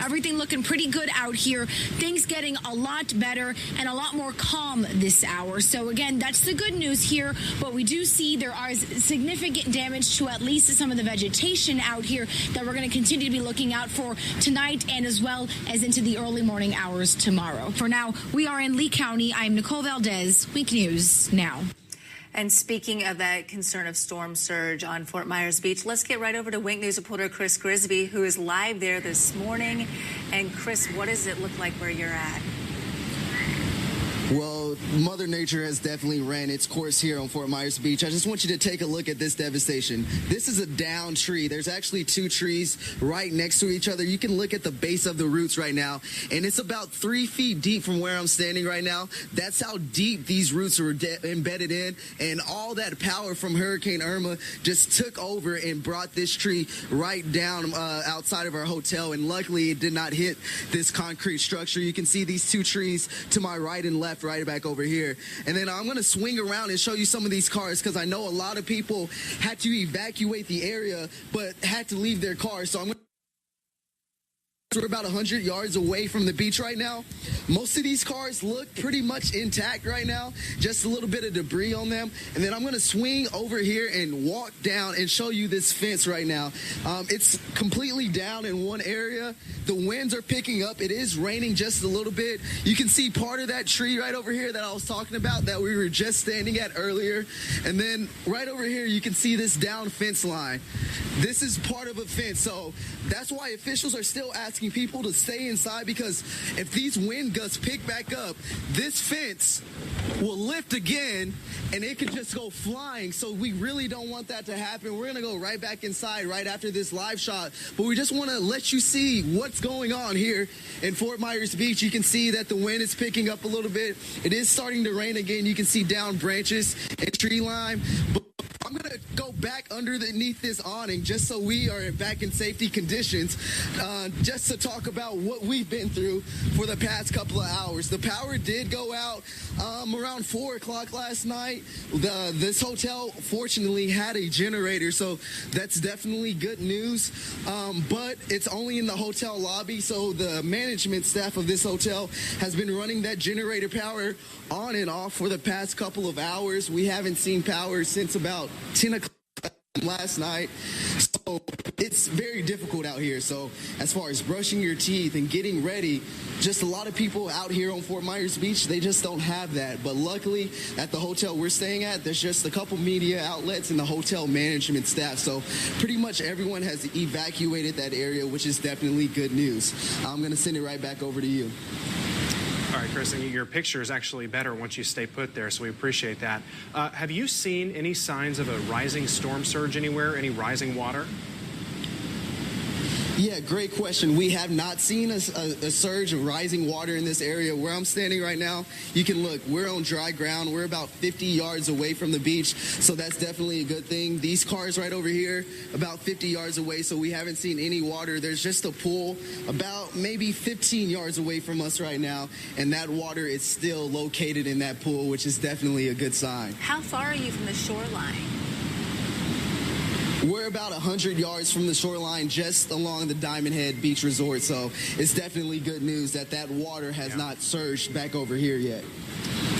everything looking pretty good out here. Things getting a lot better and a lot more calm this hour. So again, that's the good news here, but we do see there are significant damage to at least some of the vegetation out here that we're going to continue to be looking out for tonight and as well as into the early morning hours tomorrow. For now, we are in Lee County. I'm Nicole Valdez, Wink News Now. And speaking of that concern of storm surge on Fort Myers Beach, let's get right over to Wink News reporter Chris Grisby, who is live there this morning. And Chris, what does it look like where you're at? Well, Mother Nature has definitely ran its course here on Fort Myers Beach. I just want you to take a look at this devastation. This is a down tree. There's actually two trees right next to each other. You can look at the base of the roots right now, and it's about 3 feet deep from where I'm standing right now. That's how deep these roots were embedded in, and all that power from Hurricane Irma just took over and brought this tree right down outside of our hotel, and luckily it did not hit this concrete structure. You can see these two trees to my right and left right back over here. And then I'm going to swing around and show you some of these cars because I know a lot of people had to evacuate the area but had to leave their cars. So I'm going to we're about 100 yards away from the beach right now. Most of these cars look pretty much intact right now, just a little bit of debris on them. And then I'm going to swing over here and walk down and show you this fence right now. It's completely down in one area. The winds are picking up. It is raining just a little bit. You can see part of that tree right over here that I was talking about that we were just standing at earlier. And then right over here, you can see this down fence line. This is part of a fence. So that's why officials are still asking people to stay inside, because if these wind gusts pick back up, this fence will lift again and it could just go flying. So we really don't want that to happen. We're going to go right back inside right after this live shot, but we just want to let you see what's going on here in Fort Myers Beach. You can see that the wind is picking up a little bit. It is starting to rain again. You can see down branches and tree line. But I'm going to go back underneath this awning just so we are back in safety conditions, just to talk about what we've been through for the past couple of hours. The power did go out around 4 o'clock last night. This hotel, fortunately, had a generator, so that's definitely good news. But it's only in the hotel lobby, so the management staff of this hotel has been running that generator power on and off for the past couple of hours. We haven't seen power since about 10 o'clock last night, so it's very difficult out here. So as far as brushing your teeth and getting ready, just a lot of people out here on Fort Myers Beach, they just don't have that. But luckily at the hotel we're staying at, there's just a couple media outlets and the hotel management staff, so pretty much everyone has evacuated that area, which is definitely good news. I'm going to send it right back over to you. All right, Chris, and your picture is actually better once you stay put there, so we appreciate that. Have you seen any signs of a rising storm surge anywhere, any rising water? Yeah, great question. We have not seen a surge of rising water in this area. Where I'm standing right now, you can look, we're on dry ground. We're about 50 yards away from the beach, so that's definitely a good thing. These cars right over here, about 50 yards away, so we haven't seen any water. There's just a pool about maybe 15 yards away from us right now, and that water is still located in that pool, which is definitely a good sign. How far are you from the shoreline? We're about 100 yards from the shoreline, just along the Diamond Head Beach Resort, so it's definitely good news that that water has not surged back over here yet.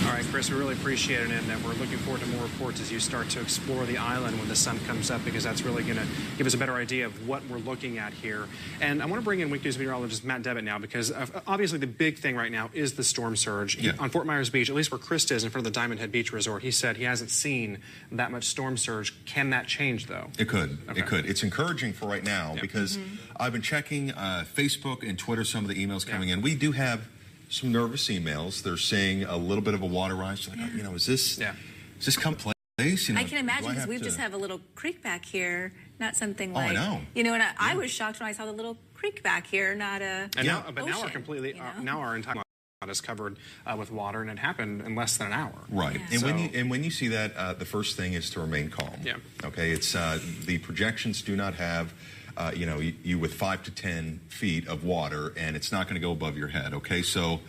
All right, Chris, we really appreciate it, and we're looking forward to more reports as you start to explore the island when the sun comes up, because that's really going to give us a better idea of what we're looking at here. And I want to bring in Wink News meteorologist Matt Devitt now, because obviously the big thing right now is the storm surge. Yeah. On Fort Myers Beach, at least where Chris is in front of the Diamond Head Beach Resort, he said he hasn't seen that much storm surge. Can that change, though? It could. Okay. It could. It's encouraging for right now, because I've been checking Facebook and Twitter, some of the emails coming in. We do have some nervous emails. They're saying a little bit of a water rise. Like, you know, is this come place? You know, I can imagine, because we just have a little creek back here, not something like. I know. You know, and I was shocked when I saw the little creek back here, not a. And now, but ocean, now we're completely. Now our entire lot is covered with water, and it happened in less than an hour. Right. Yeah. And when you see that, the first thing is to remain calm. Yeah. Okay. It's the projections do not have you with 5 to 10 feet of water, and it's not going to go above your head. Okay, so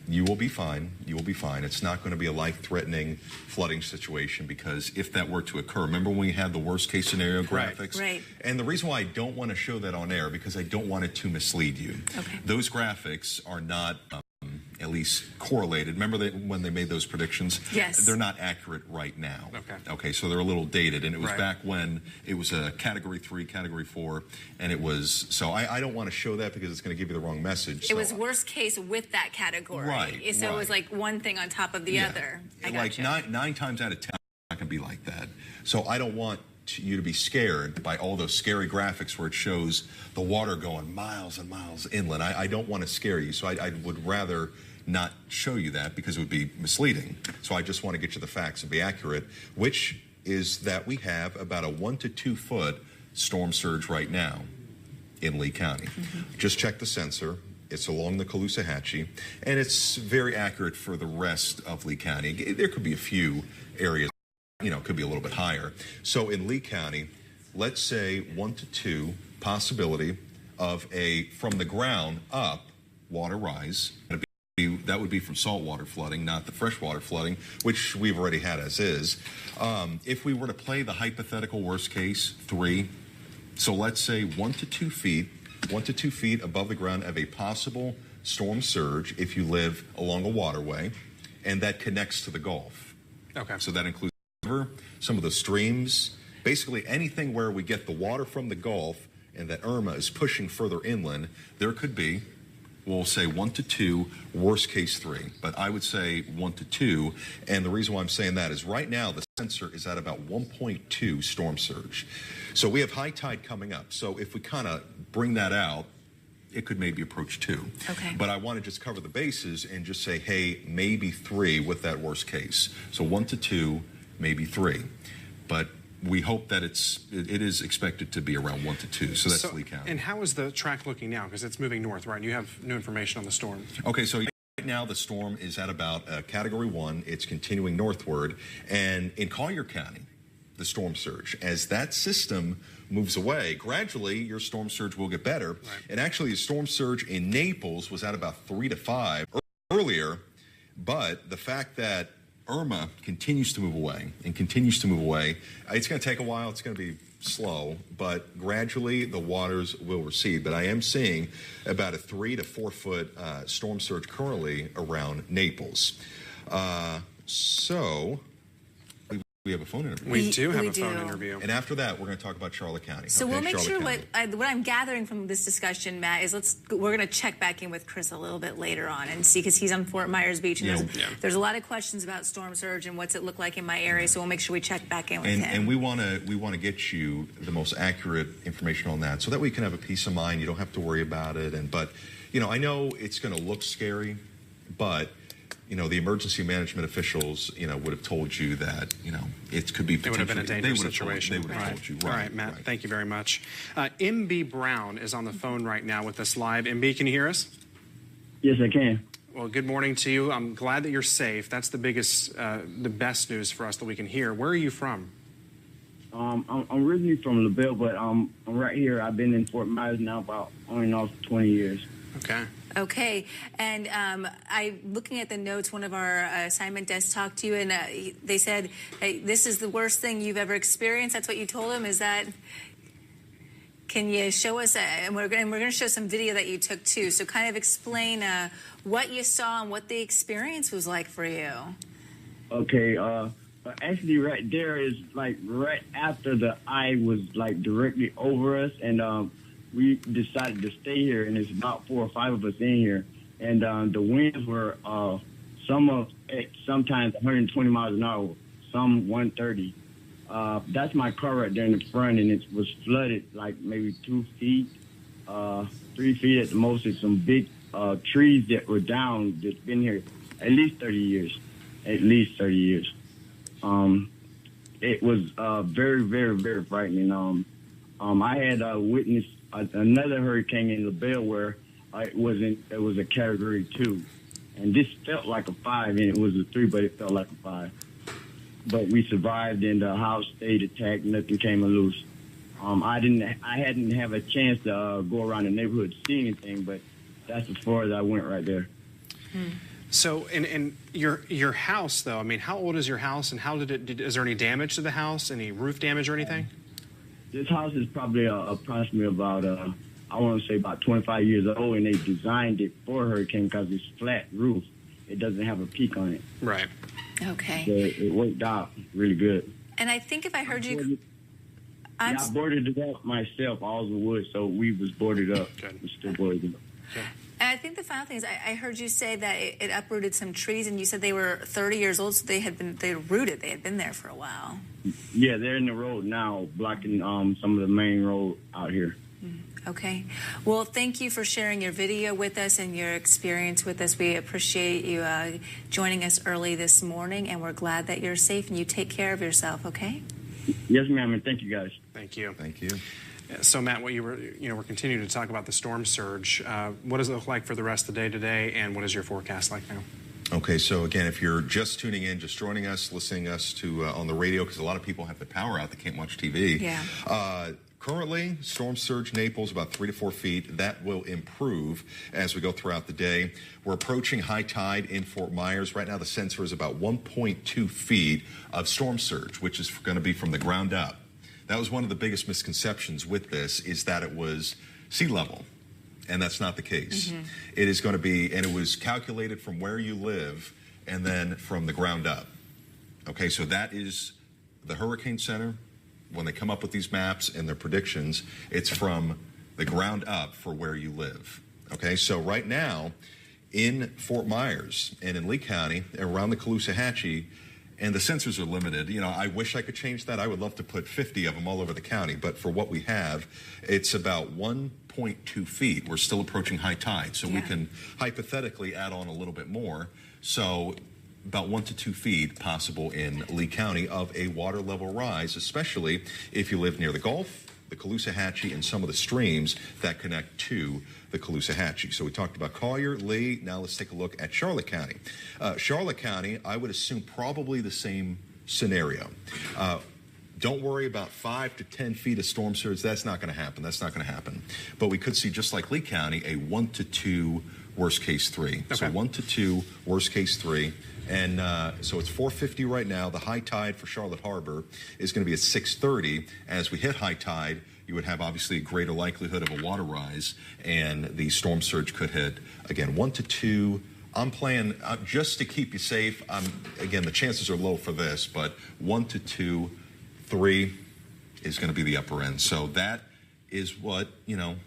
you will be fine. You will be fine. It's not going to be a life-threatening flooding situation, because if that were to occur, remember when we had the worst-case scenario graphics? Right. And the reason why I don't want to show that on air, because I don't want it to mislead you. Okay. Those graphics are not at least correlated. Remember when they made those predictions? Yes. They're not accurate right now. Okay, so they're a little dated, and it was right. back when it was a Category 3, Category 4, and it was, so I don't want to show that because it's going to give you the wrong message. It was worst case with that category. Right, So right. it was like one thing on top of the other. I like gotcha. nine times out of 10, it's not going to be like that. So I don't want you to be scared by all those scary graphics where it shows the water going miles and miles inland. I don't want to scare you, so I would rather not show you that, because it would be misleading. So I just want to get you the facts and be accurate, which is that we have about a 1 to 2 foot storm surge right now in Lee County. Just check the sensor. It's along the Caloosahatchee, and it's very accurate for the rest of Lee County. There could be a few areas, it could be a little bit higher. So in Lee County, let's say 1 to 2 possibility of a from the ground up water rise. That would be from saltwater flooding, not the freshwater flooding, which we've already had as is. If we were to play the hypothetical worst case 3, so let's say 1 to 2 feet, 1 to 2 feet above the ground of a possible storm surge if you live along a waterway, and that connects to the Gulf. Okay. So that includes the river, some of the streams, basically anything where we get the water from the Gulf and that Irma is pushing further inland. There could be, we'll say 1 to 2, worst case 3, but I would say 1 to 2. And the reason why I'm saying that is right now the sensor is at about 1.2 storm surge. So we have high tide coming up. So if we kind of bring that out, it could maybe approach 2. Okay. But I want to just cover the bases and just say, hey, maybe 3 with that worst case. So 1 to 2, maybe 3. But we hope that it is expected to be around 1 to 2. So that's Lee County. And how is the track looking now? Because it's moving north, right? And you have new information on the storm. Okay, so right now the storm is at about Category 1. It's continuing northward. And in Collier County, the storm surge, as that system moves away, gradually your storm surge will get better. Right. And actually the storm surge in Naples was at about 3 to 5 earlier. But the fact that Irma continues to move away and continues to move away, it's going to take a while. It's going to be slow, but gradually the waters will recede. But I am seeing about a 3 to 4 foot storm surge currently around Naples. So we have a phone interview. We do have we a phone do. interview. And after that, we're going to talk about Charlotte County. So okay? we'll make Charlotte sure County. what I'm gathering from this discussion, Matt, is we're going to check back in with Chris a little bit later on and see, because he's on Fort Myers Beach, and there's a lot of questions about storm surge and what's it look like in my area. So we'll make sure we check back in with him. And we want to get you the most accurate information on that, so that we can have a peace of mind. You don't have to worry about it. But I know it's going to look scary, but the emergency management officials, would have told you that, it could be It would have been a dangerous situation. They would have told you. Right. All right, Matt, thank you very much. MB Brown is on the phone right now with us live. MB, can you hear us? Yes, I can. Well, good morning to you. I'm glad that you're safe. That's the best news for us that we can hear. Where are you from? I'm originally from LaBelle, but I'm right here. I've been in Fort Myers now about on and off 20 years. Okay. Okay, and I looking at the notes, one of our assignment desks talked to you, and they said, hey, this is the worst thing you've ever experienced. That's what you told them. Is that? Can you show us? And we're going to show some video that you took too. So kind of explain what you saw and what the experience was like for you. Okay, actually, right there is like right after the eye was like directly over us, and we decided to stay here, and it's about 4 or 5 of us in here. And the winds were sometimes 120 miles an hour, some 130. That's my car right there in the front, and it was flooded like maybe 2 feet, 3 feet at the most. It's some big trees that were down that's been here at least 30 years. At least 30 years. It was very, very, very frightening. I had witnessed another hurricane in LaBelle where it was a Category 2, and this felt like a 5, and it was a 3, but it felt like a 5. But we survived, and the house stayed intact. Nothing came loose. I hadn't have a chance to go around the neighborhood to see anything, but that's as far as I went right there. So, in your house, though, I mean, how old is your house, and how is there any damage to the house, any roof damage or anything? This house is probably approximately about, I want to say about 25 years old, and they designed it for a hurricane because it's flat roof. It doesn't have a peak on it. Right. Okay. So it worked out really good. And I think if I heard you... I boarded it up myself, all the wood, so we was boarded up. Good. We still boarded up. Good. And I think the final thing is I heard you say that it uprooted some trees, and you said they were 30 years old, so they rooted. They had been there for a while. Yeah, they're in the road now, blocking some of the main road out here. Okay. Well, thank you for sharing your video with us and your experience with us. We appreciate you joining us early this morning, and we're glad that you're safe and you take care of yourself, okay? Yes, ma'am, and thank you, guys. Thank you. Thank you. So, Matt, we're continuing to talk about the storm surge. What does it look like for the rest of the day today, and what is your forecast like now? Okay, so again, if you're just tuning in, just joining us, listening us to on the radio, because a lot of people have the power out, they can't watch TV. Yeah. Currently, storm surge Naples about 3 to 4 feet. That will improve as we go throughout the day. We're approaching high tide in Fort Myers. Right now, the sensor is about 1.2 feet of storm surge, which is going to be from the ground up. That was one of the biggest misconceptions with this, is that it was sea level, and that's not the case. It is going to be, and it was calculated from where you live and then from the ground up. Okay, so that is the Hurricane Center. When they come up with these maps and their predictions, it's from the ground up for where you live. Okay, so right now in Fort Myers and in Lee County, around the Caloosahatchee, and the sensors are limited. You know, I wish I could change that. I would love to put 50 of them all over the county, but for what we have, it's about 1.2 feet. We're still approaching high tide, so we can hypothetically add on a little bit more. So about 1 to 2 feet possible in Lee County of a water level rise, especially if you live near the Gulf, the Caloosahatchee, and some of the streams that connect to the Caloosahatchee. So we talked about Collier, Lee. Now let's take a look at Charlotte County. Charlotte County, I would assume probably the same scenario. Don't worry about 5 to 10 feet of storm surge. That's not going to happen. That's not going to happen. But we could see, just like Lee County, a 1 to 2, worst case 3. Okay. So 1 to 2, worst case 3. And so it's 4:50 right now. The high tide for Charlotte Harbor is going to be at 6:30. As we hit high tide, you would have obviously a greater likelihood of a water rise, and the storm surge could hit, again, 1 to 2. I'm playing just to keep you safe. Again, the chances are low for this, but 1 to 2, 3 is going to be the upper end. So that is what,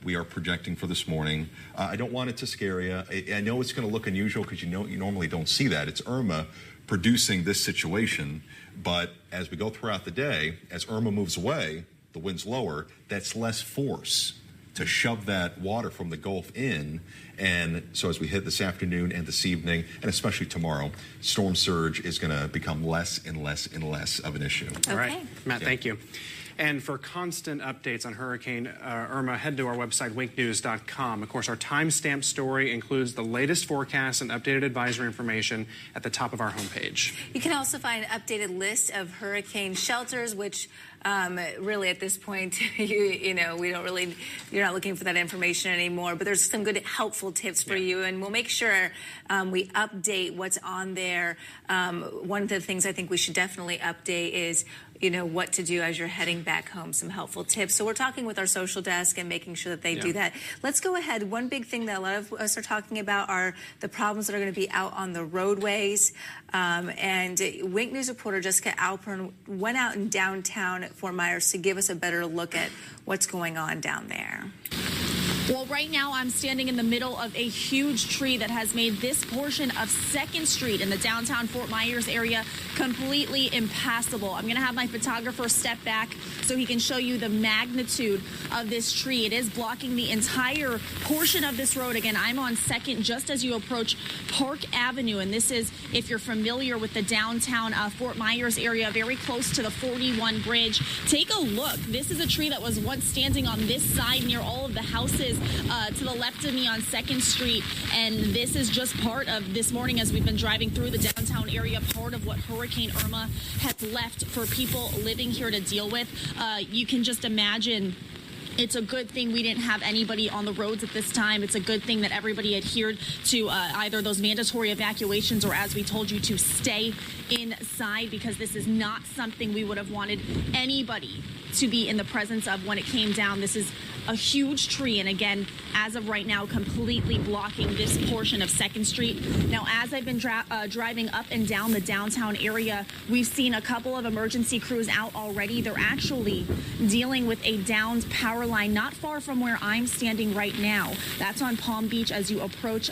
we are projecting for this morning. I don't want it to scare you. I know it's going to look unusual because you normally don't see that. It's Irma producing this situation, but as we go throughout the day, as Irma moves away, the wind's lower, that's less force to shove that water from the Gulf in. And so as we hit this afternoon and this evening, and especially tomorrow, storm surge is going to become less and less and less of an issue. Okay. All right, Matt, thank you. And for constant updates on Hurricane Irma, head to our website, wakenews.com. Of course, our timestamp story includes the latest forecast and updated advisory information at the top of our homepage. You can also find an updated list of hurricane shelters, which really at this point, we don't really, you're not looking for that information anymore. But there's some good, helpful tips for you, and we'll make sure we update what's on there. One of the things I think we should definitely update is what to do as you're heading back home, some helpful tips. So we're talking with our social desk and making sure that they do that. Let's go ahead. One big thing that a lot of us are talking about are the problems that are going to be out on the roadways. And Wink News reporter Jessica Alpern went out in downtown Fort Myers to give us a better look at what's going on down there. Well, right now I'm standing in the middle of a huge tree that has made this portion of 2nd Street in the downtown Fort Myers area completely impassable. I'm going to have my photographer step back so he can show you the magnitude of this tree. It is blocking the entire portion of this road. Again, I'm on 2nd just as you approach Park Avenue, and this is, if you're familiar with the downtown Fort Myers area, very close to the 41 bridge. Take a look. This is a tree that was once standing on this side near all of the houses trees to the left of me on 2nd Street. And this is just part of this morning as we've been driving through the downtown area, part of what Hurricane Irma has left for people living here to deal with. You can just imagine. It's a good thing we didn't have anybody on the roads at this time. It's a good thing that everybody adhered to either those mandatory evacuations or, as we told you, to stay inside, because this is not something we would have wanted anybody to be in the presence of when it came down. This is a huge tree, and again, as of right now, completely blocking this portion of 2nd Street. Now, as I've been driving up and down the downtown area, we've seen a couple of emergency crews out already. They're actually dealing with a downed power line not far from where I'm standing right now. That's on Palm Beach as you approach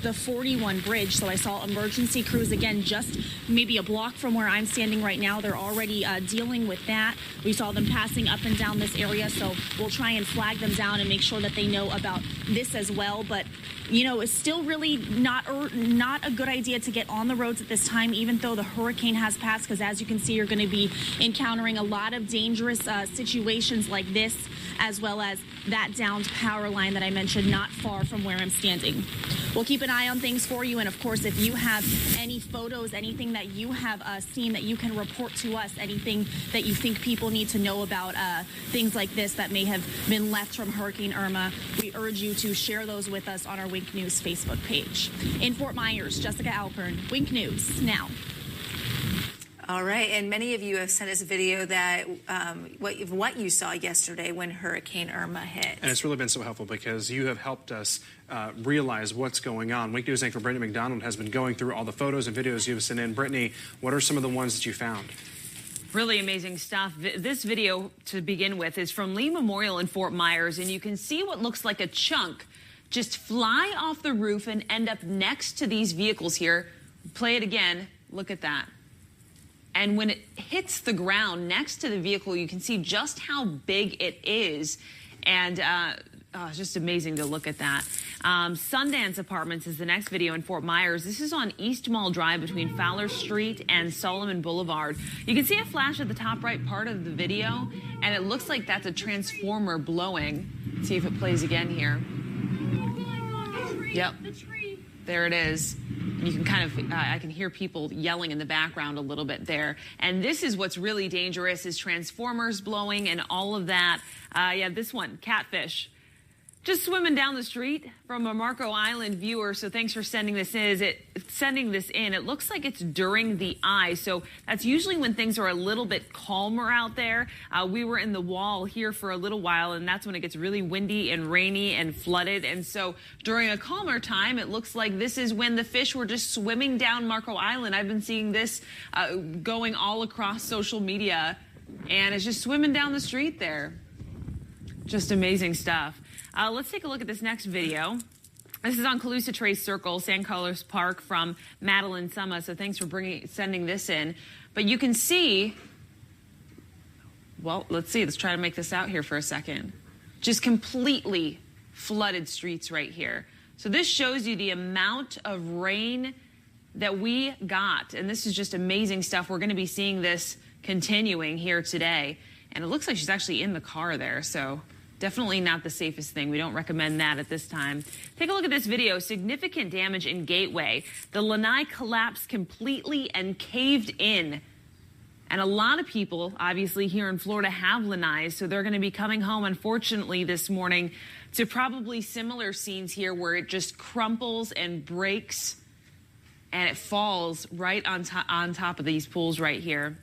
the 41 bridge. So I saw emergency crews, again, just maybe a block from where I'm standing right now. They're already dealing with that. We saw them passing up and down this area, so we'll try and flag them down and make sure that they know about this as well. But you know, it's still really not a good idea to get on the roads at this time, even though the hurricane has passed, because as you can see, you're going to be encountering a lot of dangerous situations like this, as well as that downed power line that I mentioned not far from where I'm standing. We'll keep an eye on things for you, and of course, if you have any photos, anything that you have seen that you can report to us, anything that you think people need to know about things like this that may have been left from Hurricane Irma, we urge you to share those with us on our Wink News Facebook page. In Fort Myers, Jessica Alpern, Wink News Now. All right, and many of you have sent us a video that what you saw yesterday when Hurricane Irma hit. And it's really been so helpful because you have helped us realize what's going on. Wink News anchor Brittany McDonald has been going through all the photos and videos you've sent in. Brittany, what are some of the ones that you found? Really amazing stuff. This video, to begin with, is from Lee Memorial in Fort Myers, and you can see what looks like a chunk just fly off the roof and end up next to these vehicles here. Play it again. Look at that. And when it hits the ground next to the vehicle, you can see just how big it is. And it's just amazing to look at that. Sundance Apartments is the next video in Fort Myers. This is on East Mall Drive between Fowler Street and Solomon Boulevard. You can see a flash at the top right part of the video, and it looks like that's a transformer blowing. Let's see if it plays again here. Yep, there it is. You can kind of, I can hear people yelling in the background a little bit there. And this is what's really dangerous, is transformers blowing and all of that. Yeah, this one, catfish. Just swimming down the street from a Marco Island viewer. So thanks for sending this in. It looks like it's during the eye. So that's usually when things are a little bit calmer out there. We were in the wall here for a little while, and that's when it gets really windy and rainy and flooded. And so during a calmer time, it looks like this is when the fish were just swimming down Marco Island. I've been seeing this going all across social media, and it's just swimming down the street there. Just amazing stuff. Let's take a look at this next video. This is on Calusa Trace Circle, San Carlos Park, from Madeline Summa. So thanks for sending this in. But you can see, well, let's see. Let's try to make this out here for a second. Just completely flooded streets right here. So this shows you the amount of rain that we got. And this is just amazing stuff. We're going to be seeing this continuing here today. And it looks like she's actually in the car there. So definitely not the safest thing. We don't recommend that at this time. Take a look at this video. Significant damage in Gateway. The lanai collapsed completely and caved in. And a lot of people, obviously, here in Florida have lanais, so they're going to be coming home, unfortunately, this morning to probably similar scenes here where it just crumples and breaks and it falls right on top of these pools right here.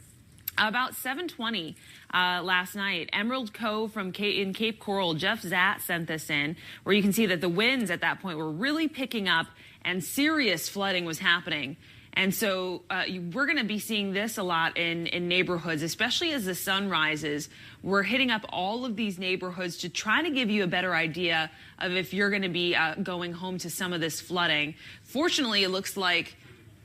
About 7:20 last night, Emerald Cove in Cape Coral, Jeff Zatt sent this in, where you can see that the winds at that point were really picking up and serious flooding was happening. And so we're going to be seeing this a lot in neighborhoods, especially as the sun rises. We're hitting up all of these neighborhoods to try to give you a better idea of if you're going to be going home to some of this flooding. Fortunately, it looks like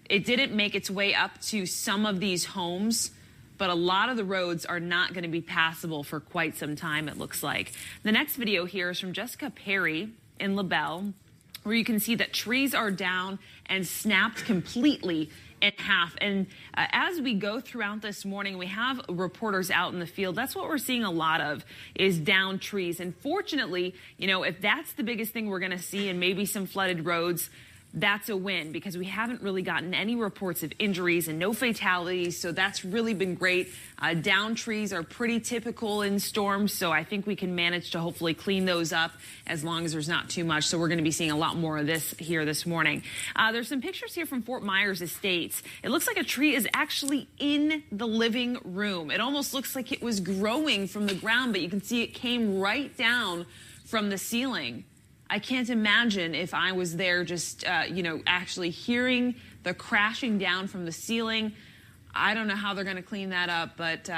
it didn't make its way up to some of these homes, but a lot of the roads are not going to be passable for quite some time, it looks like. The next video here is from Jessica Perry in LaBelle, where you can see that trees are down and snapped completely in half. And as we go throughout this morning, we have reporters out in the field. That's what we're seeing a lot of, is downed trees. And fortunately, you know, if that's the biggest thing we're going to see, and maybe some flooded roads, that's a win, because we haven't really gotten any reports of injuries and no fatalities. So that's really been great. Downed trees are pretty typical in storms, so I think we can manage to hopefully clean those up as long as there's not too much. So we're going to be seeing a lot more of this here this morning. There's some pictures here from Fort Myers Estates. It looks like a tree is actually in the living room. It almost looks like it was growing from the ground, but you can see it came right down from the ceiling. I can't imagine if I was there just, you know, actually hearing the crashing down from the ceiling. I don't know how they're going to clean that up, but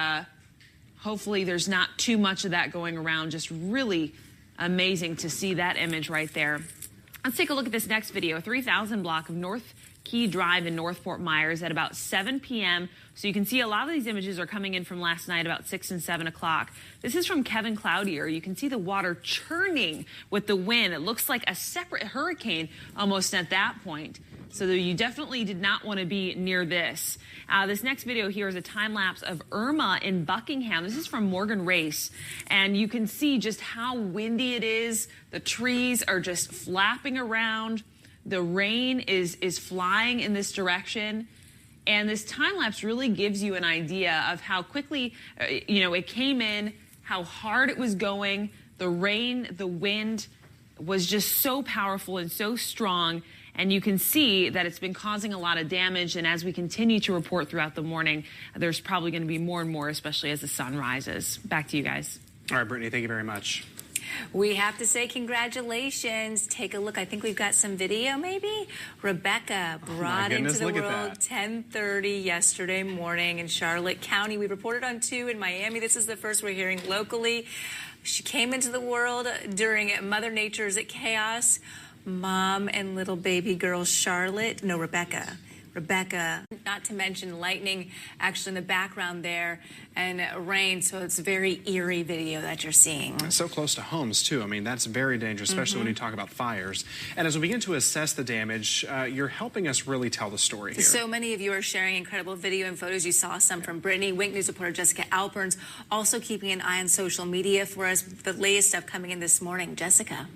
hopefully there's not too much of that going around. Just really amazing to see that image right there. Let's take a look at this next video. 3000 block of North Key Drive in North Fort Myers at about 7 p.m. So you can see a lot of these images are coming in from last night about 6 and 7 o'clock. This is from Kevin Cloutier. You can see the water churning with the wind. It looks like a separate hurricane almost at that point. So you definitely did not want to be near this. This next video here is a time lapse of Irma in Buckingham. This is from Morgan Race. And you can see just how windy it is. The trees are just flapping around. The rain is flying in this direction. And this time lapse really gives you an idea of how quickly, you know, it came in, how hard it was going. The rain, the wind was just so powerful and so strong. And you can see that it's been causing a lot of damage. And as we continue to report throughout the morning, there's probably going to be more and more, especially as the sun rises. Back to you guys. All right, Brittany, thank you very much. We have to say congratulations. Take a look. I think we've got some video, maybe. Rebecca brought into the world 10:30 yesterday morning in Charlotte County. We reported on 2 in Miami. This is the first we're hearing locally. She came into the world during Mother Nature's chaos. Mom and little baby girl Charlotte. No, Rebecca, not to mention lightning actually in the background there and rain. So it's a very eerie video that you're seeing. So close to homes, too. I mean, that's very dangerous, especially when you talk about fires. And as we begin to assess the damage, you're helping us really tell the story here. So many of you are sharing incredible video and photos. You saw some from Brittany. Wink News reporter Jessica Alpern's also keeping an eye on social media for us. The latest stuff coming in this morning. Jessica.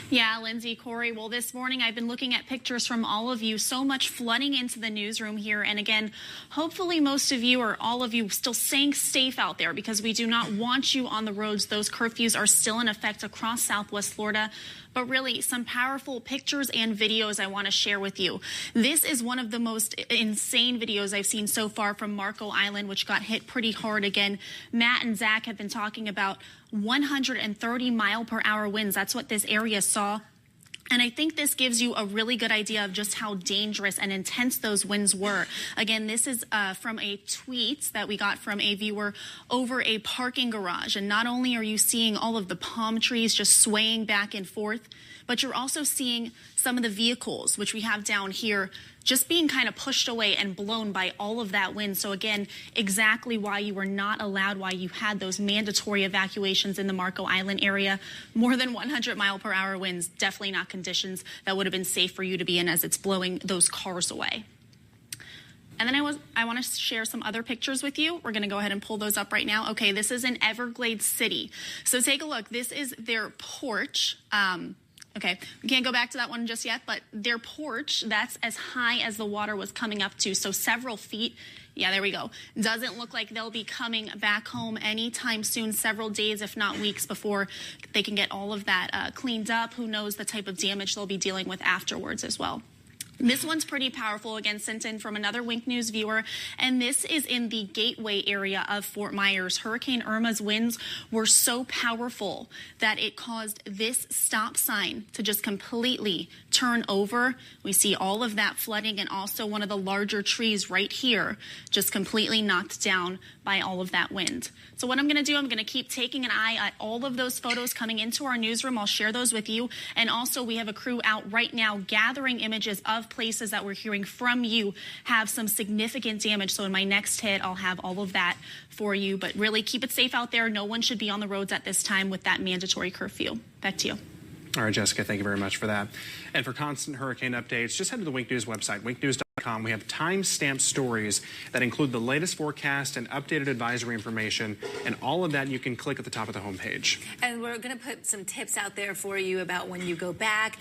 Yeah, Lindsay, Corey. Well, this morning I've been looking at pictures from all of you. So much flooding into the newsroom here. And again, hopefully most of you or all of you still staying safe out there, because we do not want you on the roads. Those curfews are still in effect across Southwest Florida. But really, some powerful pictures and videos I want to share with you. This is one of the most insane videos I've seen so far from Marco Island, which got hit pretty hard. Again, Matt and Zach have been talking about 130-mile-per-hour winds. That's what this area saw. And I think this gives you a really good idea of just how dangerous and intense those winds were. Again, this is from a tweet that we got from a viewer over a parking garage. And not only are you seeing all of the palm trees just swaying back and forth, but you're also seeing some of the vehicles, which we have down here, just being kind of pushed away and blown by all of that wind. So again, exactly why you were not allowed, why you had those mandatory evacuations in the Marco Island area. More than 100-mile-per-hour winds, definitely not conditions that would have been safe for you to be in as it's blowing those cars away. And then I want to share some other pictures with you. We're going to go ahead and pull those up right now. Okay, this is in Everglades City. So take a look. This is their porch. Okay, we can't go back to that one just yet, but their porch, that's as high as the water was coming up to, so several feet. Yeah, there we go. Doesn't look like they'll be coming back home anytime soon, several days, if not weeks, before they can get all of that cleaned up. Who knows the type of damage they'll be dealing with afterwards as well. This one's pretty powerful, again, sent in from another Wink News viewer, and this is in the gateway area of Fort Myers. Hurricane Irma's winds were so powerful that it caused this stop sign to just completely turn over. We see all of that flooding, and also one of the larger trees right here just completely knocked down by all of that wind. So what I'm going to do, I'm going to keep taking an eye at all of those photos coming into our newsroom. I'll share those with you. And also, we have a crew out right now gathering images of places that we're hearing from you have some significant damage. So in my next hit, I'll have all of that for you. But really, keep it safe out there. No one should be on the roads at this time with that mandatory curfew. Back to you. All right, Jessica, thank you very much for that. And for constant hurricane updates, just head to the Wink News website, winknews.com. We have time-stamped stories that include the latest forecast and updated advisory information, and all of that you can click at the top of the homepage. And we're going to put some tips out there for you about when you go back,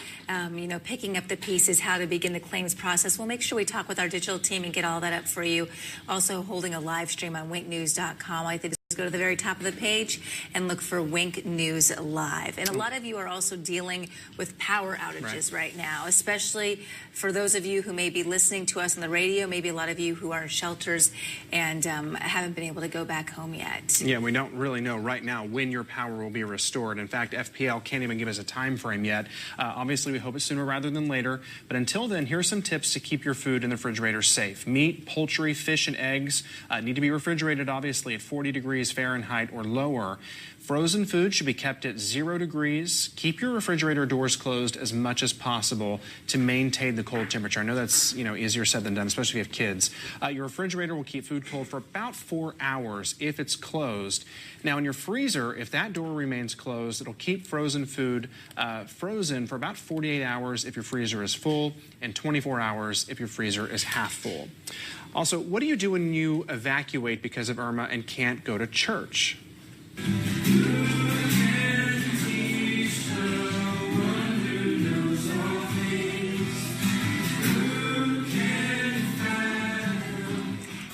picking up the pieces, how to begin the claims process. We'll make sure we talk with our digital team and get all that up for you. Also holding a live stream on winknews.com. I think go to the very top of the page and look for Wink News Live. And a lot of you are also dealing with power outages right now, especially for those of you who may be listening to us on the radio, maybe a lot of you who are in shelters and haven't been able to go back home yet. Yeah, we don't really know right now when your power will be restored. In fact, FPL can't even give us a time frame yet. Obviously, we hope it's sooner rather than later. But until then, here are some tips to keep your food in the refrigerator safe. Meat, poultry, fish, and eggs need to be refrigerated, obviously, at 40 degrees Fahrenheit or lower. Frozen food should be kept at 0 degrees. Keep your refrigerator doors closed as much as possible to maintain the cold temperature. I know that's easier said than done, especially if you have kids. Your refrigerator will keep food cold for about 4 hours if it's closed. Now, in your freezer, if that door remains closed, it'll keep frozen food frozen for about 48 hours if your freezer is full and 24 hours if your freezer is half full. Also, what do you do when you evacuate because of Irma and can't go to church?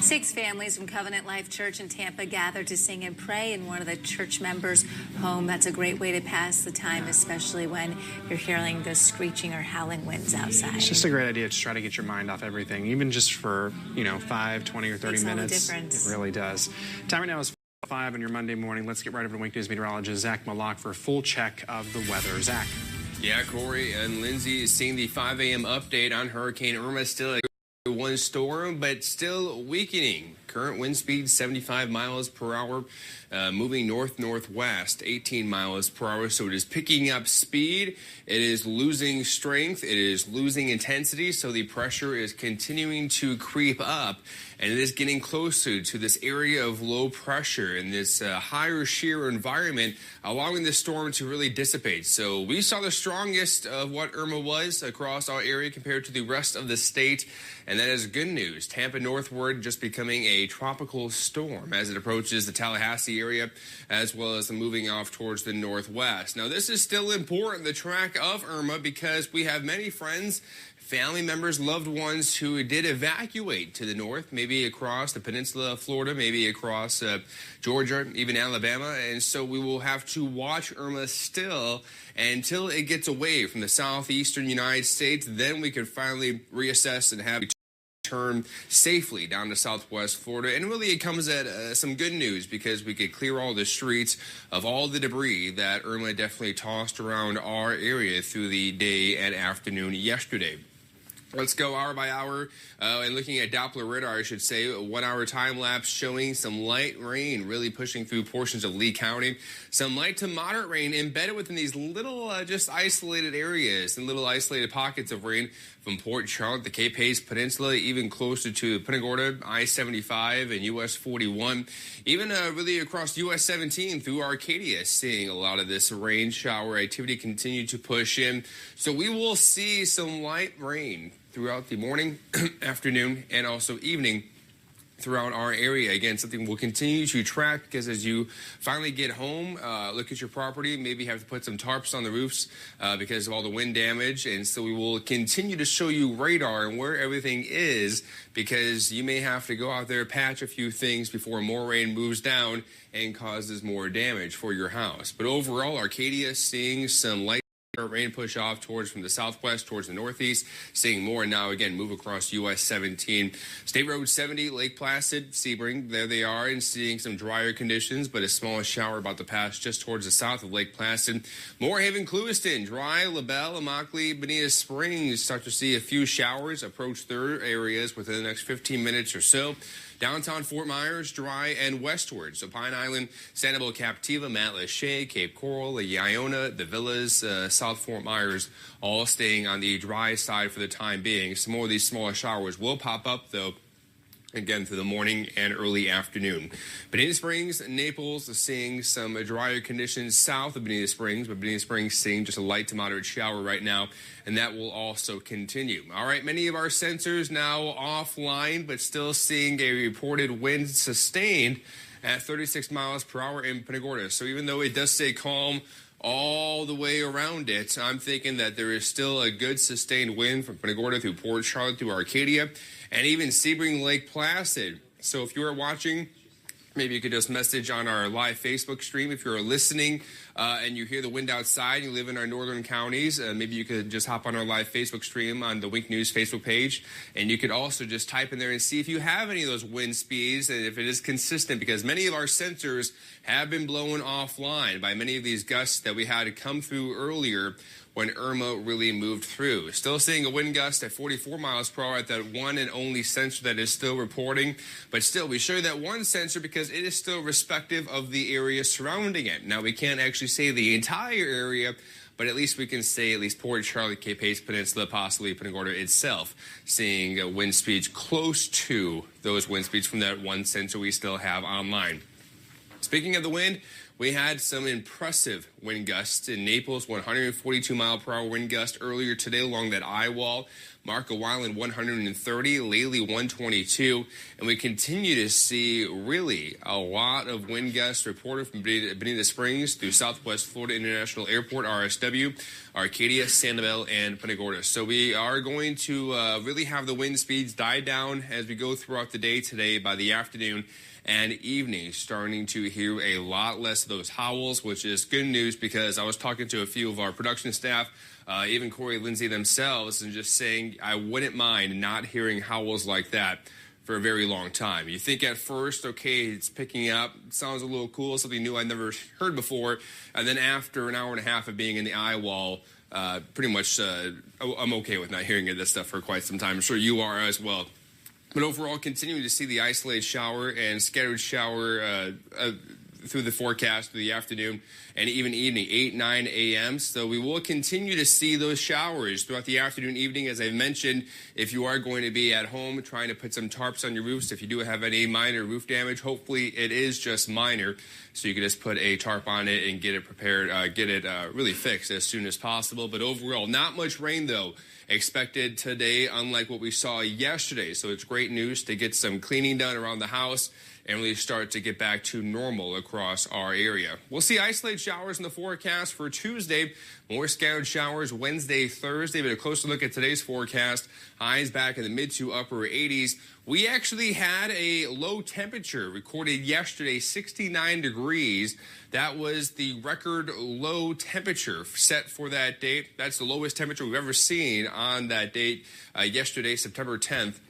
Six families from Covenant Life Church in Tampa gathered to sing and pray in one of the church members' home. That's a great way to pass the time, especially when you're hearing the screeching or howling winds outside. It's just a great idea to try to get your mind off everything, even just for, 5, 20, or 30 Makes minutes. All the difference. It really does. Time right now is 5 on your Monday morning. Let's get right over to Wink News meteorologist Zach Malak for a full check of the weather. Zach. Yeah, Corey and Lindsay is seeing the 5 a.m. update on Hurricane Irma. Still one storm, but still weakening. Current wind speed 75 miles per hour, moving north-northwest 18 miles per hour. So it is picking up speed. It is losing strength. It is losing intensity. So the pressure is continuing to creep up, and it is getting closer to this area of low pressure and this higher shear environment, allowing the storm to really dissipate. So we saw the strongest of what Irma was across our area compared to the rest of the state, and that is good news. Tampa northward just becoming a tropical storm as it approaches the Tallahassee area, as well as moving off towards the northwest. Now, this is still important, the track of Irma, because we have many friends, family members, loved ones who did evacuate to the north, maybe across the peninsula of Florida, maybe across Georgia, even Alabama. And so we will have to watch Irma still until it gets away from the southeastern United States. Then we can finally reassess and have turn safely down to southwest Florida. And really it comes at some good news, because we could clear all the streets of all the debris that Irma definitely tossed around our area through the day and afternoon yesterday. Let's go hour by hour and looking at Doppler radar, I should say, a 1 hour time lapse showing some light rain really pushing through portions of Lee County. Some light to moderate rain embedded within these little just isolated areas and little isolated pockets of rain from Port Charlotte, the Cape Hayes Peninsula, even closer to Punta Gorda, I-75 and US 41, even really across US 17 through Arcadia, seeing a lot of this rain shower activity continue to push in. So we will see some light rain throughout the morning, afternoon, and also evening throughout our area. Again, something we'll continue to track, because as you finally get home, look at your property, maybe have to put some tarps on the roofs because of all the wind damage. And so we will continue to show you radar and where everything is, because you may have to go out there, patch a few things before more rain moves down and causes more damage for your house. But overall, Arcadia seeing some light rain push off towards from the southwest towards the northeast, seeing more now again move across US 17. State Road 70, Lake Placid, Sebring, there they are, and seeing some drier conditions, but a small shower about to pass just towards the south of Lake Placid. Moorhaven, Clewiston, dry. LaBelle, Immokalee, Bonita Springs, start to see a few showers approach their areas within the next 15 minutes or so. Downtown Fort Myers, dry and westward. So Pine Island, Sanibel, Captiva, Matlacha, Cape Coral, Iona, the Villas, South Fort Myers, all staying on the dry side for the time being. Some more of these smaller showers will pop up, though, again through the morning and early afternoon. Bonita Springs, Naples seeing some drier conditions south of Bonita Springs, but Bonita Springs seeing just a light to moderate shower right now, and that will also continue. All right, many of our sensors now offline, but still seeing a reported wind sustained at 36 miles per hour in Punta Gorda. So even though it does stay calm all the way around it, I'm thinking that there is still a good sustained wind from Punta Gorda through Port Charlotte through Arcadia and even Sebring Lake Placid. So if you are watching, maybe you could just message on our live Facebook stream. If you're listening and you hear the wind outside, you live in our northern counties, maybe you could just hop on our live Facebook stream on the Wink News Facebook page. And you could also just type in there and see if you have any of those wind speeds and if it is consistent, because many of our sensors have been blown offline by many of these gusts that we had to come through earlier when Irma really moved through. Still seeing a wind gust at 44 miles per hour at that one and only sensor that is still reporting. But still, we show you that one sensor because it is still respective of the area surrounding it. Now, we can't actually say the entire area, but at least we can say at least Port Charlotte, Cape Hayes Peninsula, possibly Punta Gorda itself, seeing wind speeds close to those wind speeds from that one sensor we still have online. Speaking of the wind, we had some impressive wind gusts in Naples, 142 mile per hour wind gust earlier today along that eye wall. Marco Island 130, Lely 122, and we continue to see really a lot of wind gusts reported from Bonita Springs through Southwest Florida International Airport, RSW, Arcadia, Sanibel, and Punta Gorda. So we are going to really have the wind speeds die down as we go throughout the day today. By the afternoon and evening, starting to hear a lot less of those howls, which is good news because I was talking to a few of our production staff, even Corey and Lindsay themselves, and just saying I wouldn't mind not hearing howls like that for a very long time. You think at first, okay, it's picking up, it sounds a little cool, something new I'd never heard before, and then after an hour and a half of being in the eye wall, pretty much I'm okay with not hearing this stuff for quite some time. I'm sure you are as well. But overall, continuing to see the isolated shower and scattered shower through the forecast through the afternoon and even evening, 8, 9 a.m. So we will continue to see those showers throughout the afternoon, evening. As I mentioned, if you are going to be at home trying to put some tarps on your roofs, if you do have any minor roof damage, hopefully it is just minor. So you can just put a tarp on it and get it prepared, get it really fixed as soon as possible. But overall, not much rain, though, expected today, unlike what we saw yesterday. So it's great news to get some cleaning done around the house and really start to get back to normal across our area. We'll see isolated showers in the forecast for Tuesday, more scattered showers Wednesday, Thursday, but a closer look at today's forecast, highs back in the mid to upper 80s. We actually had a low temperature recorded yesterday, 69 degrees. That was the record low temperature set for that date. That's the lowest temperature we've ever seen on that date yesterday, September 10th.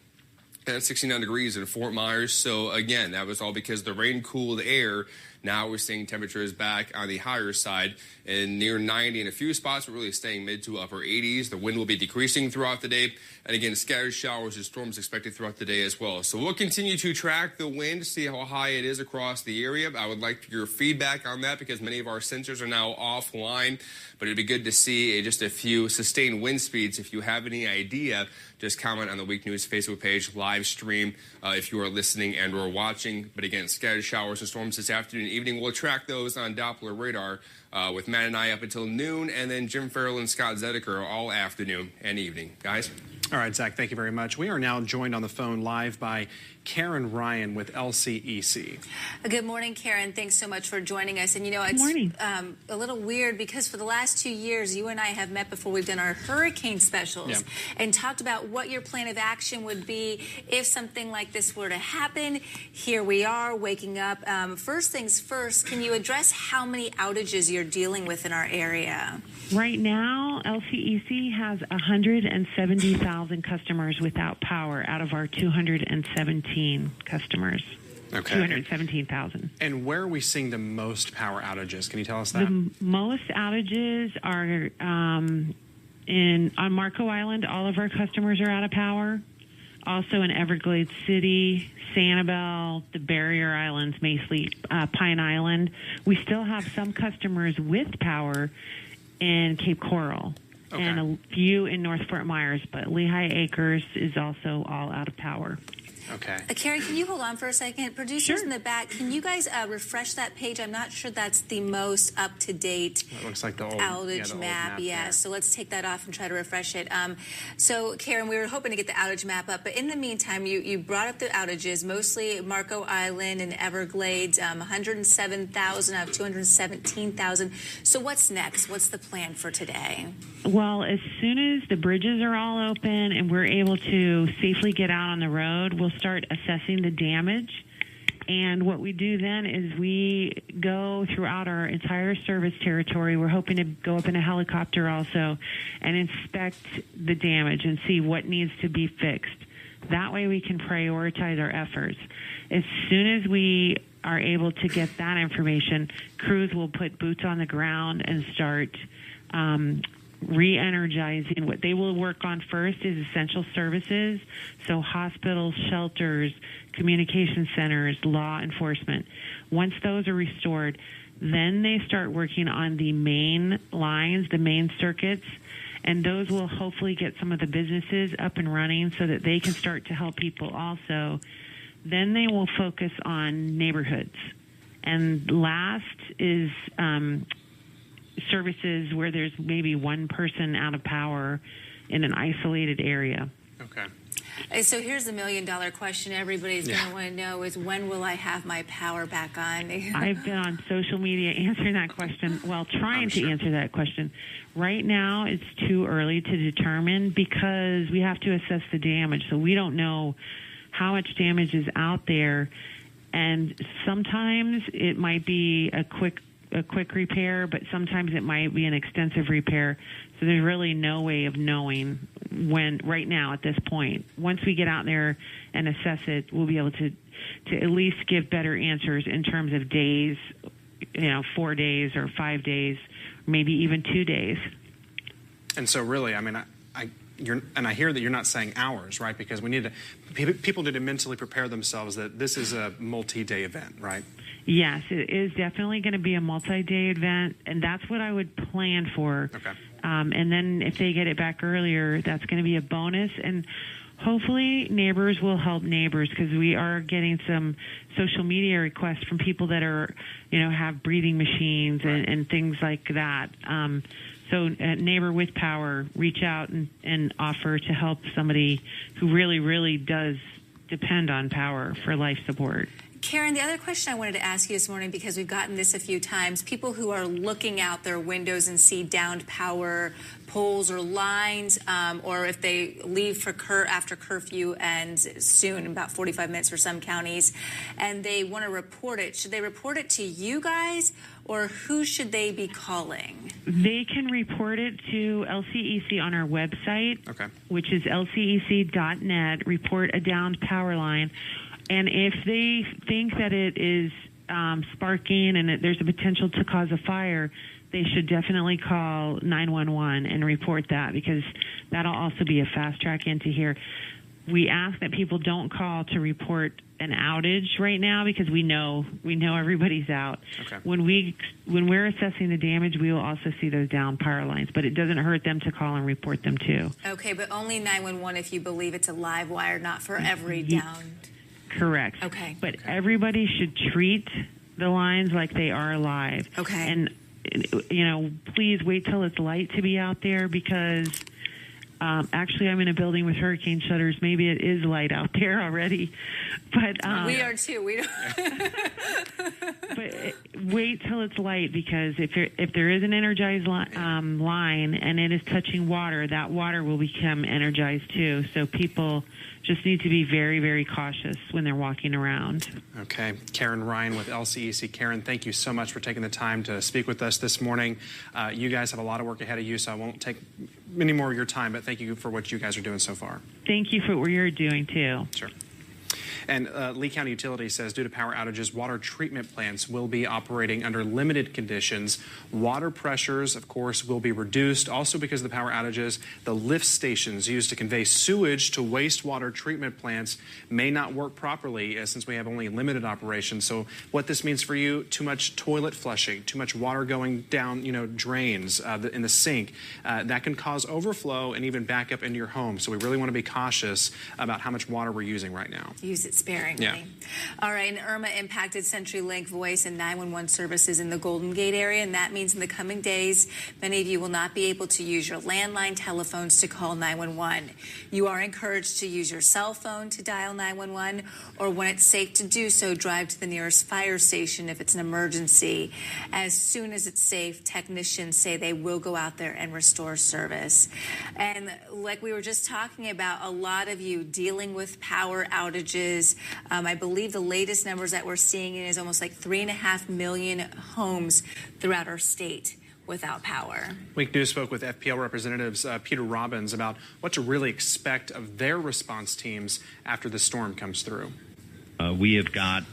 At 69 degrees in Fort Myers. So again, that was all because the rain cooled air. Now we're seeing temperatures back on the higher side and near 90 in a few spots. We're really staying mid to upper 80s. The wind will be decreasing throughout the day. And again, scattered showers and storms expected throughout the day as well. So we'll continue to track the wind, see how high it is across the area. I would like your feedback on that because many of our sensors are now offline. But it'd be good to see just a few sustained wind speeds. If you have any idea, just comment on the Week News Facebook page, live stream if you are listening and or watching. But again, scattered showers and storms this afternoon and evening. We'll track those on Doppler radar with Matt and I up until noon, and then Jim Farrell and Scott Zedeker all afternoon and evening. Guys? All right, Zach, thank you very much. We are now joined on the phone live by Karen Ryan with LCEC. Good morning, Karen. Thanks so much for joining us. And, you know, it's a little weird because for the last 2 years, you and I have met before we've done our hurricane specials and talked about what your plan of action would be if something like this were to happen. Here we are waking up. First things first, can you address how many outages you're dealing with in our area? Right now, LCEC has 170,000 customers without power out of our 217 customers. Okay. 217,000. And where are we seeing the most power outages? Can you tell us that? The most outages are on Marco Island. All of our customers are out of power. Also in Everglades City, Sanibel, the Barrier Islands, Maceley, Pine Island. We still have some customers with power in Cape Coral. Okay. And a few in North Fort Myers, but Lehigh Acres is also all out of power. Okay. Karen, can you hold on for a second? Producers in the back, can you guys refresh that page? I'm not sure that's the most up-to-date It looks like the old outage the map. old Yeah, there. so let's take that off and try to refresh it. So, Karen, we were hoping to get the outage map up, but in the meantime, you brought up the outages, mostly Marco Island and Everglades, 107,000 out of 217,000. So what's next? What's the plan for today? Well, as soon as the bridges are all open and we're able to safely get out on the road, we'll start assessing the damage. And what we do then is we go throughout our entire service territory. We're hoping to go up in a helicopter also and inspect the damage and see what needs to be fixed. That way we can prioritize our efforts. As soon as we are able to get that information, crews will put boots on the ground and start re-energizing. What they will work on first is essential services, so hospitals, shelters, communication centers, law enforcement. Once those are restored, then they start working on the main lines, the main circuits, and those will hopefully get some of the businesses up and running so that they can start to help people also. Then they will focus on neighborhoods. And last is services where there's maybe one person out of power in an isolated area. Okay. So here's the $1 million question everybody's going to want to know is, when will I have my power back on? I've been on social media answering that question, trying to answer that question. Right now, it's too early to determine because we have to assess the damage. So we don't know how much damage is out there. And sometimes it might be a quick repair, but sometimes it might be an extensive repair. So there's really no way of knowing when right now at this point. Once we get out there and assess it, we'll be able to at least give better answers in terms of days, 4 days or 5 days, maybe even 2 days. And so really, I mean, I hear that you're not saying hours, right? Because people need to mentally prepare themselves that this is a multi-day event, right? Yes, it is definitely going to be a multi-day event, and that's what I would plan for. Okay. And then if they get it back earlier, that's going to be a bonus. And hopefully neighbors will help neighbors, because we are getting some social media requests from people that are, have breathing machines and things like that. So Neighbor with Power, reach out and offer to help somebody who really, really does depend on power for life support. Karen, the other question I wanted to ask you this morning, because we've gotten this a few times, people who are looking out their windows and see downed power poles or lines, or if they leave for after curfew ends soon, in about 45 minutes for some counties, and they want to report it, should they report it to you guys, or who should they be calling? They can report it to LCEC on our website, which is lcec.net, report a downed power line. And if they think that it is sparking and there's a potential to cause a fire, they should definitely call 911 and report that, because that'll also be a fast track into here. We ask that people don't call to report an outage right now, because we know everybody's out. Okay. When we're assessing the damage, we will also see those down power lines, but it doesn't hurt them to call and report them too. Okay, but only 911 if you believe it's a live wire, not for every downed. Correct. Okay. But everybody should treat the lines like they are alive. Okay. And, please wait till it's light to be out there, because actually I'm in a building with hurricane shutters. Maybe it is light out there already. But we are too. We don't. But wait till it's light, because if there is an energized line and it is touching water, that water will become energized too. So people just need to be very, very cautious when they're walking around. Okay. Karen Ryan with LCEC. Karen, thank you so much for taking the time to speak with us this morning. You guys have a lot of work ahead of you, so I won't take many more of your time, but thank you for what you guys are doing so far. Thank you for what you're doing too. Sure. And Lee County Utilities says due to power outages, water treatment plants will be operating under limited conditions. Water pressures, of course, will be reduced. Also because of the power outages, the lift stations used to convey sewage to wastewater treatment plants may not work properly since we have only limited operations. So what this means for you, too much toilet flushing, too much water going down, drains in the sink, that can cause overflow and even back up into your home. So we really want to be cautious about how much water we're using right now. Use it sparingly. Yeah. All right, and Irma impacted CenturyLink voice and 911 services in the Golden Gate area, and that means in the coming days, many of you will not be able to use your landline telephones to call 911. You are encouraged to use your cell phone to dial 911, or when it's safe to do so, drive to the nearest fire station if it's an emergency. As soon as it's safe, technicians say they will go out there and restore service. And like we were just talking about, a lot of you dealing with power outages. I believe the latest numbers that we're seeing is almost like 3.5 million homes throughout our state without power. Week News spoke with FPL representatives Peter Robbins about what to really expect of their response teams after the storm comes through. We have got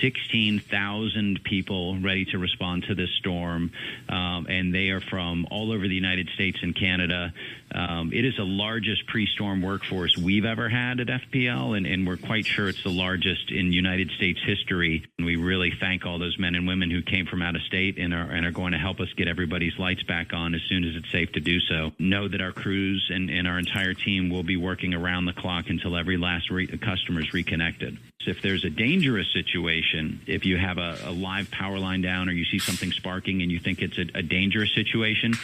16,000 people ready to respond to this storm, and they are from all over the United States and Canada. It is the largest pre-storm workforce we've ever had at FPL, and we're quite sure it's the largest in United States history. And we really thank all those men and women who came from out of state and are going to help us get everybody's lights back on as soon as it's safe to do so. Know that our crews and our entire team will be working around the clock until every last customer is reconnected. So if there's a dangerous situation, if you have a live power line down or you see something sparking and you think it's a dangerous situation,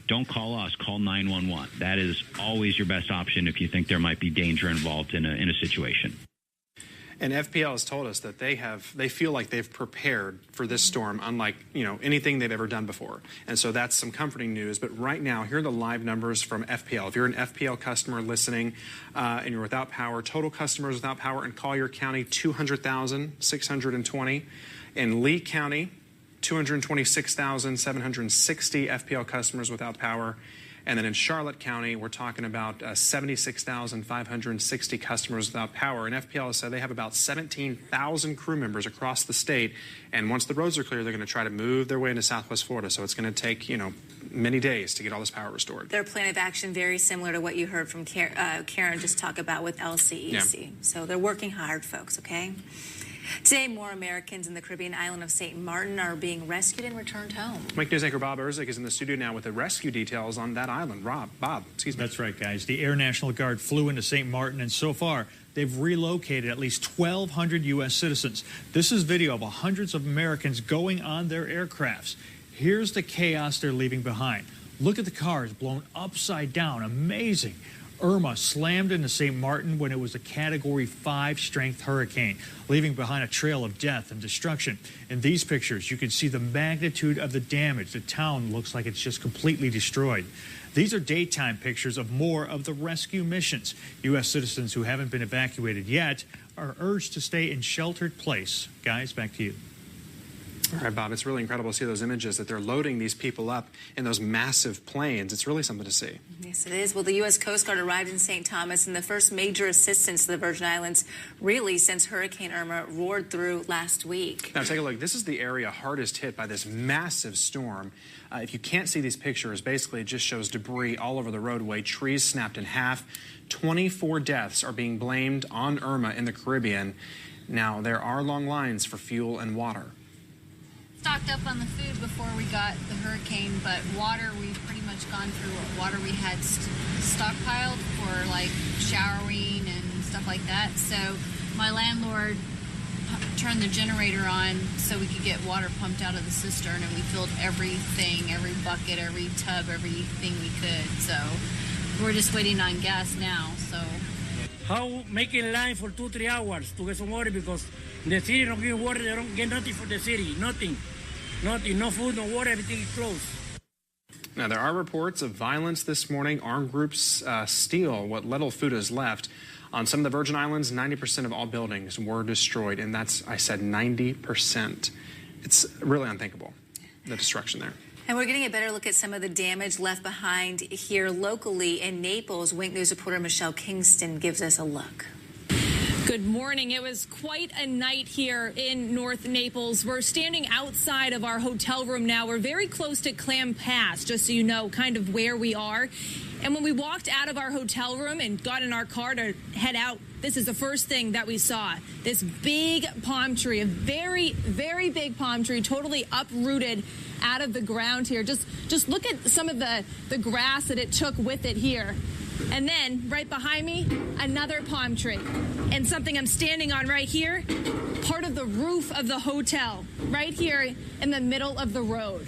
don't call us, call 911. That is always your best option if you think there might be danger involved in a situation. And FPL has told us that they feel like they've prepared for this storm unlike, anything they've ever done before. And so that's some comforting news. But right now, here are the live numbers from FPL. If you're an FPL customer listening and you're without power, total customers without power in Collier County, 200,620. In Lee County, 226,760 FPL customers without power. And then in Charlotte County, we're talking about 76,560 customers without power. And FPL has said they have about 17,000 crew members across the state. And once the roads are clear, they're going to try to move their way into Southwest Florida. So it's going to take, many days to get all this power restored. Their plan of action very similar to what you heard from Karen just talk about with LCEC. Yeah. So they're working hard, folks, okay? Today, more Americans in the Caribbean island of St. Martin are being rescued and returned home. Wake News anchor Bob Erzik is in the studio now with the rescue details on that island. Bob, excuse me. That's right, guys. The Air National Guard flew into St. Martin, and so far, they've relocated at least 1,200 U.S. citizens. This is video of hundreds of Americans going on their aircrafts. Here's the chaos they're leaving behind. Look at the cars blown upside down. Amazing. Irma slammed into St. Martin when it was a Category 5 strength hurricane, leaving behind a trail of death and destruction. In these pictures, you can see the magnitude of the damage. The town looks like it's just completely destroyed. These are daytime pictures of more of the rescue missions. U.S. citizens who haven't been evacuated yet are urged to stay in sheltered place. Guys, back to you. All right, Bob, it's really incredible to see those images that they're loading these people up in those massive planes. It's really something to see. Yes, it is. Well, the U.S. Coast Guard arrived in St. Thomas, and the first major assistance to the Virgin Islands really since Hurricane Irma roared through last week. Now, take a look. This is the area hardest hit by this massive storm. If you can't see these pictures, basically it just shows debris all over the roadway, trees snapped in half. 24 deaths are being blamed on Irma in the Caribbean. Now, there are long lines for fuel and water. Stocked up on the food before we got the hurricane, but water, we've pretty much gone through what water we had stockpiled for like showering and stuff like that. So my landlord turned the generator on so we could get water pumped out of the cistern, and we filled everything, every bucket, every tub, everything we could. So we're just waiting on gas now. So how making line for 2-3 hours to get some water because the city don't get water, they don't get nothing for the city, nothing, no food, no water, everything is closed. Now, there are reports of violence this morning. Armed groups steal what little food is left. On some of the Virgin Islands, 90% of all buildings were destroyed, and that's, I said, 90%. It's really unthinkable, the destruction there. And we're getting a better look at some of the damage left behind here locally in Naples. Wink News reporter Michelle Kingston gives us a look. Good morning. It was quite a night here in North Naples. We're standing outside of our hotel room now. We're very close to Clam Pass, just so you know kind of where we are. And when we walked out of our hotel room and got in our car to head out, this is the first thing that we saw. This big palm tree, a very, very big palm tree, totally uprooted out of the ground here. Just look at some of the grass that it took with it here. And then right behind me, another palm tree. And something I'm standing on right here, part of the roof of the hotel, right here in the middle of the road.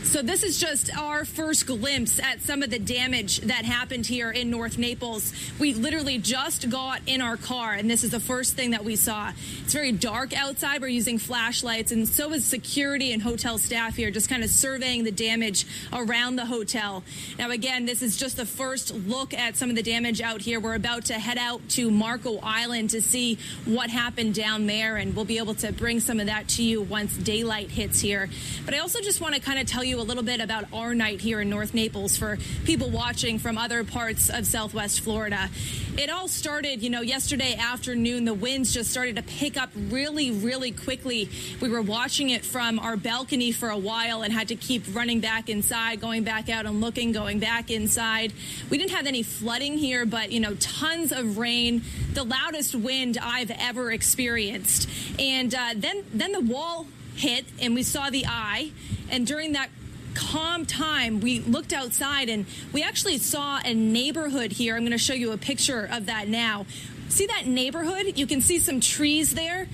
So this is just our first glimpse at some of the damage that happened here in North Naples. We literally just got in our car, and this is the first thing that we saw. It's very dark outside. We're using flashlights, and so is security and hotel staff here, just kind of surveying the damage around the hotel. Now, again, this is just the first look at some of the damage out here. We're about to head out to Marco Island to see what happened down there, and we'll be able to bring some of that to you once daylight hits here. But I also just want to kind of tell you a little bit about our night here in North Naples for people watching from other parts of Southwest Florida. It all started, yesterday afternoon. The winds just started to pick up really, really quickly. We were watching it from our balcony for a while and had to keep running back inside, going back out and looking, going back inside. We didn't have any flooding here, but, tons of rain, the loudest wind I've ever experienced. And then the wall hit and we saw the eye. And during that calm time, we looked outside and we actually saw a neighborhood here. I'm going to show you a picture of that now. See that neighborhood? You can see some trees there.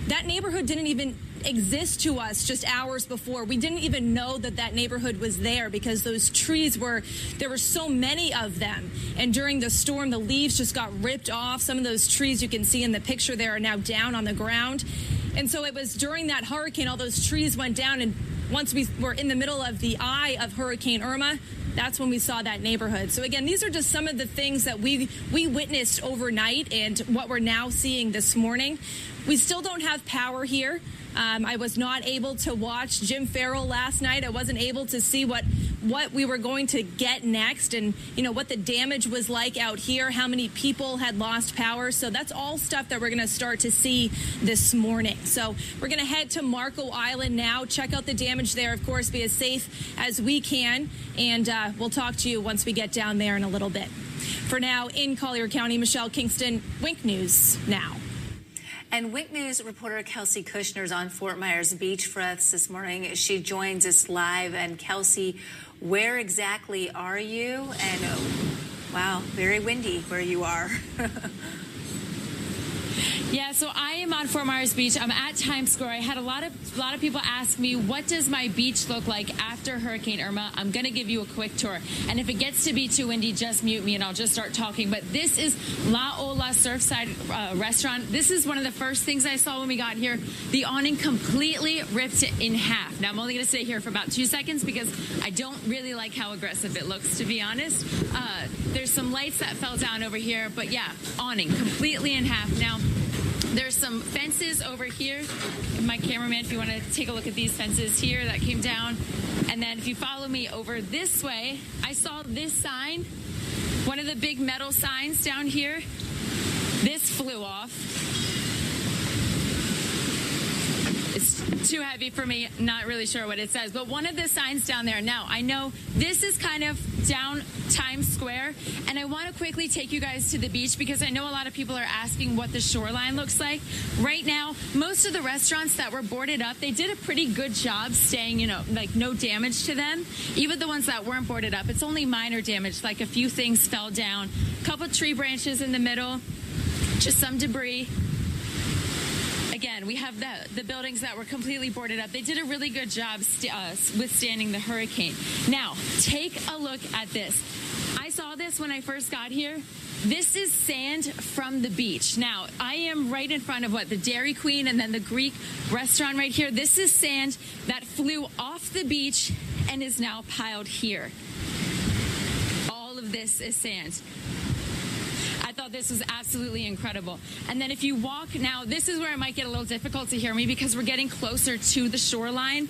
That neighborhood didn't even exist to us just hours before. We didn't even know that neighborhood was there because those trees there were so many of them. And during the storm, the leaves just got ripped off. Some of those trees you can see in the picture there are now down on the ground. And so it was during that hurricane, all those trees went down, and once we were in the middle of the eye of Hurricane Irma, that's when we saw that neighborhood. So again, these are just some of the things that we witnessed overnight and what we're now seeing this morning. We still don't have power here. I was not able to watch Jim Farrell last night. I wasn't able to see what we were going to get next and, what the damage was like out here, how many people had lost power. So that's all stuff that we're going to start to see this morning. So we're going to head to Marco Island now, check out the damage there, of course, be as safe as we can. And we'll talk to you once we get down there in a little bit. For now, in Collier County, Michelle Kingston, Wink News Now. And Wink News reporter Kelsey Kushner is on Fort Myers Beach for us this morning. She joins us live. And Kelsey, where exactly are you? And wow, very windy where you are. Yeah, so I am on Fort Myers Beach. I'm at Times Square. I had a lot of people ask me, what does my beach look like after Hurricane Irma? I'm going to give you a quick tour. And if it gets to be too windy, just mute me and I'll just start talking. But this is La Ola Surfside Restaurant. This is one of the first things I saw when we got here. The awning completely ripped in half. Now, I'm only going to stay here for about 2 seconds because I don't really like how aggressive it looks, to be honest. There's some lights that fell down over here. But yeah, awning completely in half. Now, there's some fences over here. My cameraman, if you want to take a look at these fences here that came down. And then if you follow me over this way, I saw this sign, one of the big metal signs down here. This flew off. It's too heavy for me, not really sure what it says, but one of the signs down there. Now, I know this is kind of down Times Square, and I want to quickly take you guys to the beach because I know a lot of people are asking what the shoreline looks like. Right now, most of the restaurants that were boarded up, they did a pretty good job staying, like no damage to them. Even the ones that weren't boarded up, it's only minor damage, like a few things fell down, a couple tree branches in the middle, just some debris. Again, we have the buildings that were completely boarded up. They did a really good job withstanding the hurricane. Now, take a look at this. I saw this when I first got here. This is sand from the beach. Now, I am right in front of the Dairy Queen and then the Greek restaurant right here. This is sand that flew off the beach and is now piled here. All of this is sand. I thought this was absolutely incredible. And then if you walk now, this is where it might get a little difficult to hear me because we're getting closer to the shoreline.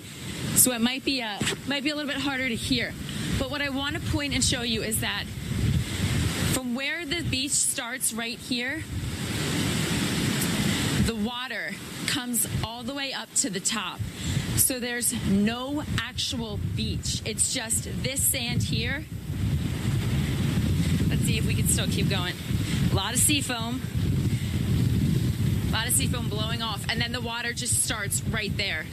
So it might be a little bit harder to hear. But what I want to point and show you is that from where the beach starts right here, the water comes all the way up to the top. So there's no actual beach. It's just this sand here. Let's see if we can still keep going. A lot of sea foam. A lot of sea foam blowing off. And then the water just starts right there.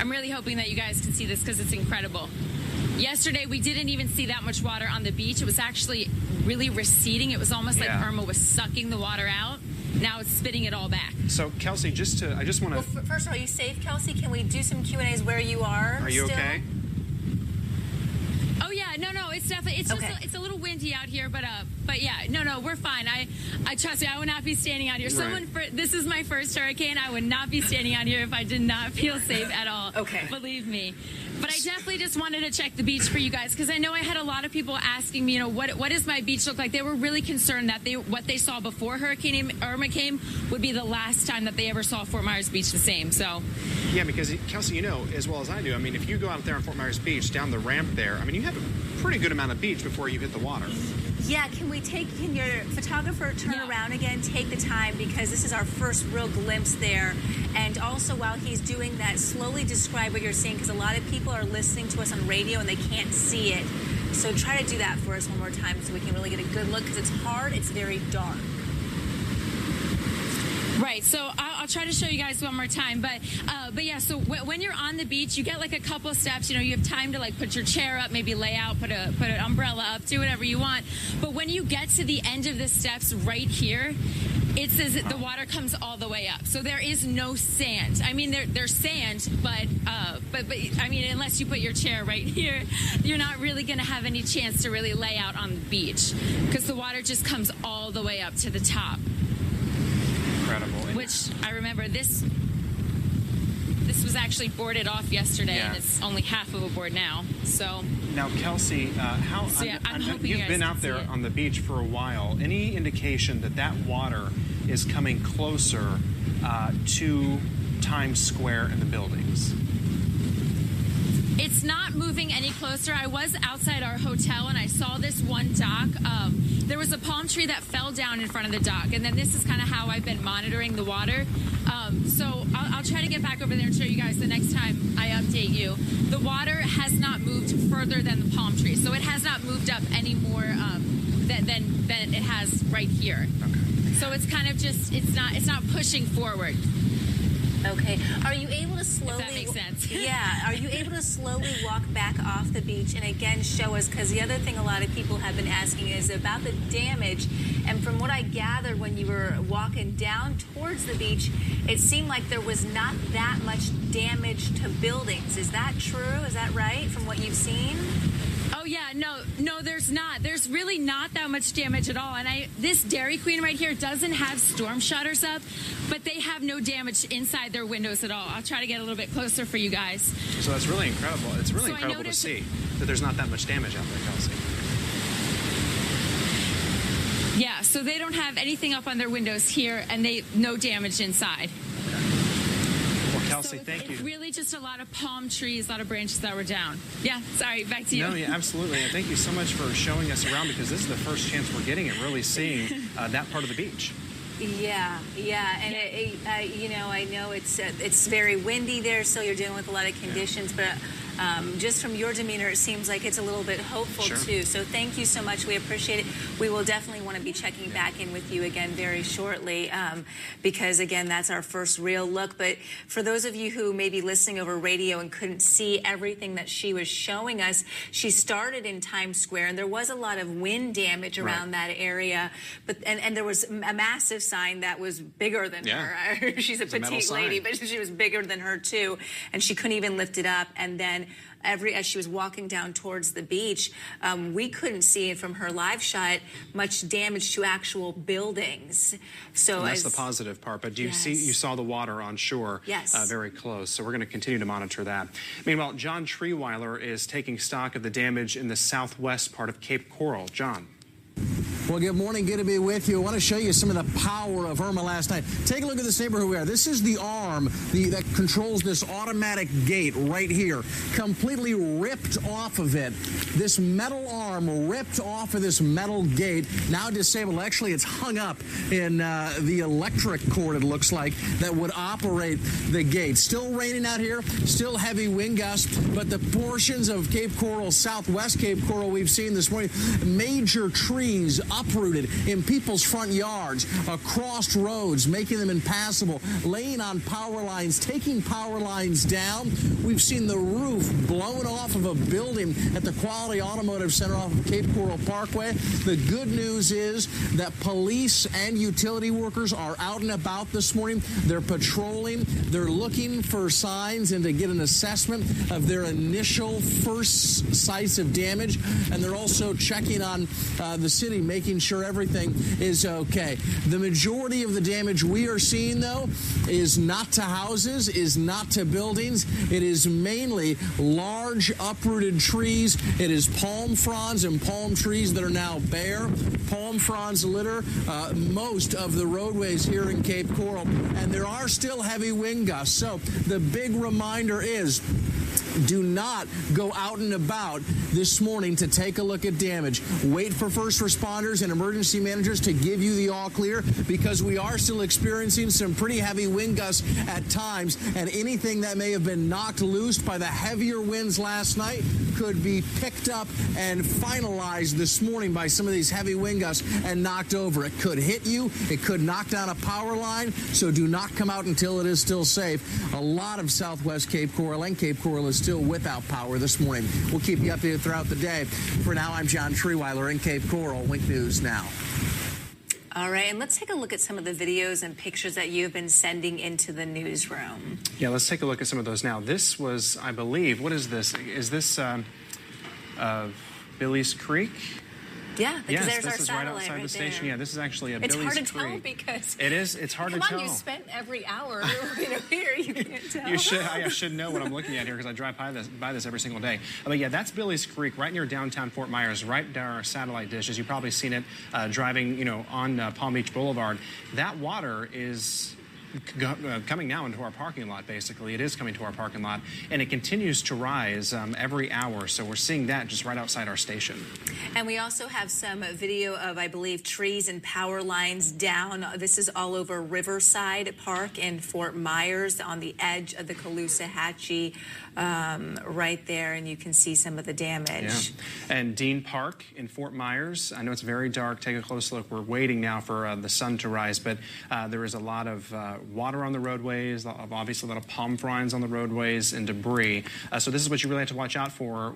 I'm really hoping that you guys can see this because it's incredible. Yesterday, we didn't even see that much water on the beach. It was actually really receding. It was almost like Irma was sucking the water out. Now it's spitting it all back. So, Kelsey, I just want to... Well, first of all, are you safe, Kelsey? Can we do some Q&As where you are? Are you okay? Oh yeah, no, it's definitely, it's okay. just it's a little windy out here, but yeah, no, we're fine. I trust me, I would not be standing out here. Right. This is my first hurricane. I would not be standing out here if I did not feel safe at all. Okay. Believe me. But I definitely just wanted to check the beach for you guys because I know I had a lot of people asking me, what does my beach look like? They were really concerned that what they saw before Hurricane Irma came would be the last time that they ever saw Fort Myers Beach the same. So. Yeah, because Kelsey, you know as well as I do. I mean, if you go out there on Fort Myers Beach down the ramp there, I mean, you have a pretty good amount of beach before you hit the water. Yeah, can your photographer turn around again, take the time, because this is our first real glimpse there. And also, while he's doing that, slowly describe what you're seeing, because a lot of people are listening to us on radio and they can't see it. So try to do that for us one more time so we can really get a good look, because it's hard, it's very dark. Right, so I'll try to show you guys one more time, but yeah, so when you're on the beach, you get like a couple steps, you have time to like put your chair up, maybe lay out, put an umbrella up, do whatever you want. But when you get to the end of the steps right here, it says that the water comes all the way up. So there is no sand. I mean, there's sand, but I mean, unless you put your chair right here, you're not really going to have any chance to really lay out on the beach because the water just comes all the way up to the top. Incredible. Which I remember this was actually boarded off yesterday, and it's only half of a board now. So now, Kelsey, I'm hoping you've been out there on the beach for a while. Any indication that water is coming closer to Times Square and the buildings? It's not moving any closer. I was outside our hotel and I saw this one dock. There was a palm tree that fell down in front of the dock, and then this is kind of how I've been monitoring the water. So I'll try to get back over there and show you guys the next time I update you. The water has not moved further than the palm tree, so it has not moved up any more than it has right here. Okay. So it's kind of just it's not pushing forward. Okay. Are you able to slowly... If that makes sense. Yeah. Are you able to slowly walk back off the beach and again show us, because the other thing a lot of people have been asking is about the damage. And from what I gathered when you were walking down towards the beach, it seemed like there was not that much damage to buildings. Is that true? Is that right from what you've seen? Oh yeah, no, there's not. There's really not that much damage at all. And this Dairy Queen right here doesn't have storm shutters up, but they have no damage inside their windows at all. I'll try to get a little bit closer for you guys. So that's really incredible. It's really incredible to see that there's not that much damage out there, Kelsey. Yeah, so they don't have anything up on their windows here, and no damage inside. Kelsey, thank you. It's really just a lot of palm trees, a lot of branches that were down. Yeah, sorry, back to you. No, yeah, absolutely. And thank you so much for showing us around, because this is the first chance we're getting at really seeing that part of the beach. Yeah, and I know it's very windy there, so you're dealing with a lot of conditions, but just from your demeanor, it seems like it's a little bit hopeful too. So thank you so much. We appreciate it. We will definitely want to be checking back in with you again very shortly, because again, that's our first real look. But for those of you who may be listening over radio and couldn't see everything that she was showing us, she started in Times Square, and there was a lot of wind damage around that area. But and there was a massive sign that was bigger than her. She's a petite lady, but she was bigger than her too, and she couldn't even lift it up. And then as she was walking down towards the beach, we couldn't see from her live shot much damage to actual buildings. So and that's the positive part. But you saw the water on shore very close. So we're going to continue to monitor that. Meanwhile, John Treeweiler is taking stock of the damage in the southwest part of Cape Coral. John. Well, good morning. Good to be with you. I want to show you some of the power of Irma last night. Take a look at this neighborhood we are. This is the arm that controls this automatic gate right here. Completely ripped off of it. This metal arm ripped off of this metal gate. Now disabled. Actually, it's hung up in the electric cord, it looks like, that would operate the gate. Still raining out here. Still heavy wind gusts. But the portions of Cape Coral, southwest Cape Coral, we've seen this morning, major trees uprooted in people's front yards, across roads, making them impassable, laying on power lines, taking power lines down. We've seen the roof blown off of a building at the Quality Automotive Center off of Cape Coral Parkway. The good news is that police and utility workers are out and about this morning. They're patrolling. They're looking for signs and to get an assessment of their initial first sites of damage. And they're also checking on the city, making sure everything is okay. The majority of the damage we are seeing, though, is not to houses, is not to buildings. It is mainly large uprooted trees. It is palm fronds and palm trees that are now bare. Palm fronds litter most of the roadways here in Cape Coral, and there are still heavy wind gusts. So the big reminder is, do not go out and about this morning to take a look at damage. Wait for first responders and emergency managers to give you the all clear, because we are still experiencing some pretty heavy wind gusts at times, and anything that may have been knocked loose by the heavier winds last night could be picked up and finalized this morning by some of these heavy wind gusts and knocked over. It could hit you. It could knock down a power line, so do not come out until it is still safe. A lot of southwest Cape Coral and Cape Coral is still without power this morning. We'll keep you updated throughout the day. For now, I'm John Treeweiler in Cape Coral. Wink News Now. All right, and let's take a look at some of the videos and pictures that you've been sending into the newsroom. Yeah, let's take a look at some of those now. This was, I believe, what is this? Is this Billy's Creek? Yeah, because yes, there's our this is satellite right outside the station. there. Yeah, this is actually a It's Billy's hard to Creek. tell because It is. It's hard to come tell. on, you spent every hour here. You can't tell. I should know what I'm looking at here because I drive by this every single day. But yeah, that's Billy's Creek, right near downtown Fort Myers, right there our satellite dishes. You've probably seen it driving, on Palm Beach Boulevard. That water is coming now into our parking lot, basically. It is coming to our parking lot, and it continues to rise every hour. So we're seeing that just right outside our station. And we also have some video of, I believe, trees and power lines down. This is all over Riverside Park in Fort Myers on the edge of the Caloosahatchee right there, and you can see some of the damage. Yeah. And Dean Park in Fort Myers, I know it's very dark. Take a close look. We're waiting now for the sun to rise, but there is a lot of water on the roadways, obviously a lot of palm fronds on the roadways and debris. So this is what you really have to watch out for,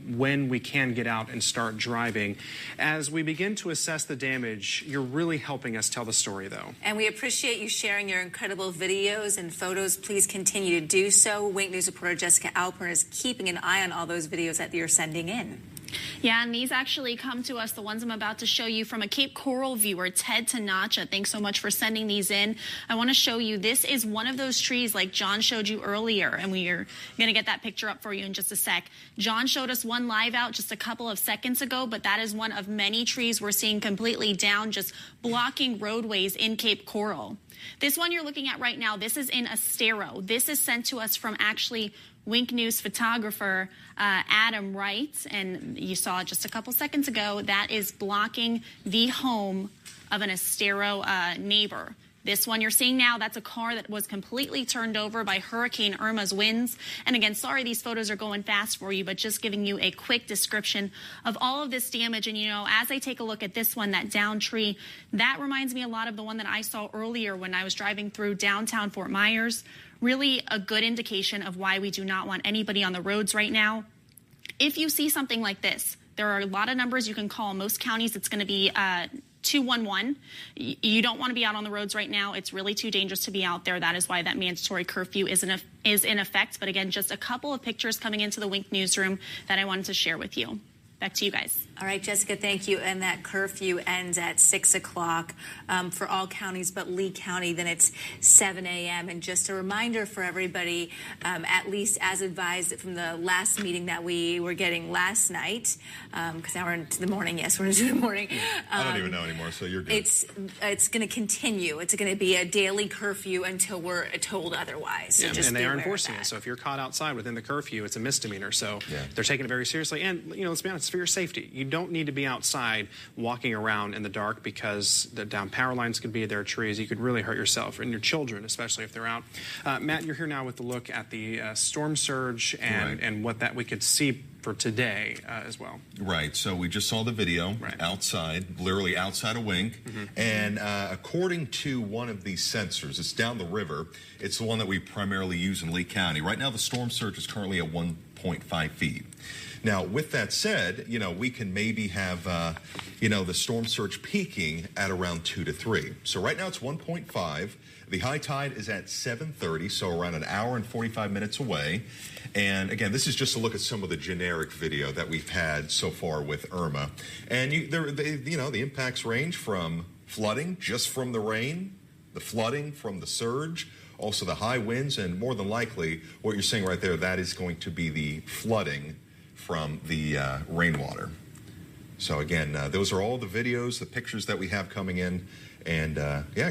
when we can get out and start driving. As we begin to assess the damage, you're really helping us tell the story, though. And we appreciate you sharing your incredible videos and photos. Please continue to do so. Wink News reporter Jessica Alpern is keeping an eye on all those videos that you're sending in. Yeah, and these actually come to us, the ones I'm about to show you, from a Cape Coral viewer, Ted Tanacha. Thanks so much for sending these in. I want to show you, this is one of those trees like John showed you earlier, and we're going to get that picture up for you in just a sec. John showed us one live out just a couple of seconds ago, but that is one of many trees we're seeing completely down, just blocking roadways in Cape Coral. This one you're looking at right now, this is in Estero. This is sent to us from actually Wink News photographer Adam Wright, and you saw it just a couple seconds ago. That is blocking the home of an Estero neighbor. This one you're seeing now, that's a car that was completely turned over by Hurricane Irma's winds. And again, sorry these photos are going fast for you, but just giving you a quick description of all of this damage. And, as I take a look at this one, that downed tree, that reminds me a lot of the one that I saw earlier when I was driving through downtown Fort Myers. Really a good indication of why we do not want anybody on the roads right now. If you see something like this, there are a lot of numbers you can call. Most counties, it's going to be 211. You don't want to be out on the roads right now. It's really too dangerous to be out there. That is why that mandatory curfew is in effect. But again, just a couple of pictures coming into the Wink newsroom that I wanted to share with you. Back to you guys. All right, Jessica, thank you. And that curfew ends at 6 o'clock for all counties but Lee County. Then it's 7 a.m. And just a reminder for everybody, at least as advised from the last meeting that we were getting last night, because now we're into the morning. Yes, we're into the morning. I don't even know anymore, so you're good. It's going to continue. It's going to be a daily curfew until we're told otherwise. So just and they be are aware of enforcing that. it. So if you're caught outside within the curfew, it's a misdemeanor. So they're taking it very seriously. And, let's be honest, it's for your safety. You don't need to be outside walking around in the dark because the down power lines could be there, trees. You could really hurt yourself and your children, especially if they're out. Matt, you're here now with the look at the storm surge and what that we could see for today as well. Right. So we just saw the video outside, literally outside a wink. And according to one of these sensors, it's down the river. It's the one that we primarily use in Lee County. Right now, the storm surge is currently at 1.5 feet. Now, with that said, we can maybe have, the storm surge peaking at around 2 to 3. So right now it's 1.5. The high tide is at 7:30, so around an hour and 45 minutes away. And again, this is just a look at some of the generic video that we've had so far with Irma. And the impacts range from flooding just from the rain, the flooding from the surge, also the high winds, and more than likely, what you're seeing right there, that is going to be the flooding from the rainwater. So again, those are all the videos, the pictures that we have coming in. And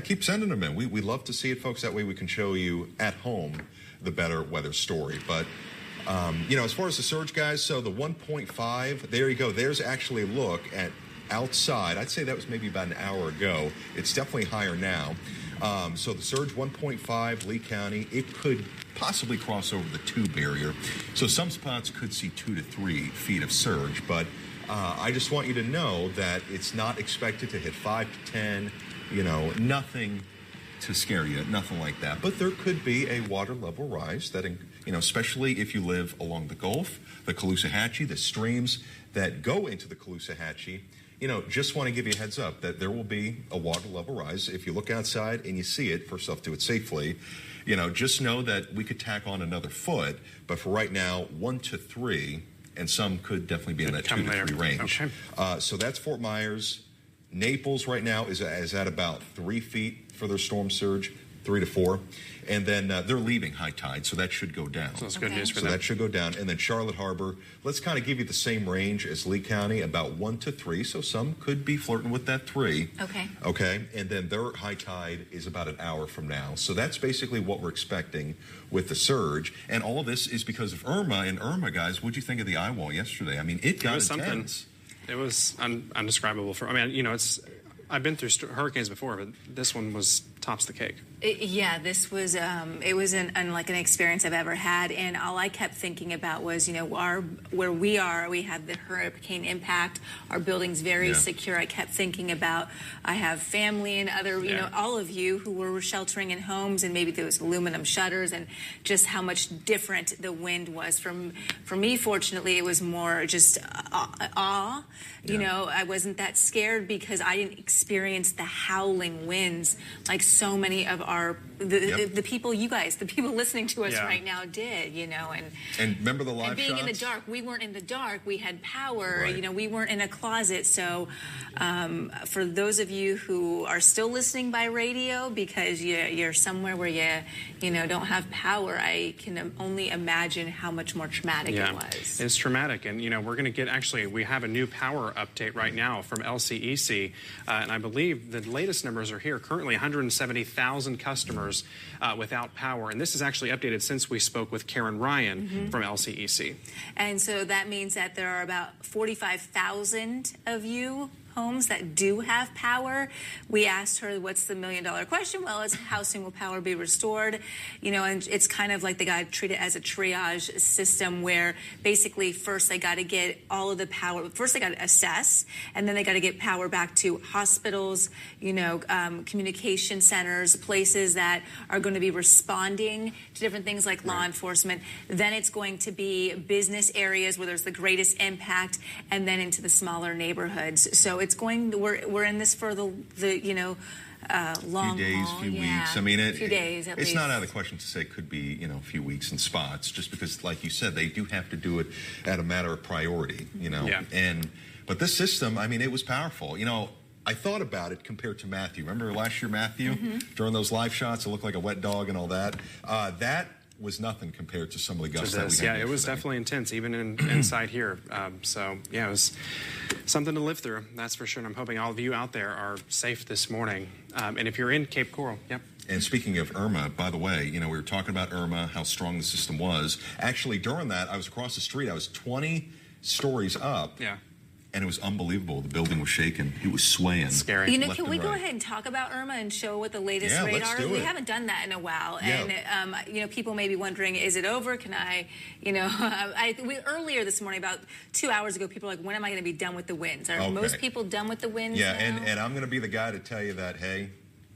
keep sending them in. We love to see it, folks. That way we can show you at home the better weather story. But, as far as the surge, guys, so the 1.5, there you go. There's actually a look at outside. I'd say that was maybe about an hour ago. It's definitely higher now. So the surge 1.5, Lee County, it could possibly cross over the 2 barrier. So some spots could see 2 to 3 feet of surge. But I just want you to know that it's not expected to hit 5 to 10, nothing to scare you, nothing like that. But there could be a water level rise that, especially if you live along the Gulf, the Caloosahatchee, the streams that go into the Caloosahatchee. Just want to give you a heads up that there will be a water level rise. If you look outside and you see it, first off, do it safely. Just know that we could tack on another foot. But for right now, 1 to 3, and some could definitely be in that 2 to 3 range. Okay. So that's Fort Myers. Naples right now is at about 3 feet for their storm surge, 3 to 4. And then they're leaving high tide, so that should go down. So that's good news for them. So that should go down. And then Charlotte Harbor, let's kind of give you the same range as Lee County, about 1 to 3. So some could be flirting with that 3. Okay. Okay. And then their high tide is about an hour from now. So that's basically what we're expecting with the surge. And all of this is because of Irma. And Irma, guys, what'd you think of the eye wall yesterday? I mean, it got intense. Something. It was undescribable. I've been through hurricanes before, but this one tops the cake. This was it was unlike an experience I've ever had, and all I kept thinking about was where we are. We had the hurricane impact. Our building's very secure. I kept thinking about I have family and other all of you who were sheltering in homes, and maybe there was aluminum shutters, and just how much different the wind was. For me, fortunately, it was more just awe. I wasn't that scared because I didn't experience the howling winds like so many of the people, you guys, the people listening to us right now did, and remember the live and being shots? in the dark. We weren't in the dark. We had power. Right. We weren't in a closet. So for those of you who are still listening by radio because you're somewhere where you don't have power, I can only imagine how much more traumatic it was. It's traumatic, and we're going to get we have a new power update right now from LCEC, and I believe the latest numbers are here. Currently, 170,000 customers without power, and this is actually updated since we spoke with Karen Ryan from LCEC. And so that means that there are about 45,000 of you homes that do have power. We asked her, what's the $1 million question? Well, it's how soon will power be restored? And it's kind of like they got to treat it as a triage system where basically first they got to get all of the power. First they got to assess, and then they got to get power back to hospitals, communication centers, places that are going to be responding to different things like law enforcement. Then it's going to be business areas where there's the greatest impact, and then into the smaller neighborhoods. So we're in this for the long few days, haul. few Yeah. weeks. I mean, a few days at it's least. not out of the question to say it could be, a few weeks in spots, just because, like you said, they do have to do it at a matter of priority, Yeah. But this system, I mean, it was powerful. I thought about it compared to Matthew. Remember last year, Matthew, during those live shots, it looked like a wet dog and all that. That was nothing compared to some of the gusts that we had. Yeah, it was definitely intense, even inside here. It was something to live through, that's for sure. And I'm hoping all of you out there are safe this morning. And if you're in Cape Coral, yep. And speaking of Irma, by the way, we were talking about Irma, how strong the system was. Actually, during that, I was across the street. I was 20 stories up. Yeah. And it was unbelievable. The building was shaking. It was swaying. Scary. Can we go ahead and talk about Irma and show what the latest radar let's is? do We it. haven't done that in a while. Yeah. And, people may be wondering, is it over? Can I, earlier this morning, about 2 hours ago, people were like, when am I going to be done with the winds? Are most people done with the winds Yeah, now? and I'm going to be the guy to tell you that, hey,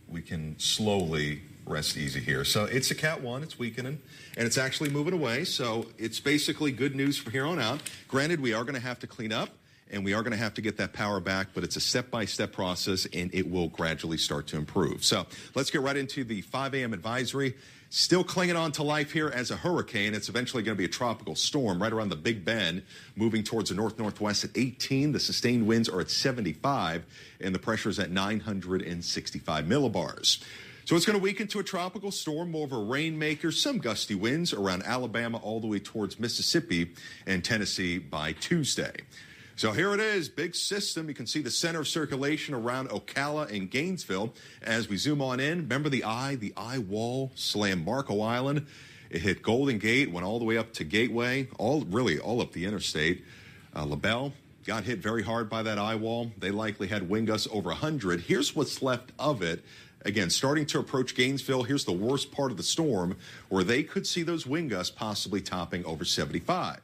we can slowly rest easy here. So it's a Cat 1, it's weakening, and it's actually moving away. So it's basically good news from here on out. Granted, we are going to have to clean up, and we are going to have to get that power back, but it's a step-by-step process, and it will gradually start to improve. So let's get right into the 5 a.m. advisory. Still clinging on to life here as a hurricane. It's eventually going to be a tropical storm right around the Big Bend, moving towards the north-northwest at 18. The sustained winds are at 75, and the pressure is at 965 millibars. So it's going to weaken to a tropical storm, more of a rainmaker, some gusty winds around Alabama all the way towards Mississippi and Tennessee by Tuesday. So here it is, big system. You can see the center of circulation around Ocala and Gainesville. As we zoom on in, remember the eye wall slammed Marco Island. It hit Golden Gate, went all the way up to Gateway, all up the interstate. LaBelle got hit very hard by that eye wall. They likely had wind gusts over 100. Here's what's left of it. Again, starting to approach Gainesville, here's the worst part of the storm, where they could see those wind gusts possibly topping over 75.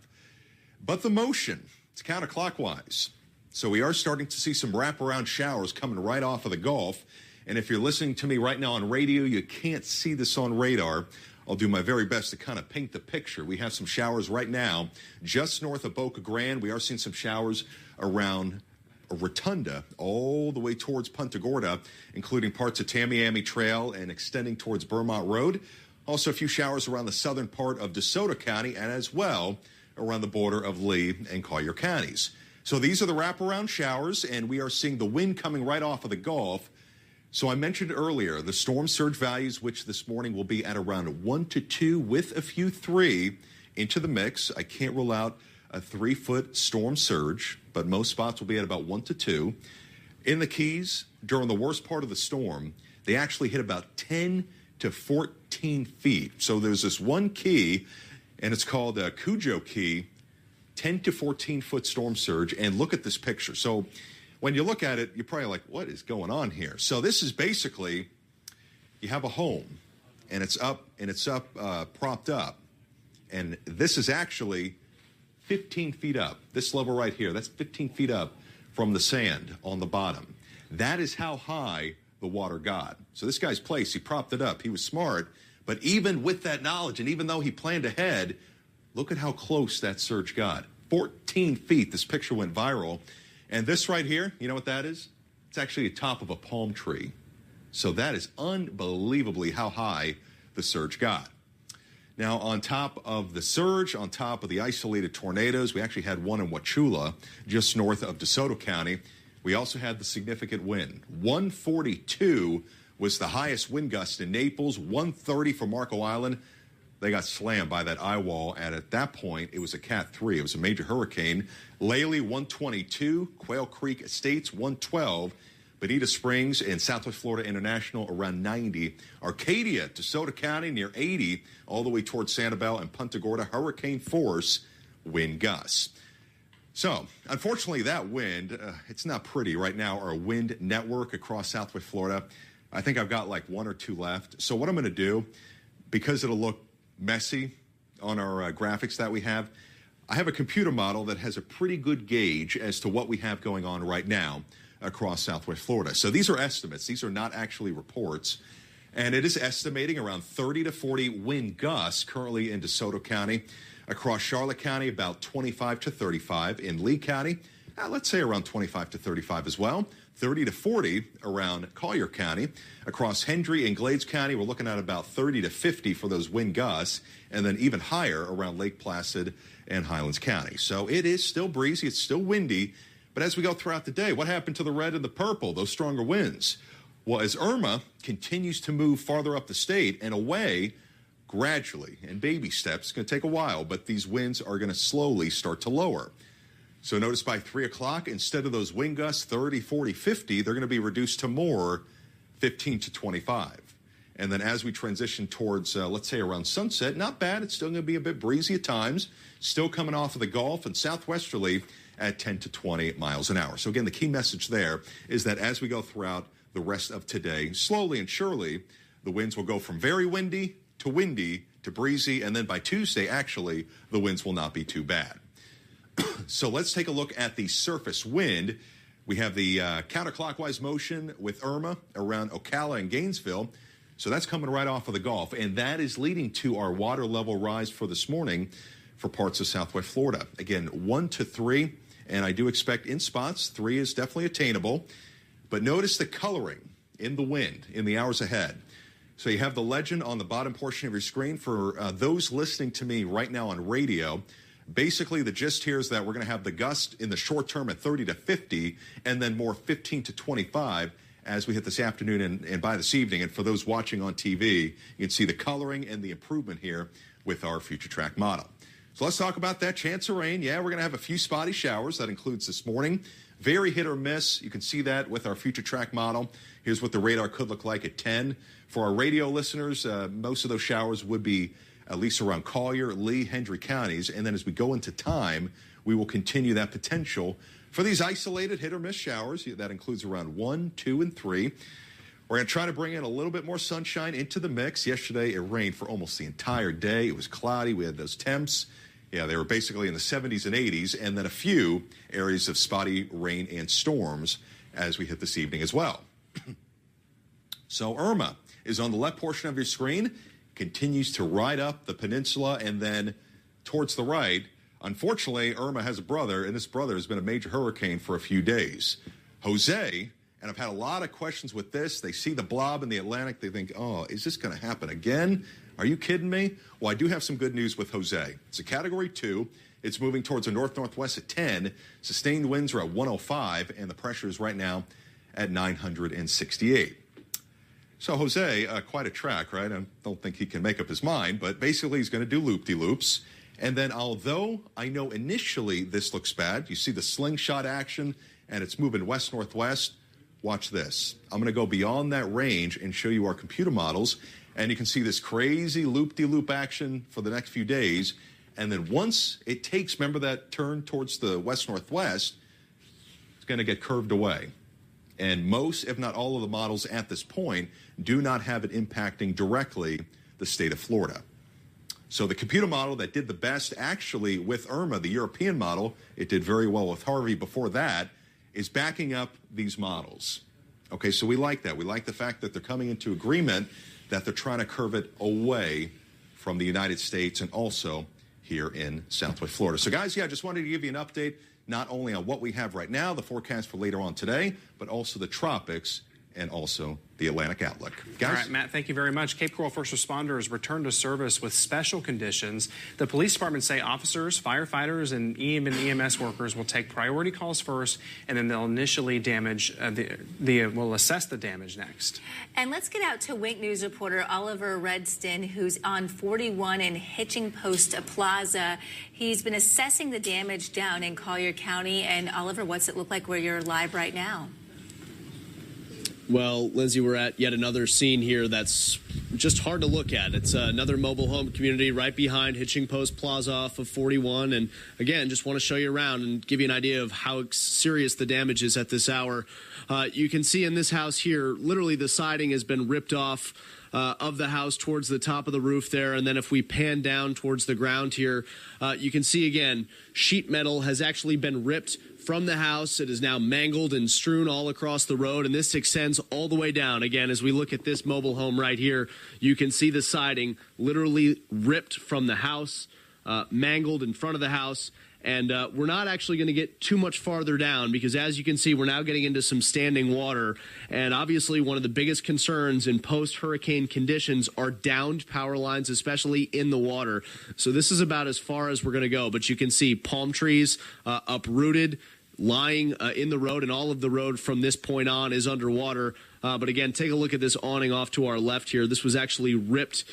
But the motion, it's counterclockwise. So we are starting to see some wraparound showers coming right off of the Gulf. And if you're listening to me right now on radio, you can't see this on radar. I'll do my very best to kind of paint the picture. We have some showers right now just north of Boca Grande. We are seeing some showers around Rotunda all the way towards Punta Gorda, including parts of Tamiami Trail and extending towards Vermont Road. Also a few showers around the southern part of DeSoto County and as well around the border of Lee and Collier counties. So these are the wraparound showers, and we are seeing the wind coming right off of the Gulf. So I mentioned earlier the storm surge values, which this morning will be at around 1 to 2 with a few 3 into the mix. I can't rule out a 3-foot storm surge, but most spots will be at about 1 to 2. In the Keys, during the worst part of the storm, they actually hit about 10 to 14 feet. So there's this one key, and it's called Cujo Key, 10 to 14-foot storm surge. And look at this picture. So when you look at it, you're probably like, what is going on here? So this is basically, you have a home, and it's up propped up. And this is actually 15 feet up. This level right here, that's 15 feet up from the sand on the bottom. That is how high the water got. So this guy's place, he propped it up. He was smart. But even with that knowledge, and even though he planned ahead, look at how close that surge got. 14 feet. This picture went viral. And this right here, you know what that is? It's actually the top of a palm tree. So that is unbelievably how high the surge got. Now, on top of the surge, on top of the isolated tornadoes, we actually had one in Wauchula, just north of DeSoto County. We also had the significant wind. 142 was the highest wind gust in Naples, 130 for Marco Island. They got slammed by that eye wall, and at that point, it was a Cat 3. It was a major hurricane. Lely, 122. Quail Creek Estates, 112. Bonita Springs and Southwest Florida International, around 90. Arcadia, DeSoto County, near 80, all the way towards Sanibel and Punta Gorda, hurricane force wind gusts. So, unfortunately, that wind, it's not pretty right now, our wind network across Southwest Florida. I think I've got like 1 or 2 left. So what I'm going to do, because it'll look messy on our graphics that we have, I have a computer model that has a pretty good gauge as to what we have going on right now across Southwest Florida. So these are estimates. These are not actually reports. And it is estimating around 30 to 40 wind gusts currently in DeSoto County. Across Charlotte County, about 25 to 35. In Lee County, let's say around 25 to 35 as well. 30 to 40 around Collier County. Across Hendry and Glades County, we're looking at about 30 to 50 for those wind gusts, and then even higher around Lake Placid and Highlands County. So it is still breezy, it's still windy, but as we go throughout the day, what happened to the red and the purple, those stronger winds? Well, as Irma continues to move farther up the state and away gradually in baby steps, it's going to take a while, but these winds are going to slowly start to lower. So notice by 3 o'clock, instead of those wind gusts, 30, 40, 50, they're going to be reduced to more 15 to 25. And then as we transition towards, let's say, around sunset, not bad. It's still going to be a bit breezy at times. Still coming off of the Gulf and southwesterly at 10 to 20 miles an hour. So again, the key message there is that as we go throughout the rest of today, slowly and surely, the winds will go from very windy to breezy. And then by Tuesday, actually, the winds will not be too bad. So let's take a look at the surface wind. We have the counterclockwise motion with Irma around Ocala and Gainesville. So that's coming right off of the Gulf, and that is leading to our water level rise for this morning for parts of Southwest Florida. Again, 1 to 3, and I do expect in spots, 3 is definitely attainable. But notice the coloring in the wind in the hours ahead. So you have the legend on the bottom portion of your screen for those listening to me right now on radio. Basically, the gist here is that we're going to have the gust in the short term at 30 to 50, and then more 15 to 25 as we hit this afternoon and by this evening. And for those watching on TV, you can see the coloring and the improvement here with our future track model. So let's talk about that chance of rain. Yeah, we're going to have a few spotty showers. That includes this morning. Very hit or miss. You can see that with our future track model. Here's what the radar could look like at 10. For our radio listeners, most of those showers would be at least around Collier, Lee, Hendry counties. And then as we go into time, we will continue that potential for these isolated hit or miss showers. That includes around 1, 2, and 3. We're going to try to bring in a little bit more sunshine into the mix. Yesterday, it rained for almost the entire day. It was cloudy. We had those temps. Yeah, they were basically in the 70s and 80s, and then a few areas of spotty rain and storms as we hit this evening as well. So Irma is on the left portion of your screen, continues to ride up the peninsula, and then towards the right. Unfortunately, Irma has a brother, and this brother has been a major hurricane for a few days. Jose, and I've had a lot of questions with this. They see the blob in the Atlantic. They think, oh, is this going to happen again? Are you kidding me? Well, I do have some good news with Jose. It's a Category 2. It's moving towards the north-northwest at 10. Sustained winds are at 105, and the pressure is right now at 968. So Jose, quite a track, right? I don't think he can make up his mind, but basically he's going to do loop-de-loops. And then although I know initially this looks bad, you see the slingshot action, and it's moving west-northwest. Watch this. I'm going to go beyond that range and show you our computer models, and you can see this crazy loop-de-loop action for the next few days. And then once it takes, remember that turn towards the west-northwest, it's going to get curved away. And most, if not all of the models at this point, do not have it impacting directly the state of Florida. So the computer model that did the best actually with Irma, the European model, it did very well with Harvey before that, is backing up these models. Okay, so we like that. We like the fact that they're coming into agreement that they're trying to curve it away from the United States and also here in Southwest Florida. So guys, yeah, I just wanted to give you an update not only on what we have right now, the forecast for later on today, but also the tropics and also the Atlantic outlook. Guys? All right, Matt, thank you very much. Cape Coral first responders returned to service with special conditions. The police department say officers, firefighters, and EMS workers will take priority calls first, and then they'll initially will assess the damage next. And let's get out to Wink News reporter Oliver Redston, who's on 41 in Hitching Post Plaza. He's been assessing the damage down in Collier County. And Oliver, what's it look like where you're live right now? Well, Lindsay, we're at yet another scene here that's just hard to look at. It's another mobile home community right behind Hitching Post Plaza off of 41. And again, just want to show you around and give you an idea of how serious the damage is at this hour. You can see in this house here, literally the siding has been ripped off of the house towards the top of the roof there. And then if we pan down towards the ground here, you can see again, sheet metal has actually been ripped from the house. It is now mangled and strewn all across the road, and this extends all the way down. Again, as we look at this mobile home right here, you can see the siding literally ripped from the house, mangled in front of the house, And we're not actually going to get too much farther down because, as you can see, we're now getting into some standing water. And obviously, one of the biggest concerns in post-hurricane conditions are downed power lines, especially in the water. So this is about as far as we're going to go. But you can see palm trees uprooted, lying in the road, and all of the road from this point on is underwater. But again, take a look at this awning off to our left here. This was actually ripped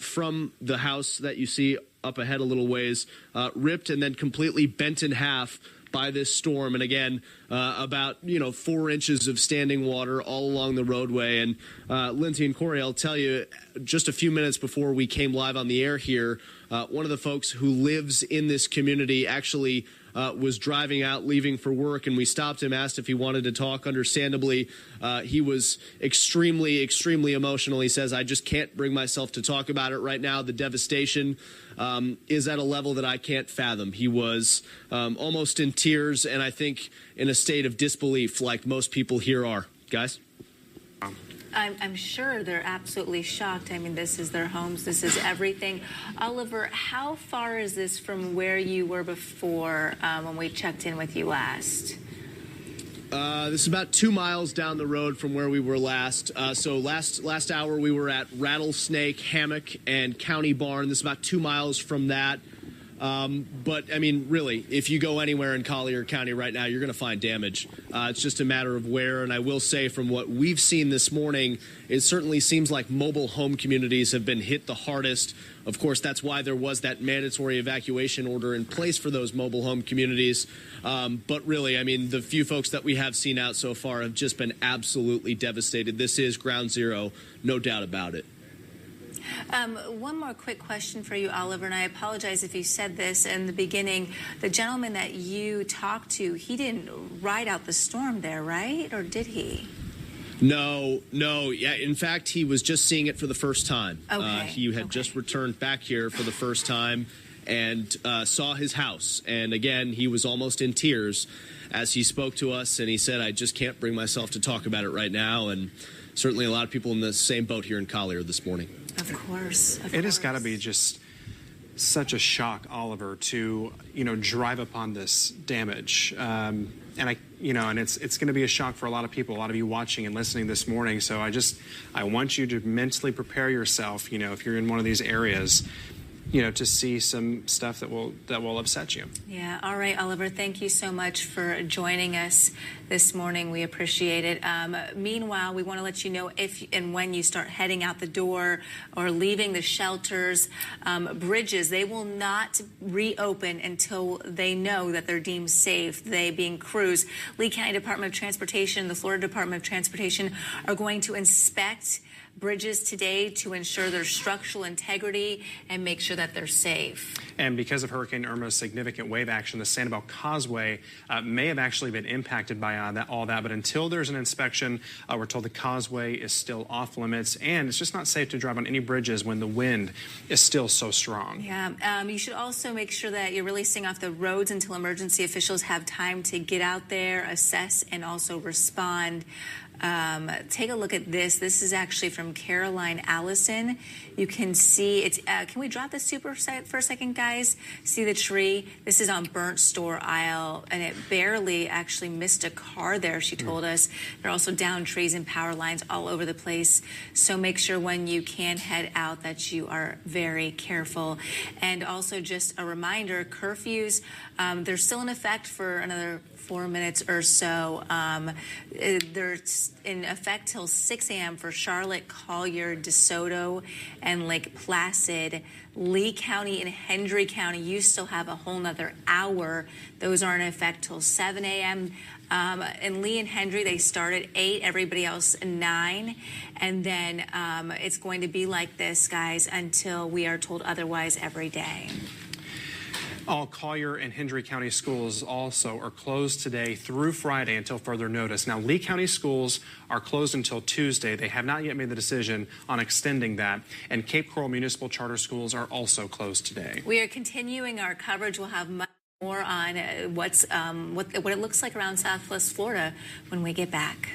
from the house that you see up ahead a little ways, ripped and then completely bent in half by this storm. And again, about 4 inches of standing water all along the roadway. And Lindsay and Corey, I'll tell you, just a few minutes before we came live on the air here, one of the folks who lives in this community actually was driving out, leaving for work, and we stopped him, asked if he wanted to talk. Understandably, he was extremely, extremely emotional. He says, I just can't bring myself to talk about it right now. The devastation is at a level that I can't fathom. He was almost in tears, and I think in a state of disbelief like most people here are. Guys? I'm sure they're absolutely shocked. I mean, this is their homes. This is everything. Oliver, how far is this from where you were before when we checked in with you last? This is about 2 miles down the road from where we were last. So last hour we were at Rattlesnake, Hammock, and County Barn. This is about 2 miles from that. But, I mean, really, if you go anywhere in Collier County right now, you're going to find damage. It's just a matter of where. And I will say from what we've seen this morning, it certainly seems like mobile home communities have been hit the hardest. Of course, that's why there was that mandatory evacuation order in place for those mobile home communities. But really, I mean, the few folks that we have seen out so far have just been absolutely devastated. This is ground zero, no doubt about it. One more quick question for you, Oliver, and I apologize if you said this in the beginning. The gentleman that you talked to, he didn't ride out the storm there, right? Or did he? No. Yeah, in fact, he was just seeing it for the first time. Okay. He had just returned back here for the first time and saw his house. And again, he was almost in tears as he spoke to us, and he said, I just can't bring myself to talk about it right now. And certainly a lot of people in the same boat here in Collier this morning. Of course. It has got to be just such a shock, Oliver, to drive upon this damage, and it's going to be a shock for a lot of people, a lot of you watching and listening this morning. So I want you to mentally prepare yourself. If you're in one of these areas, to see some stuff that will upset you. Yeah. All right, Oliver, thank you so much for joining us this morning. We appreciate it. Meanwhile, we want to let you know if and when you start heading out the door or leaving the shelters, bridges, they will not reopen until they know that they're deemed safe, they being crews. Lee County Department of Transportation, the Florida Department of Transportation are going to inspect bridges today to ensure their structural integrity and make sure that they're safe. And because of Hurricane Irma's significant wave action, the Sanibel Causeway may have actually been impacted by all that. But until there's an inspection, we're told the causeway is still off limits. And it's just not safe to drive on any bridges when the wind is still so strong. Yeah. You should also make sure that you're really staying off the roads until emergency officials have time to get out there, assess, and also respond. Take a look at this. This is actually from Caroline Allison. You can see it's. Can we drop the super set for a second, guys? See the tree? This is on Burnt Store Aisle, and it barely actually missed a car there, she told us. There are also downed trees and power lines all over the place. So make sure when you can head out that you are very careful. And also just a reminder, curfews, they're still in effect for another 4 minutes or so. They're in effect till 6 a.m. for Charlotte, Collier, DeSoto, and Lake Placid. Lee County and Hendry County, you still have a whole nother hour. Those are in effect till 7 a.m. In Lee and Hendry, they start at 8, everybody else 9. And then it's going to be like this, guys, until we are told otherwise every day. All Collier and Hendry County schools also are closed today through Friday until further notice. Now, Lee County schools are closed until Tuesday. They have not yet made the decision on extending that. And Cape Coral Municipal Charter Schools are also closed today. We are continuing our coverage. We'll have much more on what it looks like around Southwest Florida when we get back.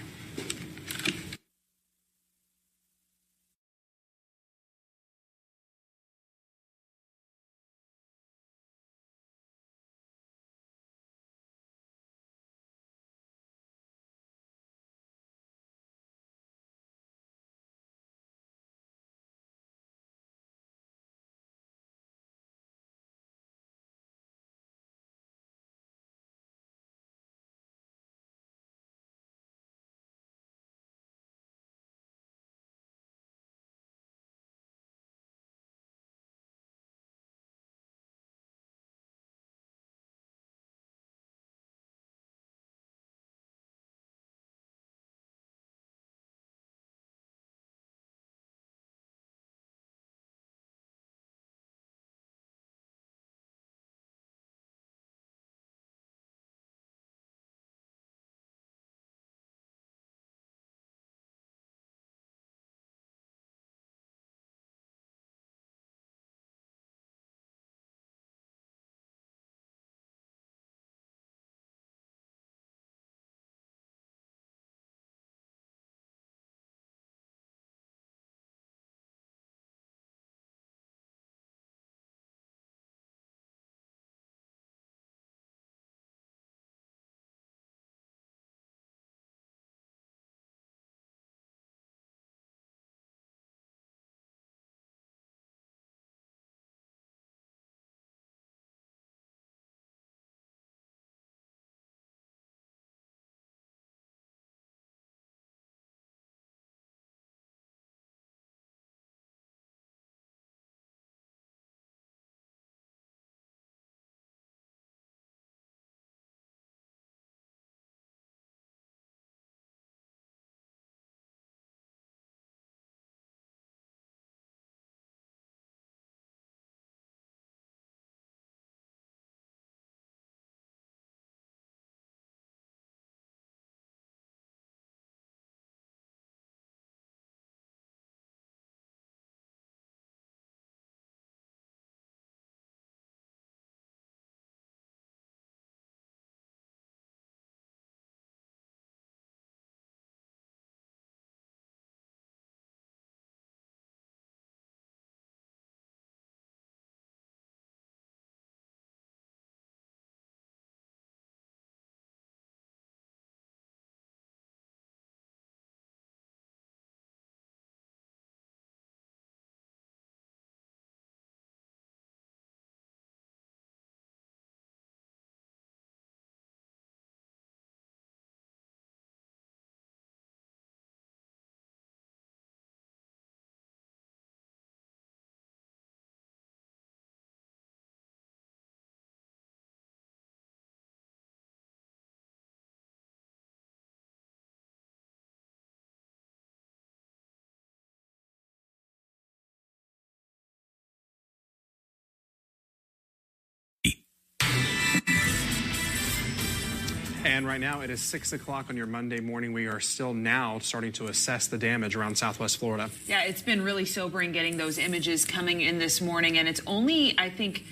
And right now it is 6 o'clock on your Monday morning. We are still now starting to assess the damage around Southwest Florida. Yeah, it's been really sobering getting those images coming in this morning, and it's only, I think,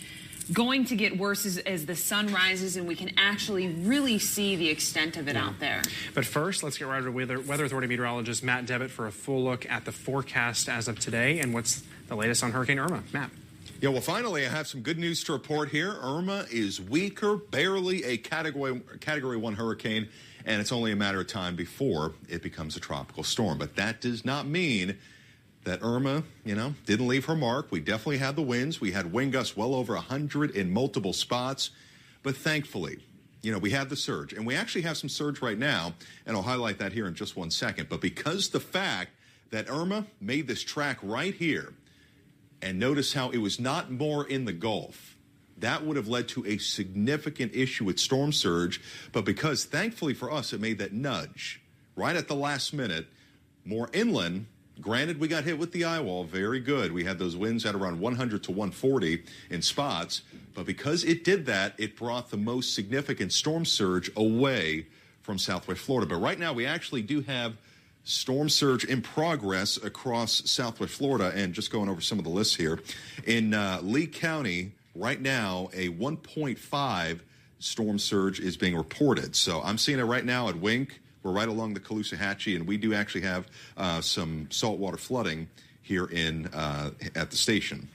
going to get worse as the sun rises and we can actually really see the extent of it out there. But first, let's get right to Weather Authority meteorologist Matt Devitt for a full look at the forecast as of today and what's the latest on Hurricane Irma. Matt. Yeah, well, finally, I have some good news to report here. Irma is weaker, barely a Category 1 hurricane, and it's only a matter of time before it becomes a tropical storm. But that does not mean that Irma, didn't leave her mark. We definitely had the winds. We had wind gusts well over 100 in multiple spots. But thankfully, we had the surge. And we actually have some surge right now, and I'll highlight that here in just one second. But because the fact that Irma made this track right here, and notice how it was not more in the Gulf, that would have led to a significant issue with storm surge. But because, thankfully for us, it made that nudge right at the last minute, more inland. Granted, we got hit with the eye wall. Very good. We had those winds at around 100 to 140 in spots. But because it did that, it brought the most significant storm surge away from Southwest Florida. But right now, we actually do have storm surge in progress across Southwest Florida. And just going over some of the lists here. In Lee County, right now, a 1.5 storm surge is being reported. So I'm seeing it right now at Wink. We're right along the Caloosahatchee, and we do actually have some saltwater flooding here at the station.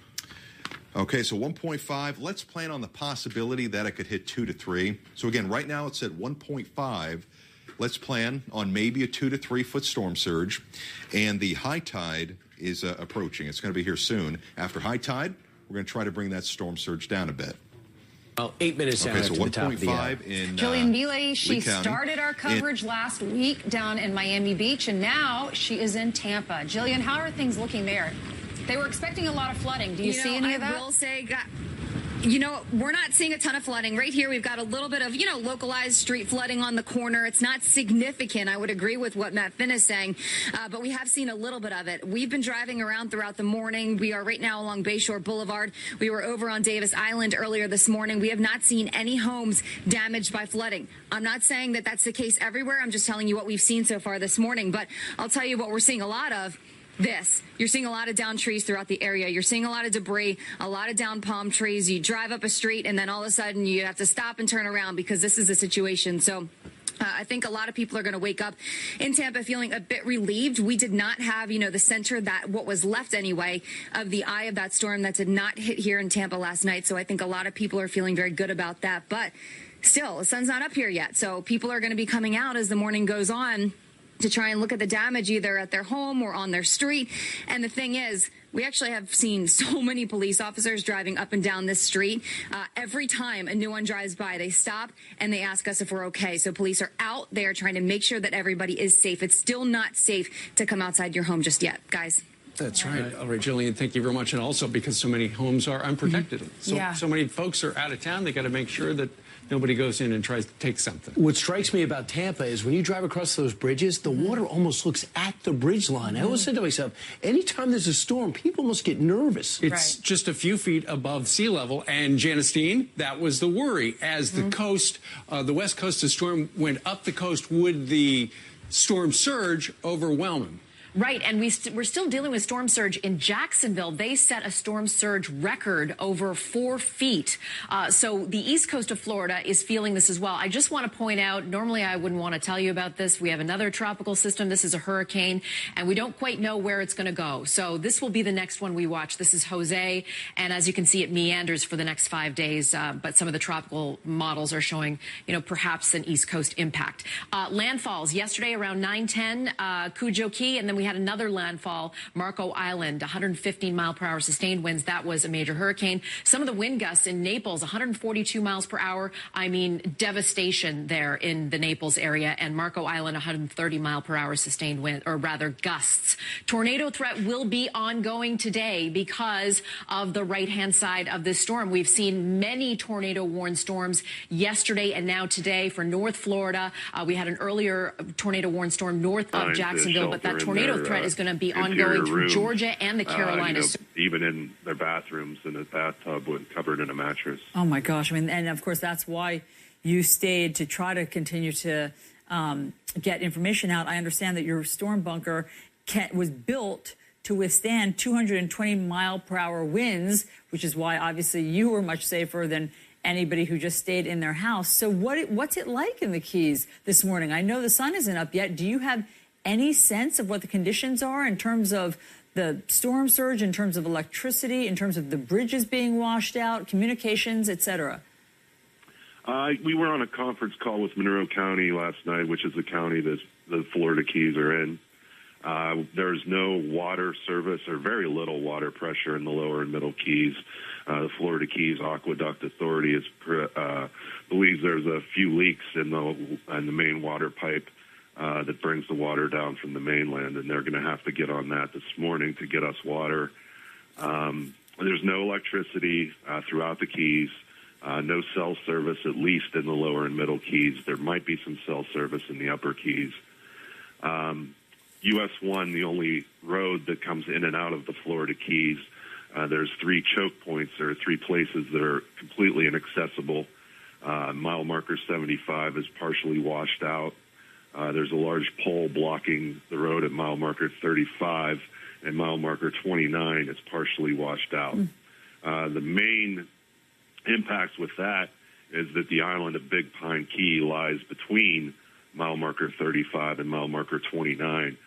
Okay, so 1.5. Let's plan on the possibility that it could hit 2 to 3. So again, right now it's at 1.5. Let's plan on maybe a 2 to 3 foot storm surge, and the high tide is approaching. It's going to be here soon. After high tide, we're going to try to bring that storm surge down a bit. Well, 8 minutes down to the top of the hour. Jillian Mealy, she started our coverage last week down in Miami Beach, and now she is in Tampa. Jillian, how are things looking there? They were expecting a lot of flooding. Do you see any of that? I will say, we're not seeing a ton of flooding. Right here, we've got a little bit of, localized street flooding on the corner. It's not significant. I would agree with what Matt Finn is saying, but we have seen a little bit of it. We've been driving around throughout the morning. We are right now along Bayshore Boulevard. We were over on Davis Island earlier this morning. We have not seen any homes damaged by flooding. I'm not saying that that's the case everywhere. I'm just telling you what we've seen so far this morning, but I'll tell you what we're seeing a lot of. You're seeing a lot of down trees throughout the area. You're seeing a lot of debris, a lot of down palm trees. You drive up a street and then all of a sudden you have to stop and turn around because this is the situation. So I think a lot of people are going to wake up in Tampa feeling a bit relieved. We did not have, the center what was left anyway of the eye of that storm that did not hit here in Tampa last night. So I think a lot of people are feeling very good about that. But still, the sun's not up here yet. So people are going to be coming out as the morning goes on to try and look at the damage either at their home or on their street. And the thing is, we actually have seen so many police officers driving up and down this street. Every time a new one drives by, they stop and they ask us if we're okay. So police are out there trying to make sure that everybody is safe. It's still not safe to come outside your home just yet, guys. That's right. All right, Jillian, thank you very much. And also because so many homes are unprotected. So many folks are out of town, they got to make sure that nobody goes in and tries to take something. What strikes me about Tampa is when you drive across those bridges, the water almost looks at the bridge line. I always said to myself, anytime there's a storm, people must get nervous. It's just a few feet above sea level. And Janistine, that was the worry. As the coast, the west coast of storm went up the coast, would the storm surge overwhelm them? Right, and we're still dealing with storm surge in Jacksonville. They set a storm surge record over 4 feet. So the east coast of Florida is feeling this as well. I just want to point out, normally I wouldn't want to tell you about this. We have another tropical system. This is a hurricane, and we don't quite know where it's going to go. So this will be the next one we watch. This is Jose, and as you can see, it meanders for the next 5 days. But some of the tropical models are showing, perhaps an east coast impact. Landfalls yesterday around 9:10, Cujo Key, and then we had another landfall, Marco Island, 115 mile per hour sustained winds. That was a major hurricane. Some of the wind gusts in Naples, 142 miles per hour. I mean, devastation there in the Naples area. And Marco Island, 130 mile per hour sustained wind, or rather gusts. Tornado threat will be ongoing today because of the right-hand side of this storm. We've seen many tornado-warned storms yesterday and now today for North Florida. We had an earlier tornado-warned storm north of Jacksonville, but that tornado threat is going to be ongoing through Georgia and the Carolinas. Even in their bathrooms in a bathtub covered in a mattress. Oh my gosh! I mean, and of course that's why you stayed to try to continue to get information out. I understand that your storm bunker was built to withstand 220-mile-per-hour winds, which is why obviously you were much safer than anybody who just stayed in their house. So what's it like in the Keys this morning? I know the sun isn't up yet. Do you have any sense of what the conditions are in terms of the storm surge, in terms of electricity, in terms of the bridges being washed out, communications, et cetera? We were on a conference call with Monroe County last night, which is the county that the Florida Keys are in. There's no water service or very little water pressure in the lower and middle Keys. The Florida Keys Aqueduct Authority believes there's a few leaks in the main water pipe that brings the water down from the mainland, and they're going to have to get on that this morning to get us water. There's no electricity throughout the Keys. No cell service, at least in the lower and middle Keys. There might be some cell service in the upper Keys. US 1, the only road that comes in and out of the Florida Keys, there's 3 choke points. There are 3 places that are completely inaccessible. Mile marker 75 is partially washed out. There's a large pole blocking the road at mile marker 35, and mile marker 29 is partially washed out. The main impacts with that is that the island of Big Pine Key lies between mile marker 35 and mile marker 29.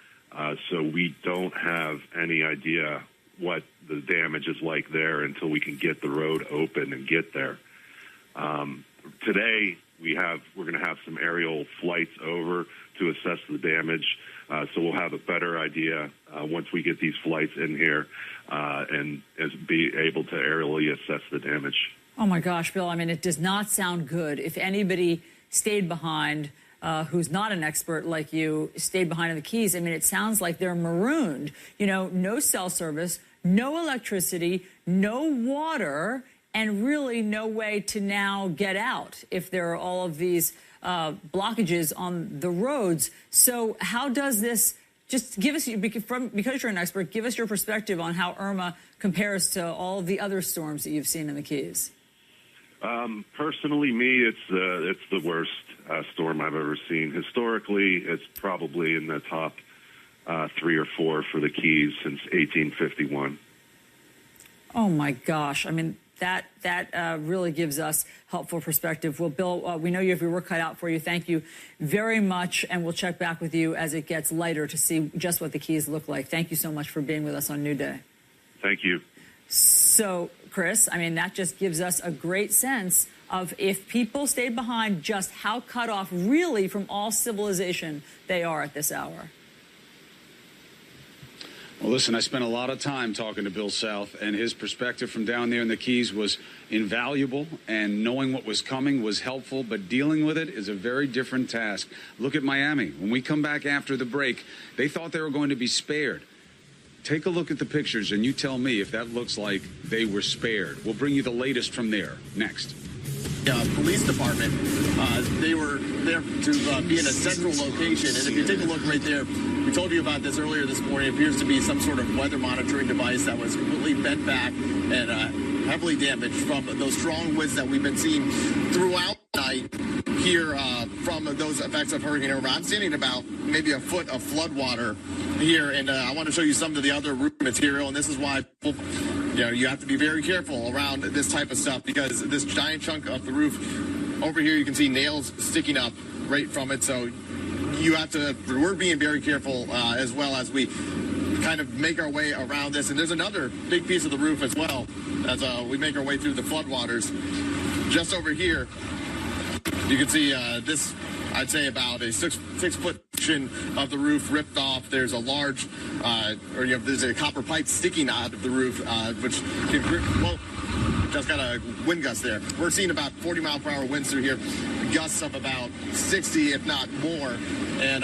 So we don't have any idea what the damage is like there until we can get the road open and get there. Today we're going to have some aerial flights over to assess the damage. So we'll have a better idea once we get these flights in here and be able to aerially assess the damage. Oh my gosh, Bill, I mean, it does not sound good. If anybody stayed behind, who's not an expert like you, stayed behind in the Keys, I mean, it sounds like they're marooned. You know, no cell service, no electricity, no water, and really no way to now get out if there are all of these blockages on the roads. So how does this, just give us, because you're an expert, give us your perspective on how Irma compares to all the other storms that you've seen in the Keys. Personally, it's the worst storm I've ever seen. Historically, it's probably in the top 3 or 4 for the Keys since 1851. Oh my gosh! I mean, that really gives us helpful perspective. Well, Bill, we know you have your work cut out for you. Thank you very much, and we'll check back with you as it gets lighter to see just what the Keys look like. Thank you so much for being with us on New Day. Thank you. So, Chris, I mean, that just gives us a great sense of if people stayed behind, just how cut off really from all civilization they are at this hour. Well, listen, I spent a lot of time talking to Bill South, and his perspective from down there in the Keys was invaluable, and knowing what was coming was helpful, but dealing with it is a very different task. Look at Miami. When we come back after the break, they thought they were going to be spared. Take a look at the pictures, and you tell me if that looks like they were spared. We'll bring you the latest from there next. Police department, they were there to be in a central location. And if you take a look right there, we told you about this earlier this morning. It appears to be some sort of weather monitoring device that was completely bent back and heavily damaged from those strong winds that we've been seeing throughout the night here from those effects of Hurricane Irma. I'm standing about maybe a foot of floodwater here, and I want to show you some of the other roof material, and this is why you have to be very careful around this type of stuff, because this giant chunk of the roof over here, you can see nails sticking up right from it. So we're being very careful as well as we kind of make our way around this. And there's another big piece of the roof as well as we make our way through the floodwaters. Just over here, you can see this, I'd say about a six foot section of the roof ripped off. There's a large, there's a copper pipe sticking out of the roof, which can, just got a wind gust there. We're seeing about 40-mile-per-hour winds through here, gusts of about 60, if not more, and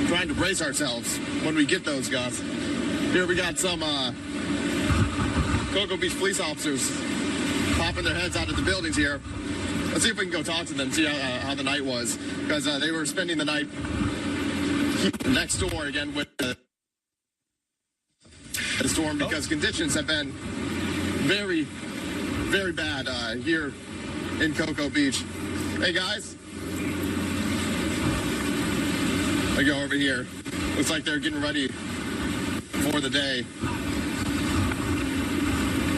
trying to brace ourselves when we get those gusts. Here we got some Cocoa Beach police officers popping their heads out of the buildings here. Let's see if we can go talk to them, see how the night was, because they were spending the night next door again with the storm, because conditions have been very, very bad here in Cocoa Beach. Hey guys. I go over here. Looks like they're getting ready for the day.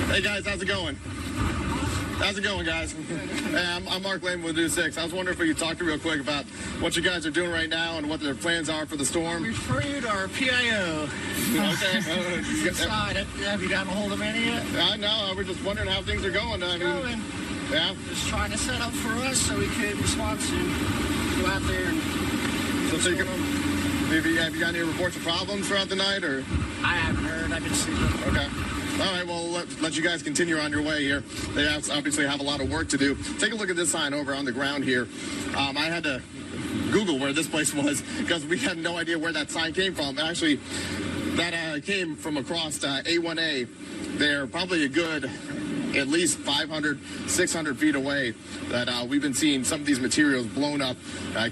Hey guys, how's it going? How's it going, guys? Hey, I'm Mark Lane with News 6. I was wondering if we could talk to you real quick about what you guys are doing right now and what their plans are for the storm. Refer you to our PIO. Okay. Inside. Have you gotten a hold of any yet? I know. We're just wondering how things are going. I mean, yeah. Just trying to set up for us so we could respond soon. Go out there and... So you can, have you got any reports of problems throughout the night, or? I haven't heard. I've been sleeping. Okay. All right, well, let you guys continue on your way here. They obviously have a lot of work to do. Take a look at this sign over on the ground here. I had to Google where this place was because we had no idea where that sign came from. Actually, that came from across A1A. They're probably a good at least 500, 600 feet away that we've been seeing some of these materials blown up,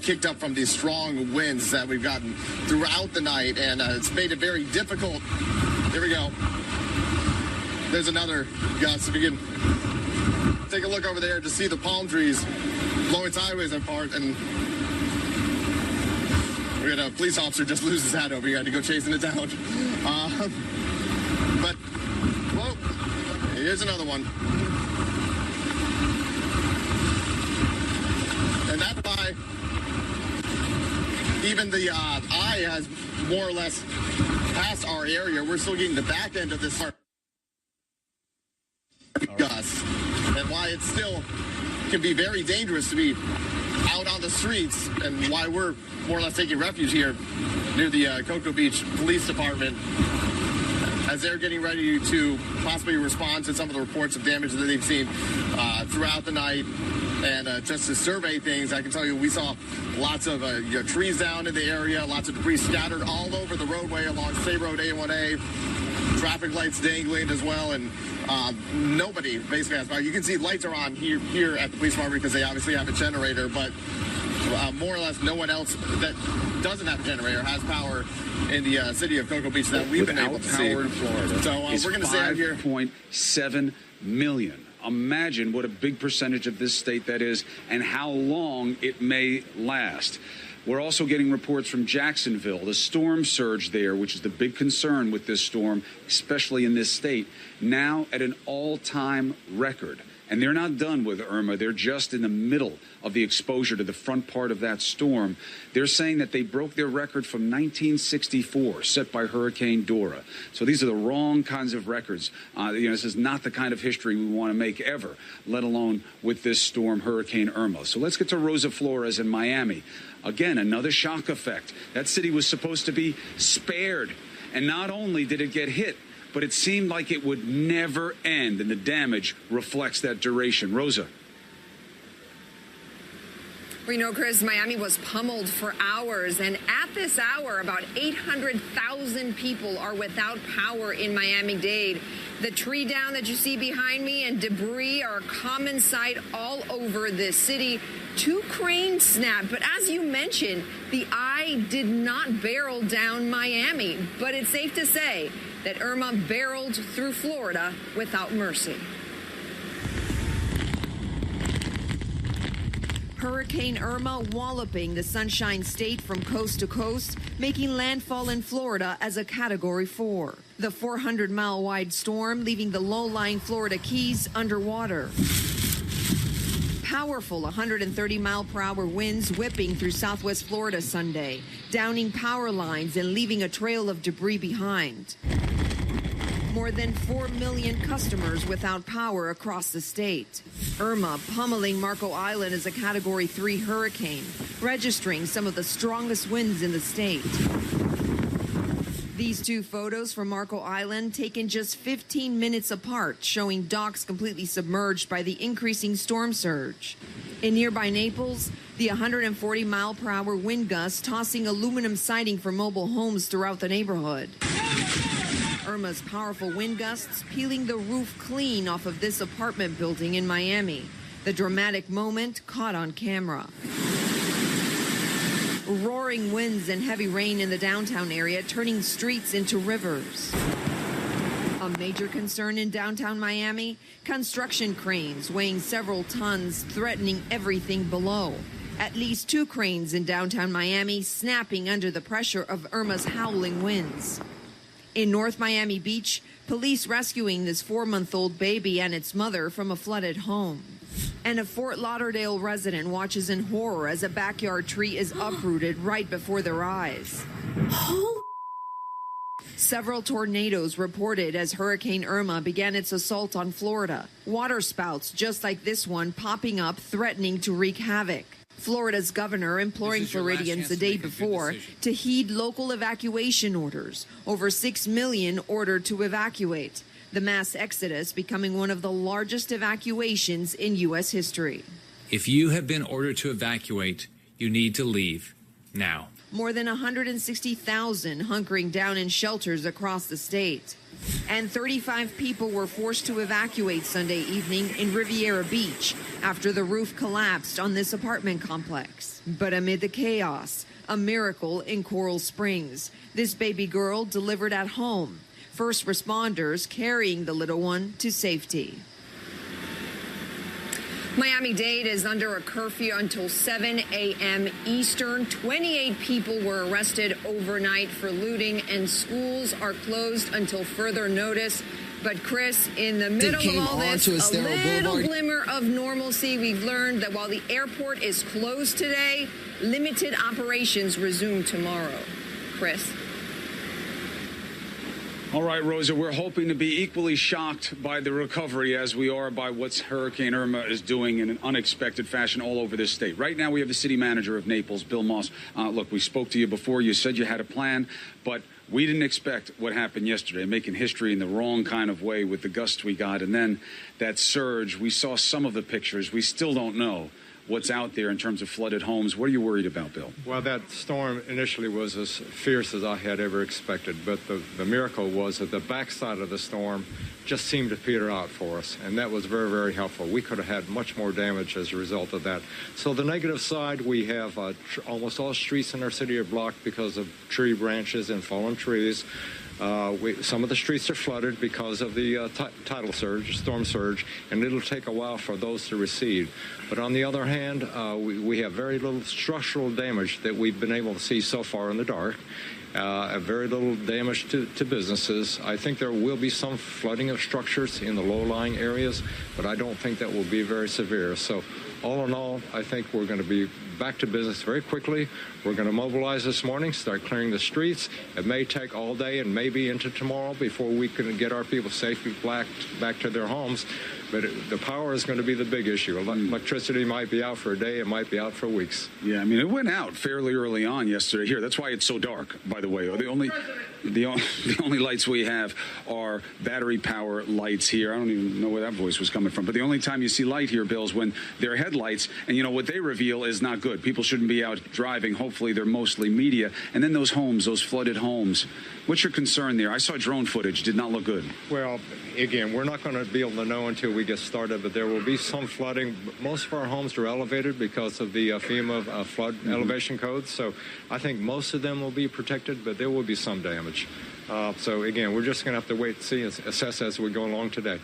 kicked up from these strong winds that we've gotten throughout the night, and it's made it very difficult. Here we go. There's another gust. If you can take a look over there to see the palm trees blowing sideways apart, and we had a police officer just lose his hat over here. Had to go chasing it down. But, whoa, here's another one. And that's why even the eye has more or less passed our area. We're still getting the back end of this gust, and why it still can be very dangerous to be out on the streets, and why we're more or less taking refuge here near the Cocoa Beach Police Department as they're getting ready to possibly respond to some of the reports of damage that they've seen throughout the night. And just to survey things, I can tell you we saw lots of trees down in the area, lots of debris scattered all over the roadway along State Road A1A, traffic lights dangling as well, and nobody basically has power. You can see lights are on here at the police department because they obviously have a generator, but more or less no one else that doesn't have a generator has power in the city of Cocoa Beach that we've been able to see. Without power in Florida, so we're going to stay out here. 5.7 million. Imagine what a big percentage of this state that is and how long it may last. We're also getting reports from Jacksonville, the storm surge there, which is the big concern with this storm, especially in this state, now at an all-time record. And they're not done with Irma. They're just in the middle of the exposure to the front part of that storm. They're saying that they broke their record from 1964, set by Hurricane Dora. So these are the wrong kinds of records. This is not the kind of history we want to make ever, let alone with this storm, Hurricane Irma. So let's get to Rosa Flores in Miami. Again, another shock effect. That city was supposed to be spared. And not only did it get hit, but it seemed like it would never end, and the damage reflects that duration. Rosa. Well, Chris, Miami was pummeled for hours, and at this hour, about 800,000 people are without power in Miami-Dade. The tree down that you see behind me and debris are a common sight all over this city. 2 cranes snapped, but as you mentioned, the eye did not barrel down Miami. But it's safe to say that Irma barreled through Florida without mercy. Hurricane Irma walloping the Sunshine State from coast to coast, making landfall in Florida as a Category 4. The 400-mile-wide storm leaving the low-lying Florida Keys underwater. Powerful 130-mile-per-hour winds whipping through southwest Florida Sunday, downing power lines and leaving a trail of debris behind. More than 4 million customers without power across the state. Irma pummeling Marco Island as a Category 3 hurricane, registering some of the strongest winds in the state. These 2 photos from Marco Island taken just 15 minutes apart, showing docks completely submerged by the increasing storm surge. In nearby Naples, the 140-mile-per-hour wind gusts tossing aluminum siding for mobile homes throughout the neighborhood. Irma's powerful wind gusts peeling the roof clean off of this apartment building in Miami. The dramatic moment caught on camera. Roaring winds and heavy rain in the downtown area, turning streets into rivers. A major concern in downtown Miami, construction cranes weighing several tons threatening everything below. At least 2 cranes in downtown Miami snapping under the pressure of Irma's howling winds. In North Miami Beach, police rescuing this 4-month-old baby and its mother from a flooded home. And a Fort Lauderdale resident watches in horror as a backyard tree is uprooted right before their eyes. Several tornadoes reported as Hurricane Irma began its assault on Florida. Water spouts just like this one popping up, threatening to wreak havoc. Florida's governor imploring Floridians the day before to heed local evacuation orders. Over 6 million ordered to evacuate. The mass exodus becoming one of the largest evacuations in U.S. history. If you have been ordered to evacuate, you need to leave now. More than 160,000 hunkering down in shelters across the state. And 35 people were forced to evacuate Sunday evening in Riviera Beach after the roof collapsed on this apartment complex. But amid the chaos, a miracle in Coral Springs. This baby girl delivered at home. First responders carrying the little one to safety. Miami-Dade is under a curfew until 7 a.m. Eastern. 28 people were arrested overnight for looting, and schools are closed until further notice. But Chris, in the middle of all this, a little glimmer of normalcy. We've learned that while the airport is closed today, limited operations resume tomorrow. Chris? All right, Rosa, we're hoping to be equally shocked by the recovery as we are by what Hurricane Irma is doing in an unexpected fashion all over this state. Right now, we have the city manager of Naples, Bill Moss. Look, we spoke to you before. You said you had a plan, but we didn't expect what happened yesterday, making history in the wrong kind of way with the gusts we got. And then that surge, we saw some of the pictures. We still don't know what's out there in terms of flooded homes. What are you worried about, Bill? Well, that storm initially was as fierce as I had ever expected, but the miracle was that the backside of the storm just seemed to peter out for us, and that was very, very helpful. We could have had much more damage as a result of that. So the negative side, we have almost all streets in our city are blocked because of tree branches and fallen trees. Some of the streets are flooded because of the tidal surge, storm surge, and it'll take a while for those to recede. But on the other hand, we have very little structural damage that we've been able to see so far in the dark. Very little damage to businesses. I think there will be some flooding of structures in the low-lying areas, but I don't think that will be very severe. So all in all, I think we're going to be back to business very quickly. We're going to mobilize this morning, start clearing the streets. It may take all day and maybe into tomorrow before we can get our people safely back to their homes. But the power is going to be the big issue. Electricity might be out for a day. It might be out for weeks. Yeah, I mean, it went out fairly early on yesterday here. That's why it's so dark, by the way. The only lights we have are battery power lights here. I don't even know where that voice was coming from. But the only time you see light here, Bill, is when they're headlights. And, you know, what they reveal is not good. People shouldn't be out driving. Hopefully, they're mostly media. And then those homes, those flooded homes. What's your concern there? I saw drone footage. Did not look good. Well, again, we're not going to be able to know until we get started, but there will be some flooding. Most of our homes are elevated because of the FEMA flood elevation codes. So I think most of them will be protected, but there will be some damage. So, again, we're just going to have to wait and see and assess as we go along today.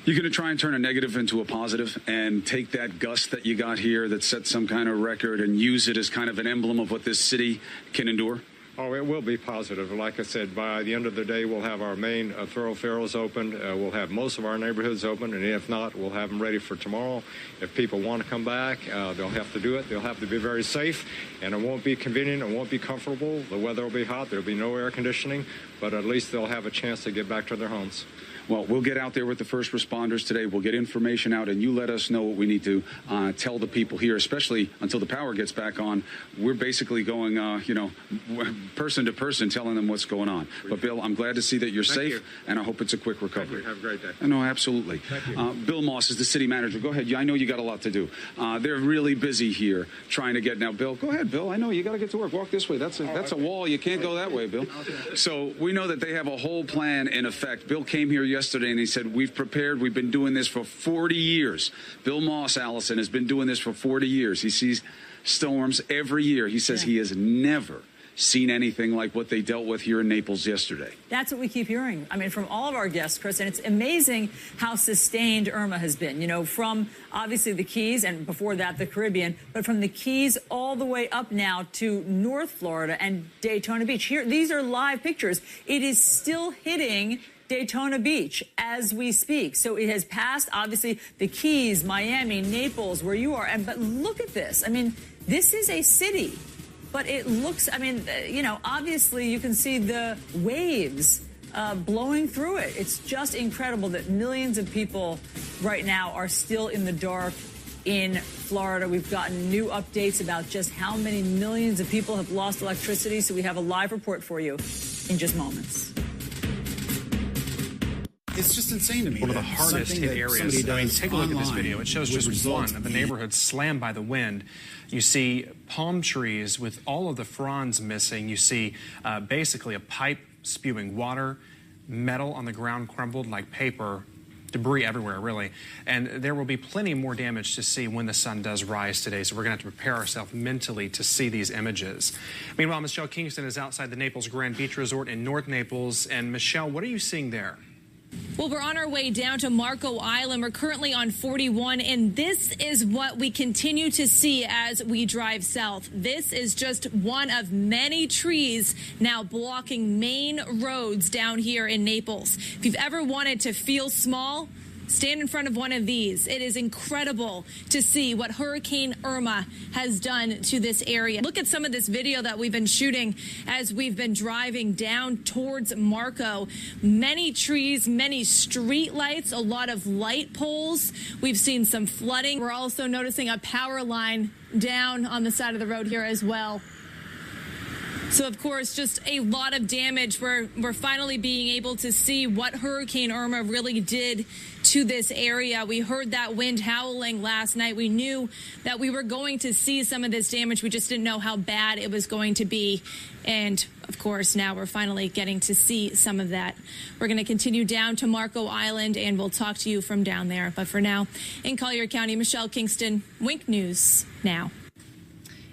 You're going to try and turn a negative into a positive and take that gust that you got here that set some kind of record and use it as kind of an emblem of what this city can endure? Oh, it will be positive. Like I said, by the end of the day, we'll have our main thoroughfares open. We'll have most of our neighborhoods open, and if not, we'll have them ready for tomorrow. If people want to come back, they'll have to do it. They'll have to be very safe, and it won't be convenient. It won't be comfortable. The weather will be hot. There'll be no air conditioning, but at least they'll have a chance to get back to their homes. Well, we'll get out there with the first responders today. We'll get information out, and you let us know what we need to tell the people here, especially until the power gets back on. We're basically going, person to person, telling them what's going on. But, Bill, I'm glad to see that you're safe, and I hope it's a quick recovery. Have a great day. No, absolutely. Thank you. Bill Moss is the city manager. Go ahead. I know you got a lot to do. They're really busy here trying to get now. Bill, go ahead, Bill. I know you got to get to work. Walk this way. That's a wall. You can't go that way, Bill. So we know that they have a whole plan in effect. Bill came here yesterday and he said, we've prepared. We've been doing this for 40 years. Bill Moss, Allison, has been doing this for 40 years. He sees storms every year. He says he has never seen anything like what they dealt with here in Naples yesterday. That's what we keep hearing. I mean, from all of our guests, Chris, and it's amazing how sustained Irma has been, you know, from obviously the Keys and before that the Caribbean, but from the Keys all the way up now to North Florida and Daytona Beach. Here, these are live pictures. It is still hitting Daytona Beach as we speak. So it has passed, obviously, the Keys, Miami, Naples, where you are. But look at this. I mean, this is a city, but it looks, I mean, you know, obviously you can see the waves blowing through it. It's just incredible that millions of people right now are still in the dark in Florida. We've gotten new updates about just how many millions of people have lost electricity. So we have a live report for you in just moments. It's just insane to me. One of the hardest hit areas. I mean, take a look at this video. It shows just one of the neighborhoods slammed by the wind. You see palm trees with all of the fronds missing. You see basically a pipe spewing water, metal on the ground crumbled like paper, debris everywhere, really. And there will be plenty more damage to see when the sun does rise today, so we're going to have to prepare ourselves mentally to see these images. Meanwhile, Michelle Kingston is outside the Naples Grand Beach Resort in North Naples. And Michelle, what are you seeing there? Well, we're on our way down to Marco Island. We're currently on 41, and this is what we continue to see as we drive south. This is just one of many trees now blocking main roads down here in Naples. If you've ever wanted to feel small, stand in front of one of these. It is incredible to see what Hurricane Irma has done to this area. Look at some of this video that we've been shooting as we've been driving down towards Marco. Many trees, many street lights, a lot of light poles. We've seen some flooding. We're also noticing a power line down on the side of the road here as well. So, of course, just a lot of damage. We're finally being able to see what Hurricane Irma really did to this area. We heard that wind howling last night. We knew that we were going to see some of this damage. We just didn't know how bad it was going to be. And, of course, now we're finally getting to see some of that. We're going to continue down to Marco Island, and we'll talk to you from down there. But for now, in Collier County, Michelle Kingston, Wink News Now.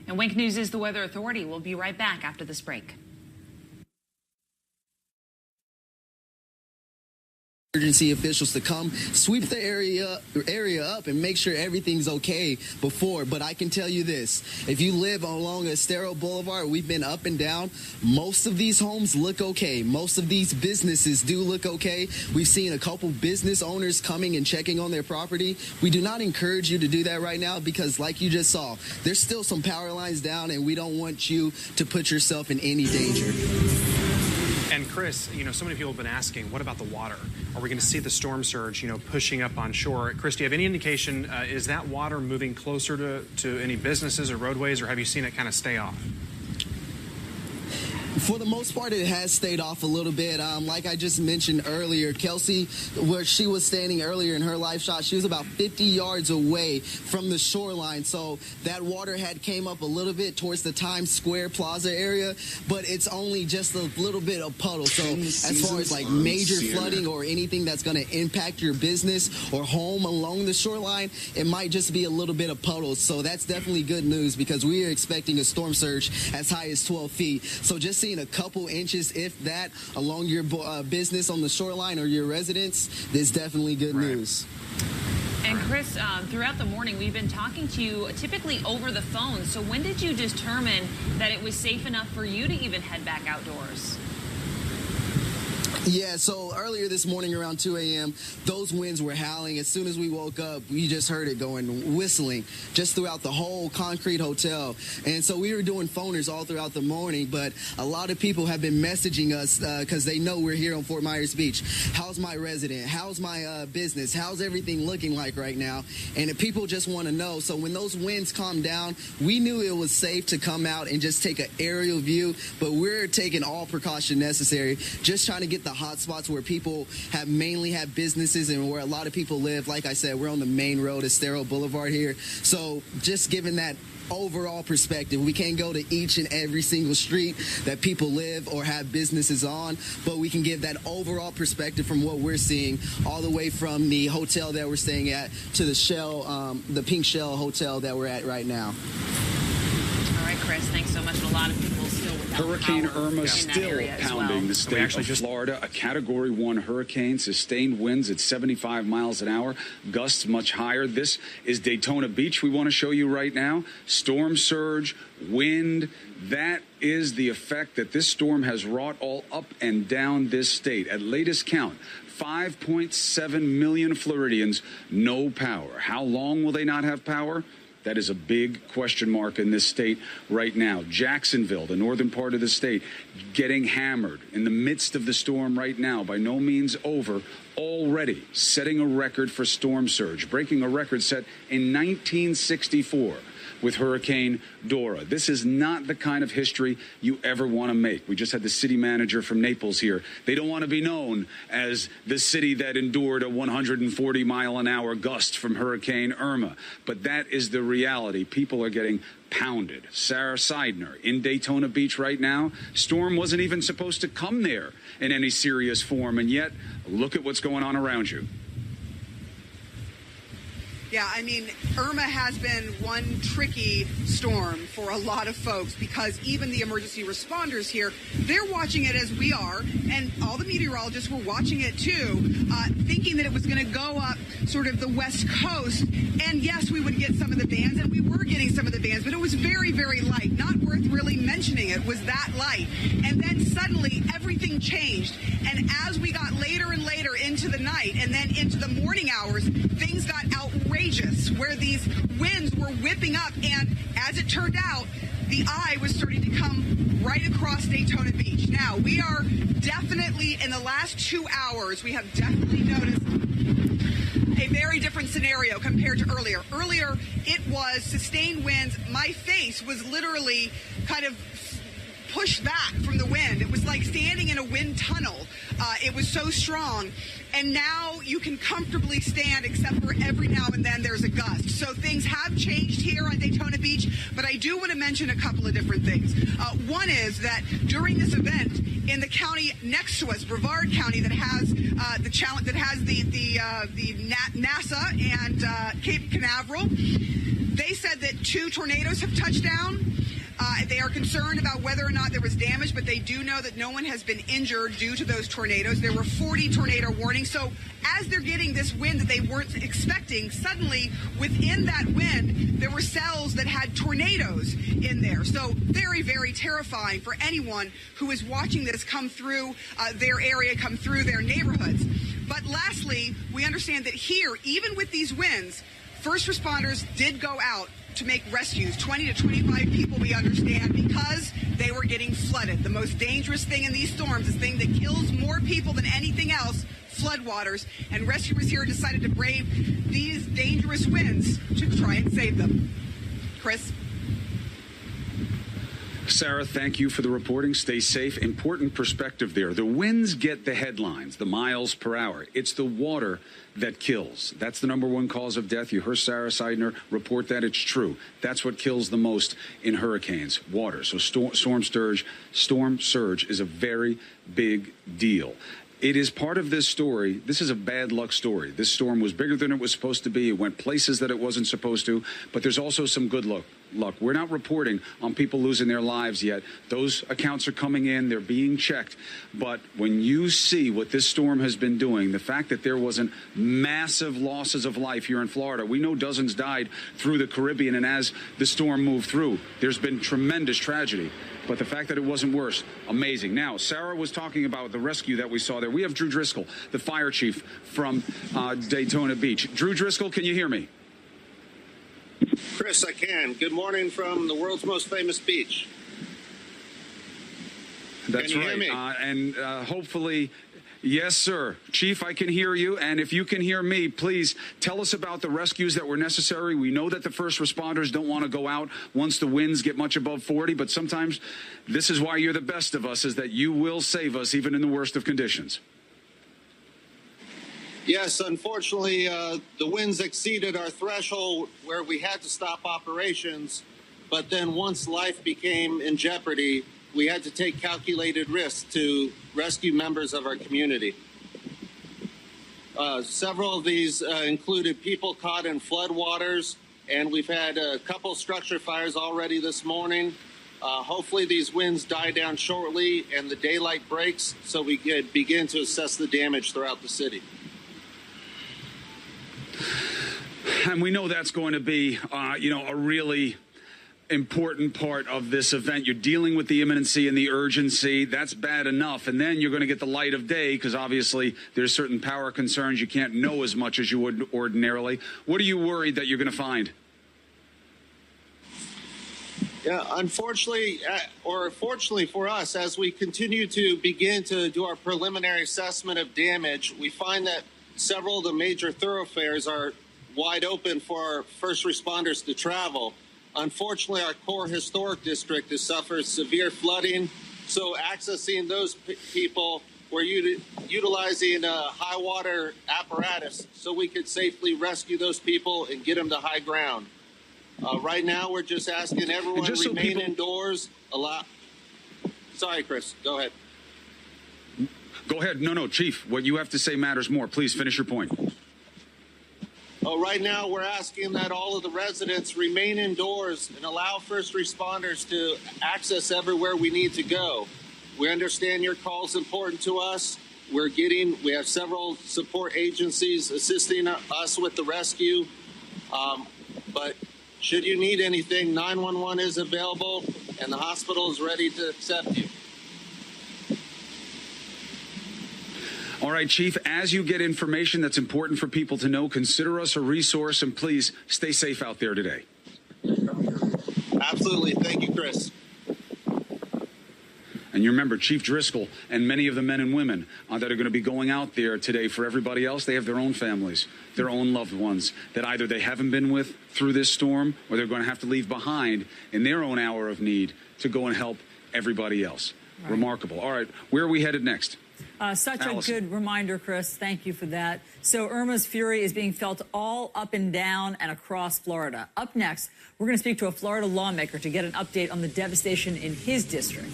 And Wink News is the Weather Authority. We'll be right back after this break. Emergency officials to come sweep the area up and make sure everything's okay before. But I can tell you this, if you live along Estero Boulevard, we've been up and down. Most of these homes look okay. Most of these businesses do look okay. We've seen a couple business owners coming and checking on their property. We do not encourage you to do that right now because, like you just saw, there's still some power lines down and we don't want you to put yourself in any danger. And Chris, you know, so many people have been asking, what about the water? Are we going to see the storm surge, you know, pushing up on shore? Chris, do you have any indication, is that water moving closer to any businesses or roadways, or have you seen it kind of stay off? For the most part, it has stayed off a little bit. Like I just mentioned earlier, Kelsey, where she was standing earlier in her live shot, she was about 50 yards away from the shoreline. So that water had came up a little bit towards the Times Square Plaza area, but it's only just a little bit of puddle. So as far as like major flooding or anything that's going to impact your business or home along the shoreline, it might just be a little bit of puddles. So that's definitely good news because we are expecting a storm surge as high as 12 feet. So just seeing a couple inches, if that, along your business on the shoreline or your residence, is definitely good news. And Chris, throughout the morning, we've been talking to you typically over the phone. So when did you determine that it was safe enough for you to even head back outdoors? Yeah, so earlier this morning around 2 a.m., those winds were howling. As soon as we woke up, we just heard it going, whistling, just throughout the whole concrete hotel. And so we were doing phoners all throughout the morning, but a lot of people have been messaging us because they know we're here on Fort Myers Beach. How's my resident? How's my business? How's everything looking like right now? And people just want to know. So when those winds calmed down, we knew it was safe to come out and just take an aerial view, but we're taking all precaution necessary, just trying to get the hot spots where people mainly have businesses and where a lot of people live. Like I said, we're on the main road, Estero Boulevard here. So just given that overall perspective, we can't go to each and every single street that people live or have businesses on, but we can give that overall perspective from what we're seeing all the way from the hotel that we're staying at to the Shell, the Pink Shell Hotel that we're at right now. All right, Chris, thanks so much. A lot of people still without Hurricane Irma still pounding the state of just Florida. A Category 1 hurricane, sustained winds at 75 miles an hour, gusts much higher. This is Daytona Beach we want to show you right now. Storm surge, wind. That is the effect that this storm has wrought all up and down this state. At latest count, 5.7 million Floridians, no power. How long will they not have power? That is a big question mark in this state right now. Jacksonville, the northern part of the state, getting hammered in the midst of the storm right now. By no means over. Already setting a record for storm surge, breaking a record set in 1964 with Hurricane Dora. This is not the kind of history you ever want to make. We just had the city manager from Naples here. They don't want to be known as the city that endured a 140-mile-an-hour gust from Hurricane Irma. But that is the reality. People are getting pounded. Sarah Seidner in Daytona Beach right now. Storm wasn't even supposed to come there in any serious form, and yet look at what's going on around you. Yeah, I mean, Irma has been one tricky storm for a lot of folks because even the emergency responders here, they're watching it as we are, and all the meteorologists were watching it too, thinking that it was going to go up sort of the west coast. And yes, we would get some of the bands, and we were getting some of the bands, but it was very, very light. Not worth really mentioning it was that light. And then suddenly everything changed. And as we got later and later into the night and then into the morning hours, things got outrageous where these winds were whipping up. And as it turned out, the eye was starting to come right across Daytona Beach. Now, we are definitely, in the last 2 hours, we have definitely noticed a very different scenario compared to earlier. Earlier, it was sustained winds. My face was literally kind of pushed back from the wind. It was like standing in a wind tunnel. It was so strong. And now you can comfortably stand, except for every now and then there's a gust. So things have changed here on Daytona Beach, but I do want to mention a couple of different things. One is that during this event in the county next to us, Brevard County, that has the challenge, that has the NASA and Cape Canaveral, they said that 2 tornadoes have touched down. They are concerned about whether or not there was damage, but they do know that no one has been injured due to those tornadoes. There were 40 tornado warnings. So as they're getting this wind that they weren't expecting, suddenly within that wind, there were cells that had tornadoes in there. So very, very terrifying for anyone who is watching this come through their area, come through their neighborhoods. But lastly, we understand that here, even with these winds, first responders did go out to make rescues, 20 to 25 people, we understand, because they were getting flooded. The most dangerous thing in these storms, this thing that kills more people than anything else, floodwaters. And rescuers here decided to brave these dangerous winds to try and save them. Chris? Sarah, thank you for the reporting. Stay safe. Important perspective there. The winds get the headlines, the miles per hour. It's the water that kills. That's the #1 cause of death. You heard Sarah Seidner report that. It's true. That's what kills the most in hurricanes, water. So storm surge is a very big deal. It is part of this story. This is a bad luck story. This storm was bigger than it was supposed to be. It went places that it wasn't supposed to. But there's also some good luck. We're not reporting on people losing their lives yet. Those accounts are coming in. They're being checked. But when you see what this storm has been doing, the fact that there wasn't massive losses of life here in Florida, we know dozens died through the Caribbean, and as the storm moved through, there's been tremendous tragedy. But the fact that it wasn't worse, amazing. Now, Sarah was talking about the rescue that we saw there. We have Drew Driscoll, the fire chief from Daytona Beach. Drew Driscoll, can you hear me? Chris, I can. Good morning from the world's most famous beach. That's can you right. Hear me? And hopefully, yes, sir. Chief, I can hear you. And if you can hear me, please tell us about the rescues that were necessary. We know that the first responders don't want to go out once the winds get much above 40, but sometimes this is why you're the best of us, is that you will save us even in the worst of conditions. Yes, unfortunately, the winds exceeded our threshold where we had to stop operations. But then once life became in jeopardy, we had to take calculated risks to rescue members of our community. Several of these included people caught in floodwaters, and we've had a couple structure fires already this morning. Hopefully these winds die down shortly and the daylight breaks so we can begin to assess the damage throughout the city. And we know that's going to be, a really important part of this event. You're dealing with the imminency and the urgency. That's bad enough. And then you're going to get the light of day because obviously there's certain power concerns. You can't know as much as you would ordinarily. What are you worried that you're going to find? Yeah, unfortunately, or fortunately for us, as we continue to begin to do our preliminary assessment of damage, we find that several of the major thoroughfares are wide open for our first responders to travel. Unfortunately, our core historic district has suffered severe flooding, so accessing those people, we're utilizing a high water apparatus so we could safely rescue those people and get them to high ground. Right now, we're just asking everyone to remain indoors. Sorry, Chris, go ahead. Go ahead. No, Chief, what you have to say matters more. Please finish your point. Right now, we're asking that all of the residents remain indoors and allow first responders to access everywhere we need to go. We understand your call is important to us. We have several support agencies assisting us with the rescue. But should you need anything, 911 is available and the hospital is ready to accept you. All right, Chief, as you get information that's important for people to know, consider us a resource, and please stay safe out there today. Absolutely. Thank you, Chris. And you remember, Chief Driscoll and many of the men and women that are going to be going out there today, for everybody else, they have their own families, their own loved ones that either they haven't been with through this storm or they're going to have to leave behind in their own hour of need to go and help everybody else. Right. Remarkable. All right, where are we headed next? Such Allison. a good reminder, Chris. Thank you for that. So Irma's fury is being felt all up and down and across Florida. Up next, we're going to speak to a Florida lawmaker to get an update on the devastation in his district.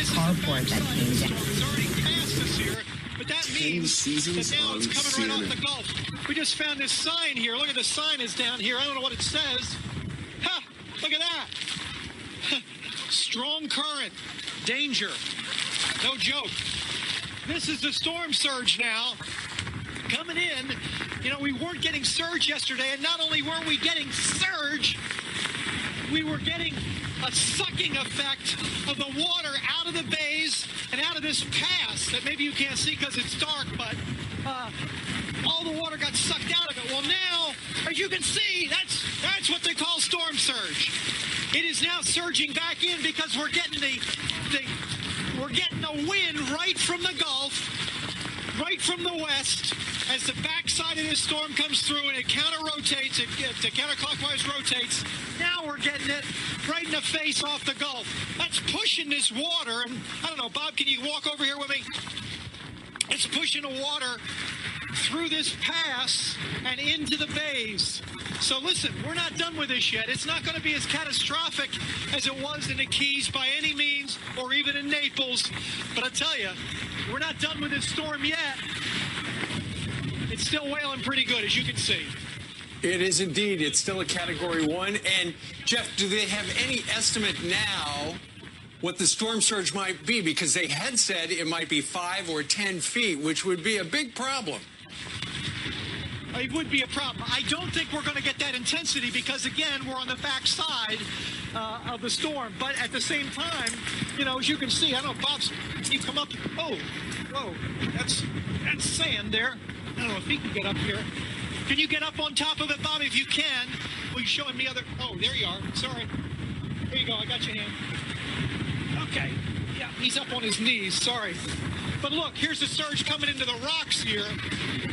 Carport that came down. It's already past us here, but that means that now it's coming right off the Gulf. We just found this sign here. Look at the sign is down here. I don't know what it says. Ha! Look at that. Strong current. Danger. No joke. This is the storm surge now. Coming in. You know, we weren't getting surge yesterday, and not only weren't we getting surge, we were getting a sucking effect of the water out of the bays and out of this pass that maybe you can't see because it's dark, but all the water got sucked out of it. Well, now, as you can see, that's what they call storm surge. It is now surging back in because we're getting we're getting a wind right from the Gulf, right from the west, as the backside of this storm comes through and it counter-rotates, it counterclockwise rotates. Now we're getting it right in the face off the Gulf. That's pushing this water, and I don't know, Bob, can you walk over here with me? It's pushing the water through this pass and into the bays. So listen, we're not done with this yet. It's not going to be as catastrophic as it was in the Keys by any means, or even in Naples. But I tell you, we're not done with this storm yet. It's still wailing pretty good, as you can see. It is indeed. It's still a Category 1. And, Jeff, do they have any estimate now what the storm surge might be? Because they had said it might be 5 or 10 feet, which would be a big problem. It would be a problem. I don't think we're going to get that intensity because, again, we're on the back side of the storm. But at the same time, you know, as you can see, I don't know, Bob's, he come up. Oh, whoa, that's sand there. I don't know if he can get up here. Can you get up on top of it, Bob, if you can? Will you show him the other? Oh, there you are. Sorry. There you go. I got your hand. Okay. Yeah, he's up on his knees. Sorry. But look, here's the surge coming into the rocks here.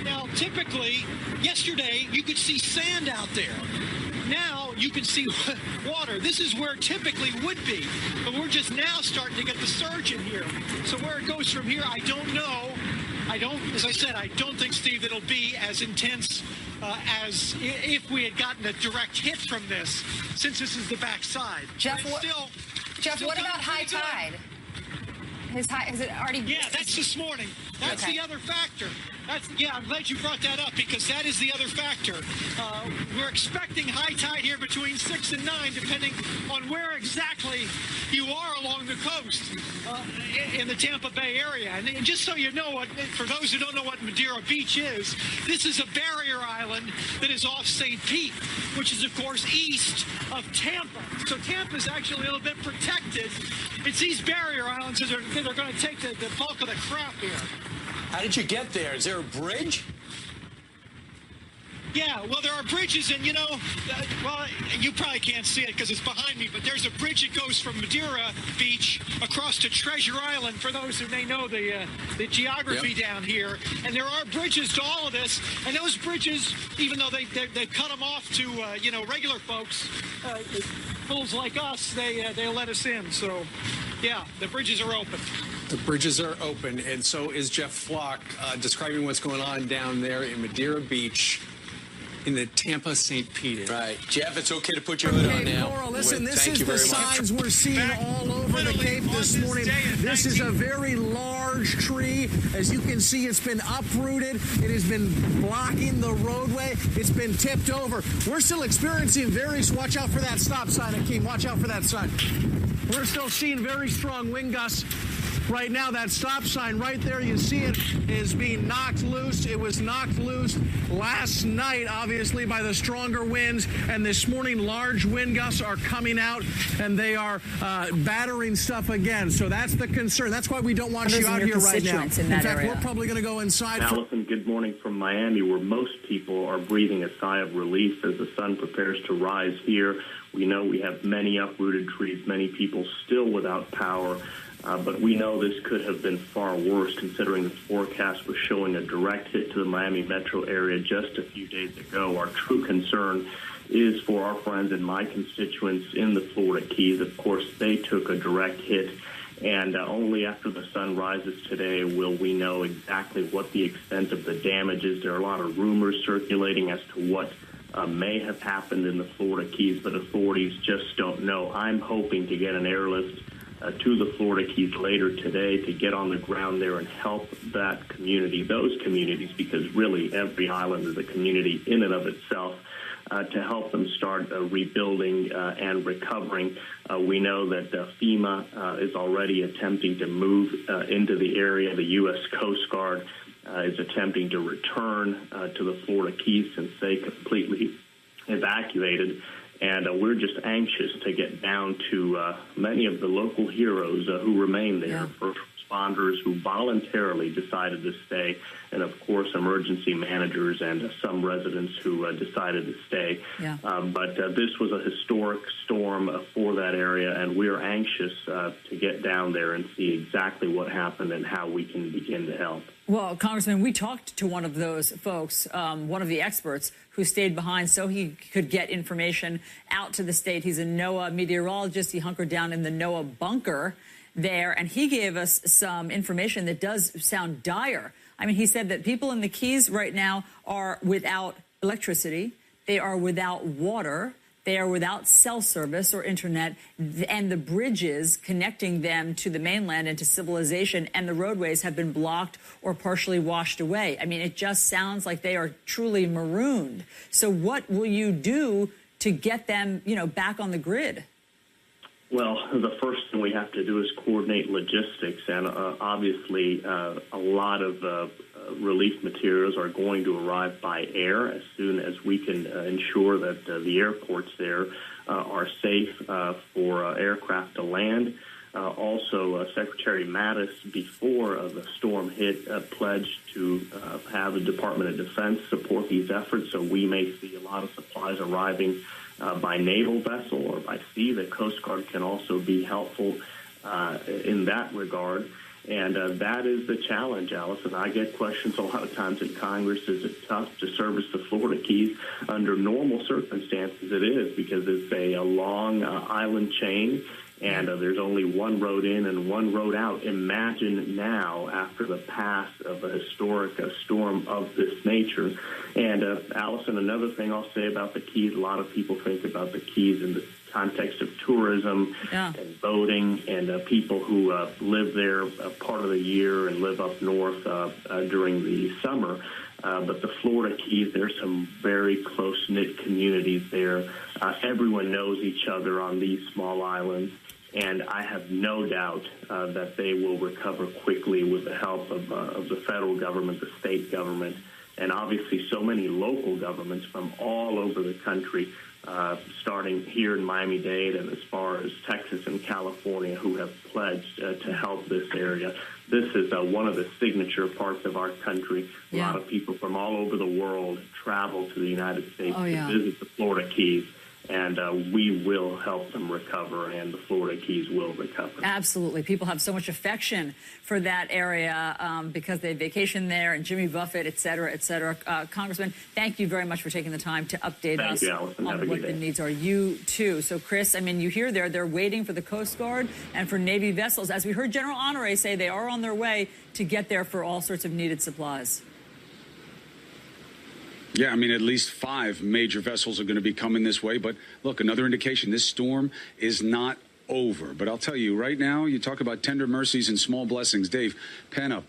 Now, typically, yesterday, you could see sand out there. Now, you can see water. This is where it typically would be. But we're just now starting to get the surge in here. So where it goes from here, I don't know. As I said, I don't think, Steve, it'll be as intense as if we had gotten a direct hit from this, since this is the backside. Jeff, what about high tide? Is it already? Yeah, that's this morning. That's the other factor. I'm glad you brought that up because that is the other factor. We're expecting high tide here between 6 and 9, depending on where exactly you are along the coast in the Tampa Bay area. And just so you know, for those who don't know what Madeira Beach is, this is a barrier island that is off St. Pete, which is, of course, east of Tampa. So Tampa is actually a little bit protected. It's these barrier islands that are going to take the bulk of the crap here. How did you get there? Is there a bridge? Yeah, well, there are bridges, and well, you probably can't see it because it's behind me, but there's a bridge that goes from Madeira Beach across to Treasure Island, for those who may know the geography down here. And there are bridges to all of this, and those bridges, even though they cut them off to, regular folks, fools like us, they'll let us in. So, yeah, the bridges are open. The bridges are open, and so is Jeff Flock describing what's going on down there in Madeira Beach in the Tampa St. Pete area. Right. Jeff, it's okay to put your hood on now. Laura, listen, this is the signs we're seeing all over the Cape this morning. This is a very large tree. As you can see, it's been uprooted. It has been blocking the roadway. It's been tipped over. We're still experiencing watch out for that stop sign, Akeem. Watch out for that sign. We're still seeing very strong wind gusts. Right now, that stop sign right there, you see it, is being knocked loose. It was knocked loose last night, obviously, by the stronger winds. And this morning, large wind gusts are coming out, and they are battering stuff again. So that's the concern. That's why we don't want you out here right now. In fact, we're probably going to go inside. Allison, good morning from Miami, where most people are breathing a sigh of relief as the sun prepares to rise here. We know we have many uprooted trees, many people still without power. But we know this could have been far worse, considering the forecast was showing a direct hit to the Miami metro area just a few days ago. Our true concern is for our friends and my constituents in the Florida Keys. Of course, they took a direct hit, and only after the sun rises today will we know exactly what the extent of the damage is. There are a lot of rumors circulating as to what may have happened in the Florida Keys, but authorities just don't know. I'm hoping to get an airlift to the Florida Keys later today to get on the ground there and help that community, those communities, because really every island is a community in and of itself, to help them start rebuilding and recovering. We know that FEMA is already attempting to move into the area. The U.S. Coast Guard is attempting to return to the Florida Keys since they completely evacuated. And we're just anxious to get down to many of the local heroes who remain there, first responders who voluntarily decided to stay, and, of course, emergency managers and some residents who decided to stay. But this was a historic storm for that area, and we're anxious to get down there and see exactly what happened and how we can begin to help. Well, Congressman, we talked to one of those folks, one of the experts who stayed behind so he could get information out to the state. He's a NOAA meteorologist. He hunkered down in the NOAA bunker there, and he gave us some information that does sound dire. I mean, he said that people in the Keys right now are without electricity. They are without water. They are without cell service or internet, and the bridges connecting them to the mainland and to civilization and the roadways have been blocked or partially washed away. I mean, it just sounds like they are truly marooned. So what will you do to get them, back on the grid? Well, the first thing we have to do is coordinate logistics, and obviously a lot of relief materials are going to arrive by air as soon as we can ensure that the airports there are safe for aircraft to land. Also, Secretary Mattis, before the storm hit, pledged to have the Department of Defense support these efforts, so we may see a lot of supplies arriving by naval vessel or by sea. The Coast Guard can also be helpful in that regard. And that is the challenge, Allison. I get questions a lot of times in Congress, is it tough to service the Florida Keys? Under normal circumstances, it is, because it's a long island chain, And there's only one road in and one road out. Imagine now, after the pass of a historic storm of this nature. And, Allison, another thing I'll say about the Keys, a lot of people think about the Keys in the context of tourism and boating, and people who live there part of the year and live up north during the summer. But the Florida Keys, there's some very close-knit communities there. Everyone knows each other on these small islands. And I have no doubt that they will recover quickly with the help of the federal government, the state government, and obviously so many local governments from all over the country, starting here in Miami-Dade and as far as Texas and California, who have pledged to help this area. This is one of the signature parts of our country. A lot of people from all over the world travel to the United States to visit the Florida Keys. And we will help them recover, and the Florida Keys will recover. Absolutely. People have so much affection for that area because they vacation there, and Jimmy Buffett, et cetera, et cetera. Congressman, thank you very much for taking the time to update us on what the needs are. You, too. So, Chris, I mean, you hear they're waiting for the Coast Guard and for Navy vessels. As we heard General Honore say, they are on their way to get there for all sorts of needed supplies. Yeah, I mean, at least 5 major vessels are going to be coming this way. But look, another indication, this storm is not over. But I'll tell you right now, you talk about tender mercies and small blessings. Dave, pen up.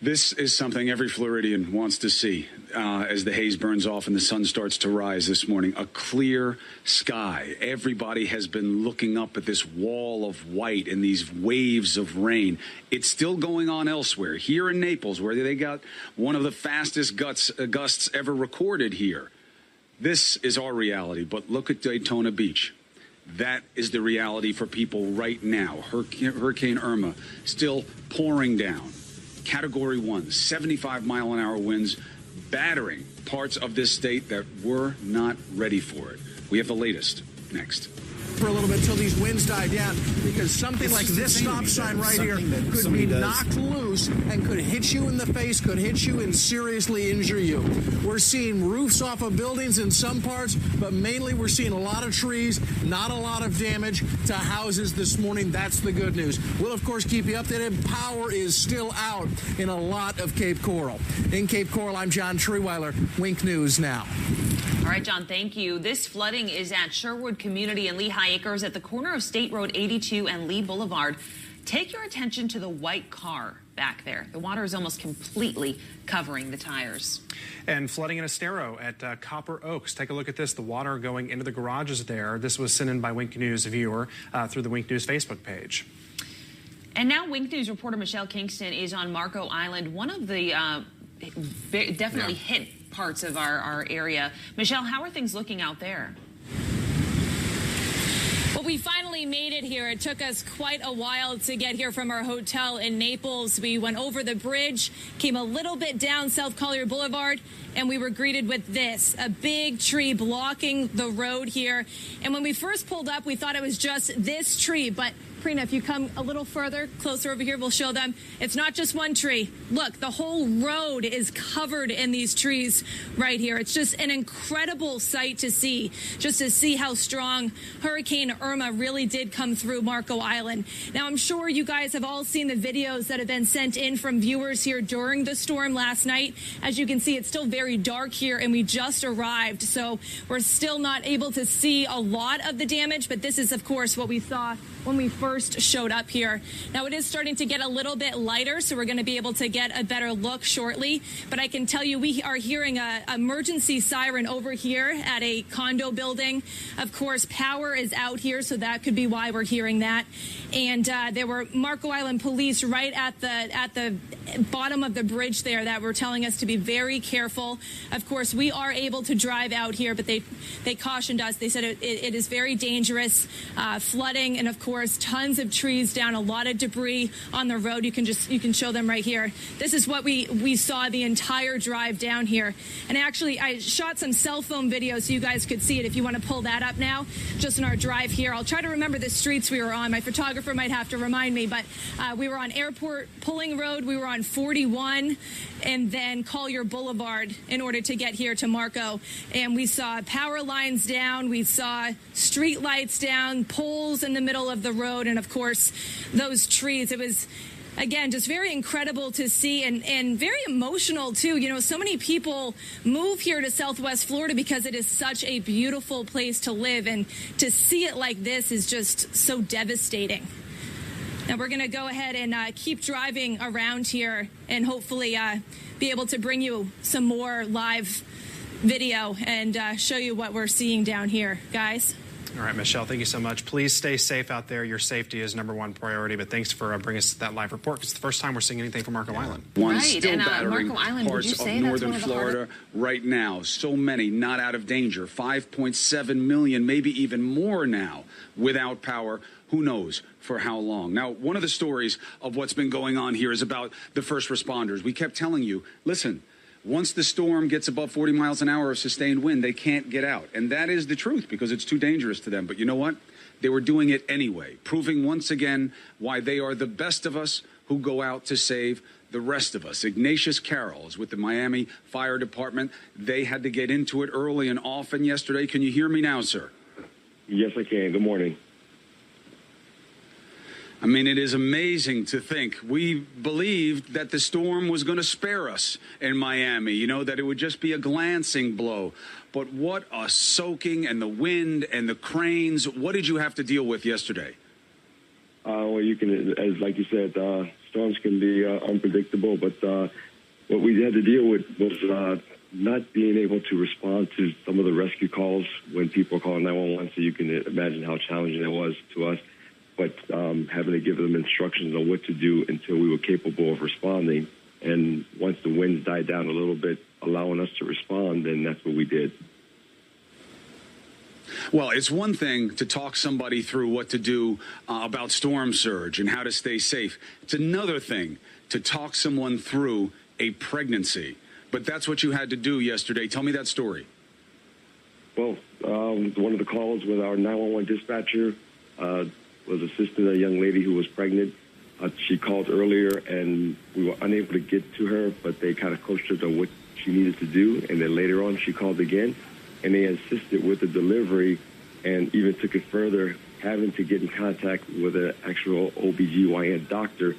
This is something every Floridian wants to see as the haze burns off and the sun starts to rise this morning. A clear sky. Everybody has been looking up at this wall of white and these waves of rain. It's still going on elsewhere. Here in Naples, where they got one of the fastest gusts ever recorded here. This is our reality. But look at Daytona Beach. That is the reality for people right now. Hurricane Irma still pouring down. Category 1, 75-mile-an-hour winds, battering parts of this state that were not ready for it. We have the latest next. For a little bit till these winds die down, because something like this stop sign right here could be knocked loose and could hit you in the face, could hit you and seriously injure you. We're seeing roofs off of buildings in some parts, but mainly we're seeing a lot of trees, not a lot of damage to houses this morning. That's the good news. We'll, of course, keep you updated. Power is still out in a lot of Cape Coral. In Cape Coral, I'm John Treeweiler. Wink News now. All right, John, thank you. This flooding is at Sherwood Community in Lehigh Acres at the corner of State Road 82 and Lee Boulevard. Take your attention to the white car back there. The water is almost completely covering the tires. And flooding in Estero at Copper Oaks. Take a look at this. The water going into the garages there. This was sent in by Wink News viewer through the Wink News Facebook page. And now Wink News reporter Michelle Kingston is on Marco Island, one of the definitely hit parts of our area. Michelle, how are things looking out there? Well, we finally made it here. It took us quite a while to get here from our hotel in Naples. We went over the bridge, came a little bit down South Collier Boulevard, and we were greeted with this, a big tree blocking the road here. And when we first pulled up, we thought it was just this tree, but Prina, if you come a little further, closer over here, we'll show them. It's not just one tree. Look, the whole road is covered in these trees right here. It's just an incredible sight to see, just to see how strong Hurricane Irma really did come through Marco Island. Now, I'm sure you guys have all seen the videos that have been sent in from viewers here during the storm last night. As you can see, it's still very dark here, and we just arrived, so we're still not able to see a lot of the damage, but this is, of course, what we saw when we first showed up here. Now, it is starting to get a little bit lighter, so we're going to be able to get a better look shortly. But I can tell you we are hearing an emergency siren over here at a condo building. Of course, power is out here, so that could be why we're hearing that. And there were Marco Island police right at the bottom of the bridge there that were telling us to be very careful. Of course, we are able to drive out here, but they cautioned us. They said it is very dangerous, flooding, and of course, tons of trees down, a lot of debris on the road. You can show them right here. This is what we saw the entire drive down here. And actually, I shot some cell phone video so you guys could see it if you want to pull that up now, just in our drive here. I'll try to remember the streets we were on. My photographer might have to remind me, but we were on Airport Pulling Road, we were on on 41 and then Collier Boulevard in order to get here to Marco. And we saw power lines down, we saw street lights down, poles in the middle of the road, and of course those trees. It was, again, just very incredible to see and very emotional, too. You know, so many people move here to Southwest Florida because it is such a beautiful place to live. And to see it like this is just so devastating. Now, we're going to go ahead and keep driving around here and hopefully be able to bring you some more live video and show you what we're seeing down here, guys. All right, Michelle, thank you so much. Please stay safe out there. Your safety is #1 priority, but thanks for bringing us that live report. It's the first time we're seeing anything from Marco Island. One still battering parts of northern Florida right now. So many not out of danger. 5.7 million, maybe even more now without power. Who knows for how long? Now, one of the stories of what's been going on here is about the first responders. We kept telling you, listen, once the storm gets above 40 miles an hour of sustained wind, they can't get out. And that is the truth because it's too dangerous to them. But you know what? They were doing it anyway, proving once again why they are the best of us who go out to save the rest of us. Ignatius Carroll is with the Miami Fire Department. They had to get into it early and often yesterday. Can you hear me now, sir? Yes, I can. Good morning. I mean, it is amazing to think. We believed that the storm was going to spare us in Miami, you know, that it would just be a glancing blow. But what a soaking, and the wind and the cranes. What did you have to deal with yesterday? Well, you can, as like you said, storms can be unpredictable. But what we had to deal with was not being able to respond to some of the rescue calls when people call 911. So you can imagine how challenging that was to us. But having to give them instructions on what to do until we were capable of responding. And once the winds died down a little bit, allowing us to respond, then that's what we did. Well, it's one thing to talk somebody through what to do about storm surge and how to stay safe. It's another thing to talk someone through a pregnancy. But that's what you had to do yesterday. Tell me that story. Well, one of the calls with our 911 dispatcher was assisting a young lady who was pregnant. She called earlier, and we were unable to get to her, but they kind of coached her on what she needed to do. And then later on, she called again, and they assisted with the delivery and even took it further, having to get in contact with an actual OBGYN doctor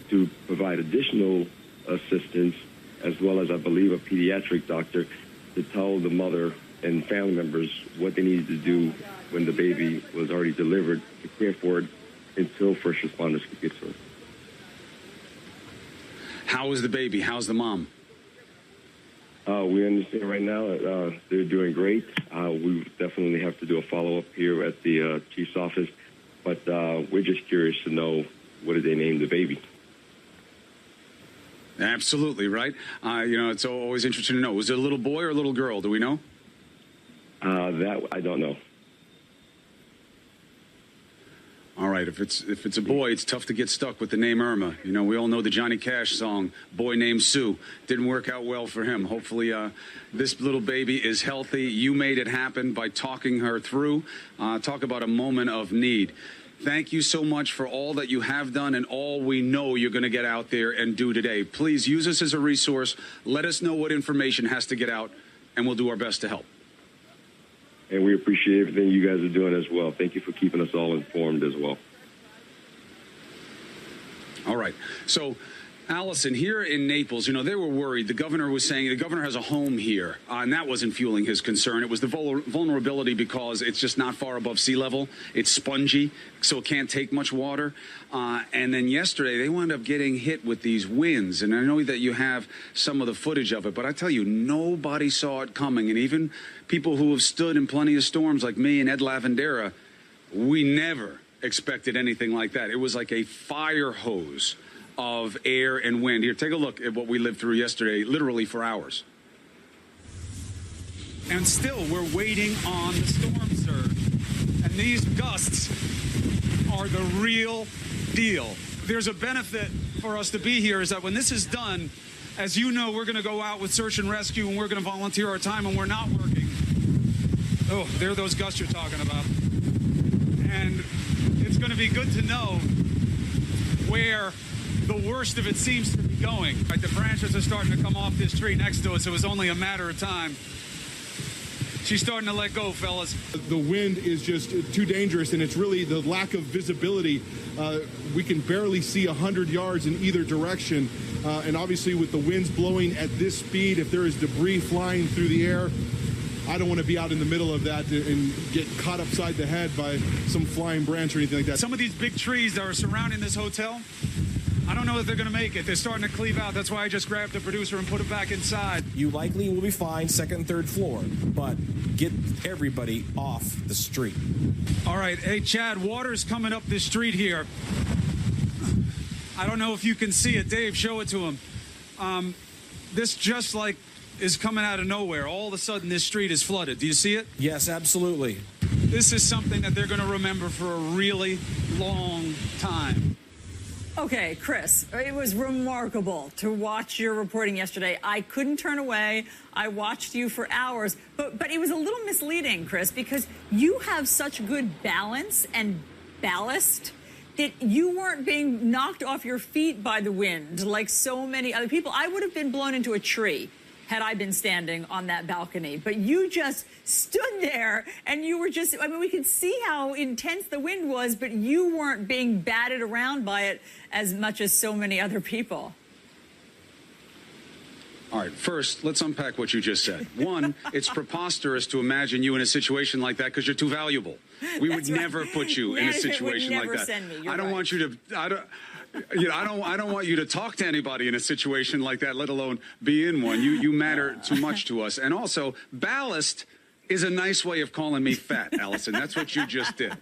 to provide additional assistance, as well as, I believe, a pediatric doctor to tell the mother and family members what they needed to do when the baby was already delivered to care for it until first responders could get to it. How is the baby? How's the mom? We understand right now that they're doing great. We definitely have to do a follow-up here at the chief's office, but we're just curious to know, what did they name the baby? Absolutely, right? You know, it's always interesting to know. Was it a little boy or a little girl? Do we know? That I don't know. All right, if it's a boy, it's tough to get stuck with the name Irma. You know, we all know the Johnny Cash song, Boy Named Sue. Didn't work out well for him. Hopefully this little baby is healthy. You made it happen by talking her through. Talk about a moment of need. Thank you so much for all that you have done and all we know you're going to get out there and do today. Please use us as a resource. Let us know what information has to get out, and we'll do our best to help. And we appreciate everything you guys are doing as well. Thank you for keeping us all informed as well. All right. So, Allison, here in Naples, you know, they were worried. The governor was saying the governor has a home here, and that wasn't fueling his concern. It was the vulnerability because it's just not far above sea level. It's spongy, so it can't take much water. And then yesterday, they wound up getting hit with these winds. And I know that you have some of the footage of it, but I tell you, nobody saw it coming. And even people who have stood in plenty of storms like me and Ed Lavandera, we never expected anything like that. It was like a fire hose of air and wind. Here, take a look at what we lived through yesterday, literally for hours. And still, we're waiting on the storm surge. And these gusts are the real deal. There's a benefit for us to be here is that when this is done, as you know, we're going to go out with search and rescue, and we're going to volunteer our time, and we're not working. Oh, there are those gusts you're talking about. And it's going to be good to know where the worst of it seems to be going. Right, the branches are starting to come off this tree next to us. It was only a matter of time. She's starting to let go, fellas. The wind is just too dangerous, and it's really the lack of visibility. We can barely see 100 yards in either direction. And obviously with the winds blowing at this speed, if there is debris flying through the air, I don't want to be out in the middle of that and get caught upside the head by some flying branch or anything like that. Some of these big trees that are surrounding this hotel, I don't know if they're going to make it. They're starting to cleave out. That's why I just grabbed the producer and put it back inside. You likely will be fine second and third floor, but get everybody off the street. All right. Hey, Chad, water's coming up this street here. I don't know if you can see it. Dave, show it to him. This just like is coming out of nowhere. All of a sudden, this street is flooded. Do you see it? Yes, absolutely. This is something that they're going to remember for a really long time. Okay, Chris, it was remarkable to watch your reporting yesterday. I couldn't turn away. I watched you for hours, but it was a little misleading, Chris, because you have such good balance and ballast that you weren't being knocked off your feet by the wind like so many other people. I would have been blown into a tree had I been standing on that balcony. But you just stood there and you were just, I mean, we could see how intense the wind was, but you weren't being batted around by it as much as so many other people. All right, first, let's unpack what you just said. One, it's preposterous to imagine you in a situation like that because you're too valuable. We would never put you in a situation like that. I don't want you to, I don't want you to talk to anybody in a situation like that, let alone be in one. You matter too much to us. And also, ballast is a nice way of calling me fat, Allison. That's what you just did.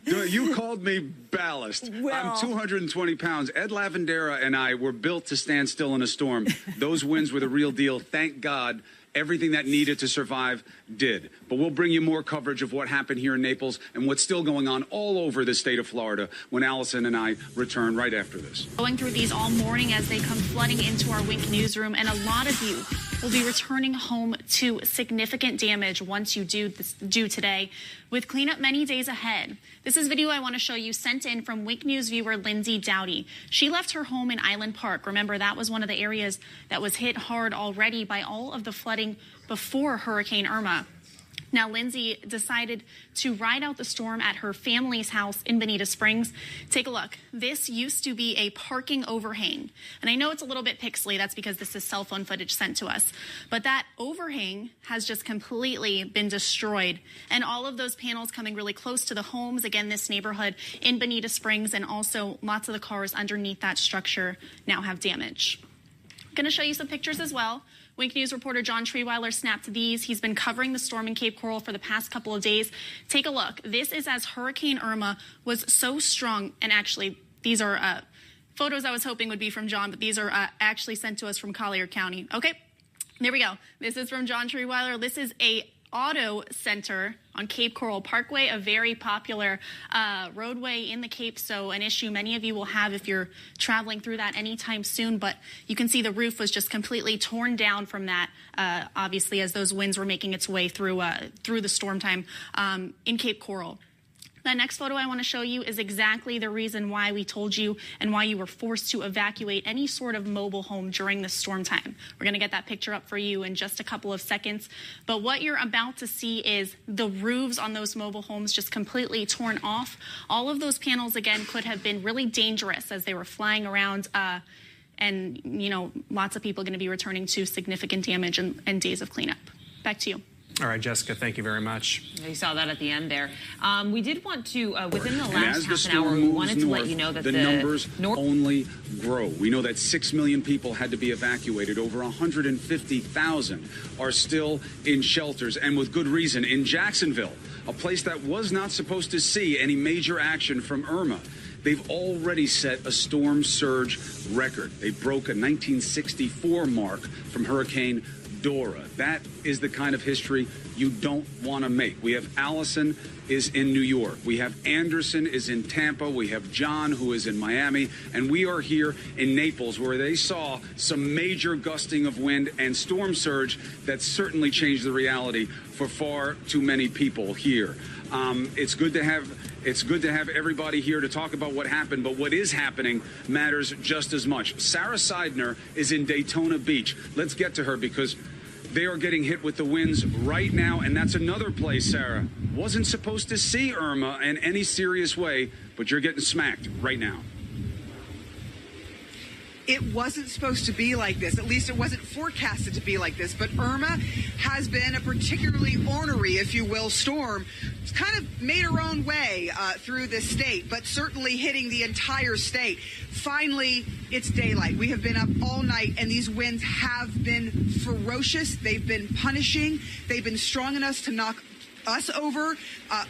You called me ballast. Well, I'm 220 pounds. Ed Lavandera and I were built to stand still in a storm. Those winds were the real deal. Thank God. Everything that needed to survive did. But we'll bring you more coverage of what happened here in Naples and what's still going on all over the state of Florida when Allison and I return right after this. Going through these all morning as they come flooding into our Wink newsroom, and a lot of you will be returning home to significant damage once you do today, with cleanup many days ahead. This is video I want to show you sent in from Wink News viewer Lindsay Dowdy. She left her home in Island Park. Remember, that was one of the areas that was hit hard already by all of the flooding before Hurricane Irma. Now, Lindsay decided to ride out the storm at her family's house in Bonita Springs. Take a look. This used to be a parking overhang. And I know it's a little bit pixely. That's because this is cell phone footage sent to us. But that overhang has just completely been destroyed. And all of those panels coming really close to the homes, again, this neighborhood in Bonita Springs, and also lots of the cars underneath that structure now have damage. I'm going to show you some pictures as well. Wink News reporter John Treeweiler snapped these. He's been covering the storm in Cape Coral for the past couple of days. Take a look. This is as Hurricane Irma was so strong. And actually, these are photos I was hoping would be from John, but these are actually sent to us from Collier County. Okay, there we go. This is from John Treeweiler. This is a auto center on Cape Coral Parkway, a very popular roadway in the Cape, so an issue many of you will have if you're traveling through that anytime soon. But you can see the roof was just completely torn down from that, obviously, as those winds were making its way through the storm time in Cape Coral. The next photo I want to show you is exactly the reason why we told you and why you were forced to evacuate any sort of mobile home during the storm time. We're going to get that picture up for you in just a couple of seconds. But what you're about to see is the roofs on those mobile homes just completely torn off. All of those panels, again, could have been really dangerous as they were flying around. And, you know, lots of people are going to be returning to significant damage and days of cleanup. Back to you. All right, Jessica, thank you very much. You saw that at the end there. We did want to, within the And last as the half an hour, storm we moves wanted to north, let you know that the numbers only grow. We know that 6 million people had to be evacuated. Over 150,000 are still in shelters, and with good reason. In Jacksonville, a place that was not supposed to see any major action from Irma, they've already set a storm surge record. They broke a 1964 mark from Hurricane Dora. That is the kind of history you don't want to make. We have Allison is in New York. We have Anderson is in Tampa. We have John, who is in Miami. And we are here in Naples, where they saw some major gusting of wind and storm surge that certainly changed the reality for far too many people here. It's good to have It's good to have everybody here to talk about what happened, but what is happening matters just as much. Sarah Seidner is in Daytona Beach. Let's get to her because they are getting hit with the winds right now, and that's another place, Sarah. Wasn't supposed to see Irma in any serious way, but you're getting smacked right now. It wasn't supposed to be like this. At least it wasn't forecasted to be like this. But Irma has been a particularly ornery, if you will, storm. It's kind of made her own way through this state, but certainly hitting the entire state. Finally, it's daylight. We have been up all night, and these winds have been ferocious. They've been punishing. They've been strong enough to knock us over.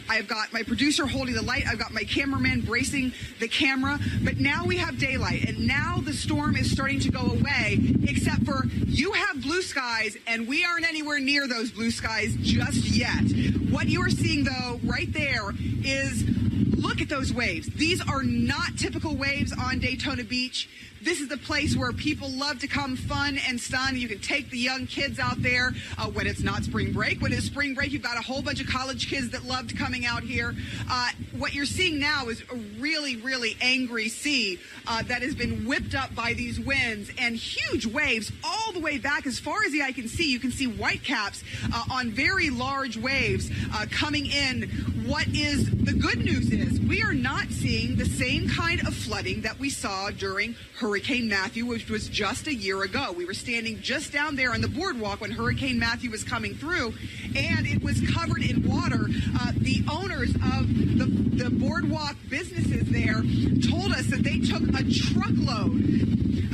I've got my producer holding the light. I've got my cameraman bracing the camera. But now we have daylight, and now the storm is starting to go away, except for you have blue skies, and we aren't anywhere near those blue skies just yet. What you are seeing, though, right there is, look at those waves. These are not typical waves on Daytona Beach. This is the place where people love to come fun and stun. You can take the young kids out there when it's not spring break. When it's spring break, you've got a whole bunch of college kids that loved coming out here. What you're seeing now is a really, really angry sea that has been whipped up by these winds and huge waves all the way back as far as the eye can see. You can see white caps on very large waves coming in. What is the good news is we are not seeing the same kind of flooding that we saw during Hurricane Matthew, which was just a year ago. We were standing just down there on the boardwalk when Hurricane Matthew was coming through, and it was covered in water. The owners of the boardwalk businesses there told us that they took a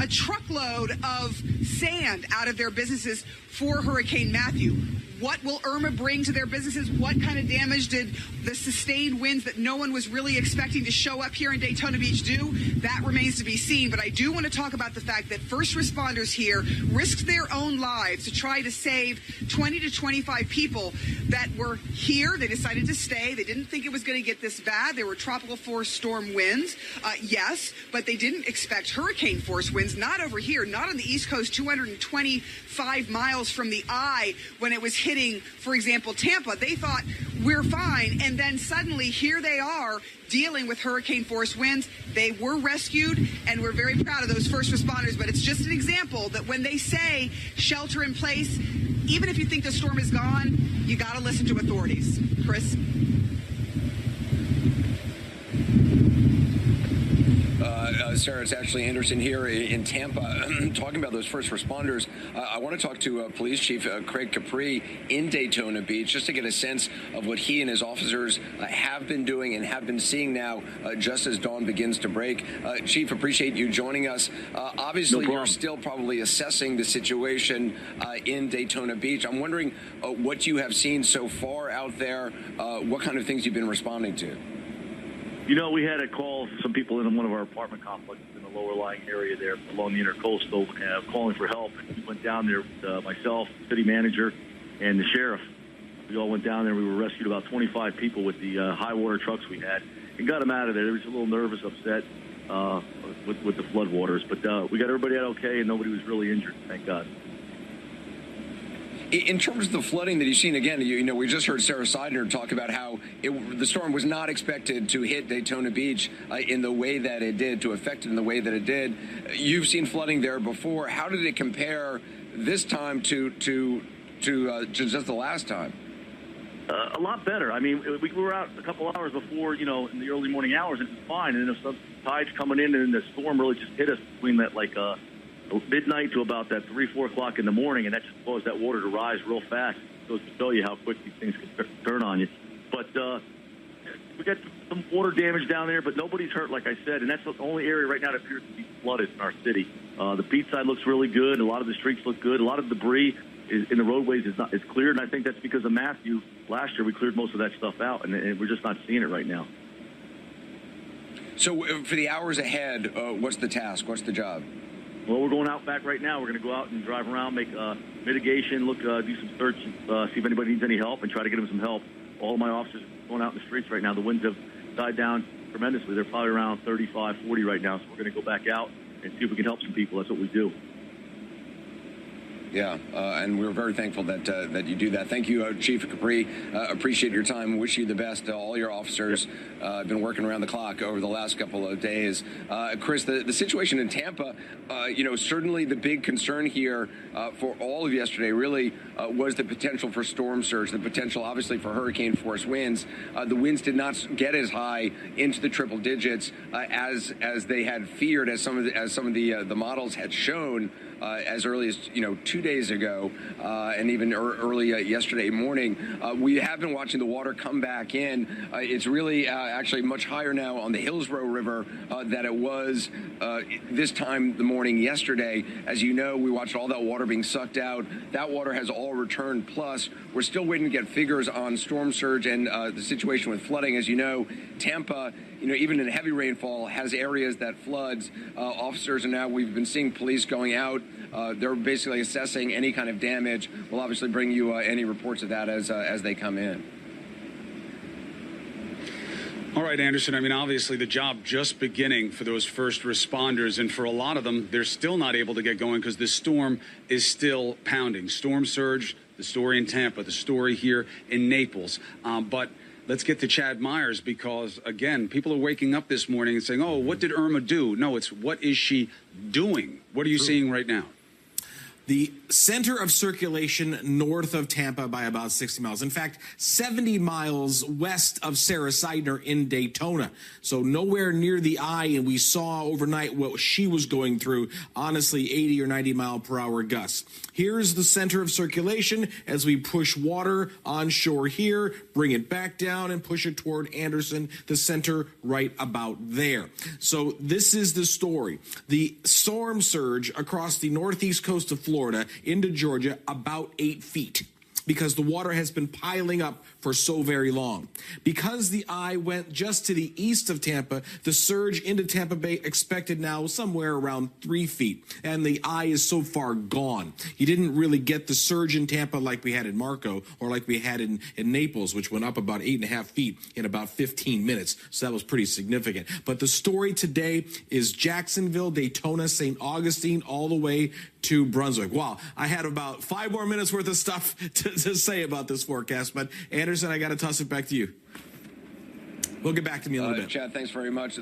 truckload of sand out of their businesses for Hurricane Matthew. What will Irma bring to their businesses? What kind of damage did the sustained winds that no one was really expecting to show up here in Daytona Beach do? That remains to be seen. But I do want to talk about the fact that first responders here risked their own lives to try to save 20 to 25 people that were here. They decided to stay. They didn't think it was going to get this bad. There were tropical force storm winds, yes, but they didn't expect hurricane force winds. Not over here, not on the East Coast, 225 miles from the eye when it was hitting, for example, Tampa. They thought we're fine, and then suddenly here they are dealing with hurricane force winds. They were rescued, and we're very proud of those first responders, but it's just an example that when they say shelter in place, even if you think the storm is gone, you got to listen to authorities. Chris? Sarah, it's Ashley Anderson here in Tampa talking about those first responders. I want to talk to Police Chief Craig Capri in Daytona Beach just to get a sense of what he and his officers have been doing and have been seeing now just as dawn begins to break. Chief, appreciate you joining us. Obviously, you're still probably assessing the situation in Daytona Beach. I'm wondering what you have seen so far out there, what kind of things you've been responding to. You know, we had a call, some people in one of our apartment complexes in the lower lying area there along the intercoastal calling for help. We went down there with myself, city manager, and the sheriff. We all went down there. We rescued about 25 people with the high water trucks we had and got them out of there. They were just a little nervous, upset with the floodwaters. But we got everybody out okay, and nobody was really injured, thank God. In terms of the flooding that you've seen, again, you know, we just heard Sarah Seidner talk about how the storm was not expected to hit Daytona Beach in the way that it did, to affect it in the way that it did. You've seen flooding there before. How did it compare this time to just the last time? A lot better. I mean, we were out a couple hours before, you know, in the early morning hours, and it was fine. And then some tides coming in, and the storm really just hit us between that, midnight to about that 3, 4 o'clock in the morning, and that just caused that water to rise real fast. It goes to show you how quick these things can turn on you. But we got some water damage down there, but nobody's hurt, like I said, and that's the only area right now that appears to be flooded in our city. The beach side looks really good. A lot of the streets look good. A lot of debris in the roadways is cleared, and I think that's because of Matthew. Last year we cleared most of that stuff out, and we're just not seeing it right now. So for the hours ahead, what's the task? What's the job? Well, we're going out back right now. We're going to go out and drive around, make mitigation, do some search, see if anybody needs any help, and try to get them some help. All of my officers are going out in the streets right now. The winds have died down tremendously. They're probably around 35, 40 right now, so we're going to go back out and see if we can help some people. That's what we do. Yeah, and we're very thankful that that you do that. Thank you, Chief Capri. Appreciate your time. Wish you the best. All your officers have been working around the clock over the last couple of days. Chris, the situation in Tampa, certainly the big concern here for all of yesterday really was the potential for storm surge, the potential, obviously, for hurricane force winds. The winds did not get as high into the triple digits as they had feared, as some of the models had shown. As early as 2 days ago, and even early yesterday morning, we have been watching the water come back in. It's really actually much higher now on the Hillsborough River than it was this time the morning yesterday. As you know, we watched all that water being sucked out. That water has all returned. Plus, we're still waiting to get figures on storm surge and the situation with flooding. As you know, Tampa, even in heavy rainfall, has areas that floods. Officers, and now we've been seeing police going out. They're basically assessing any kind of damage. We'll obviously bring you any reports of that as they come in. All right, Anderson. I mean, obviously the job just beginning for those first responders, and for a lot of them, they're still not able to get going because the storm is still pounding. Storm surge, the story in Tampa, the story here in Naples. But let's get to Chad Myers because, again, people are waking up this morning and saying, oh, what did Irma do? No, it's what is she doing? What are you seeing right now? The center of circulation north of Tampa by about 60 miles. In fact, 70 miles west of Sarah Seidner in Daytona. So nowhere near the eye, and we saw overnight what she was going through, honestly, 80 or 90 mile per hour gusts. Here's the center of circulation as we push water onshore here, bring it back down and push it toward Anderson, the center right about there. So this is the story. The storm surge across the northeast coast of Florida into Georgia about 8 feet because the water has been piling up for so very long. Because the eye went just to the east of Tampa, the surge into Tampa Bay expected now somewhere around 3 feet. And the eye is so far gone. You didn't really get the surge in Tampa like we had in Marco or like we had in Naples, which went up about 8.5 feet in about 15 minutes. So that was pretty significant. But the story today is Jacksonville, Daytona, St. Augustine, all the way to Brunswick. Wow, I had about 5 more minutes worth of stuff to say about this forecast, but Anderson, I got to toss it back to you. We'll get back to me in a little bit. Chad, thanks very much.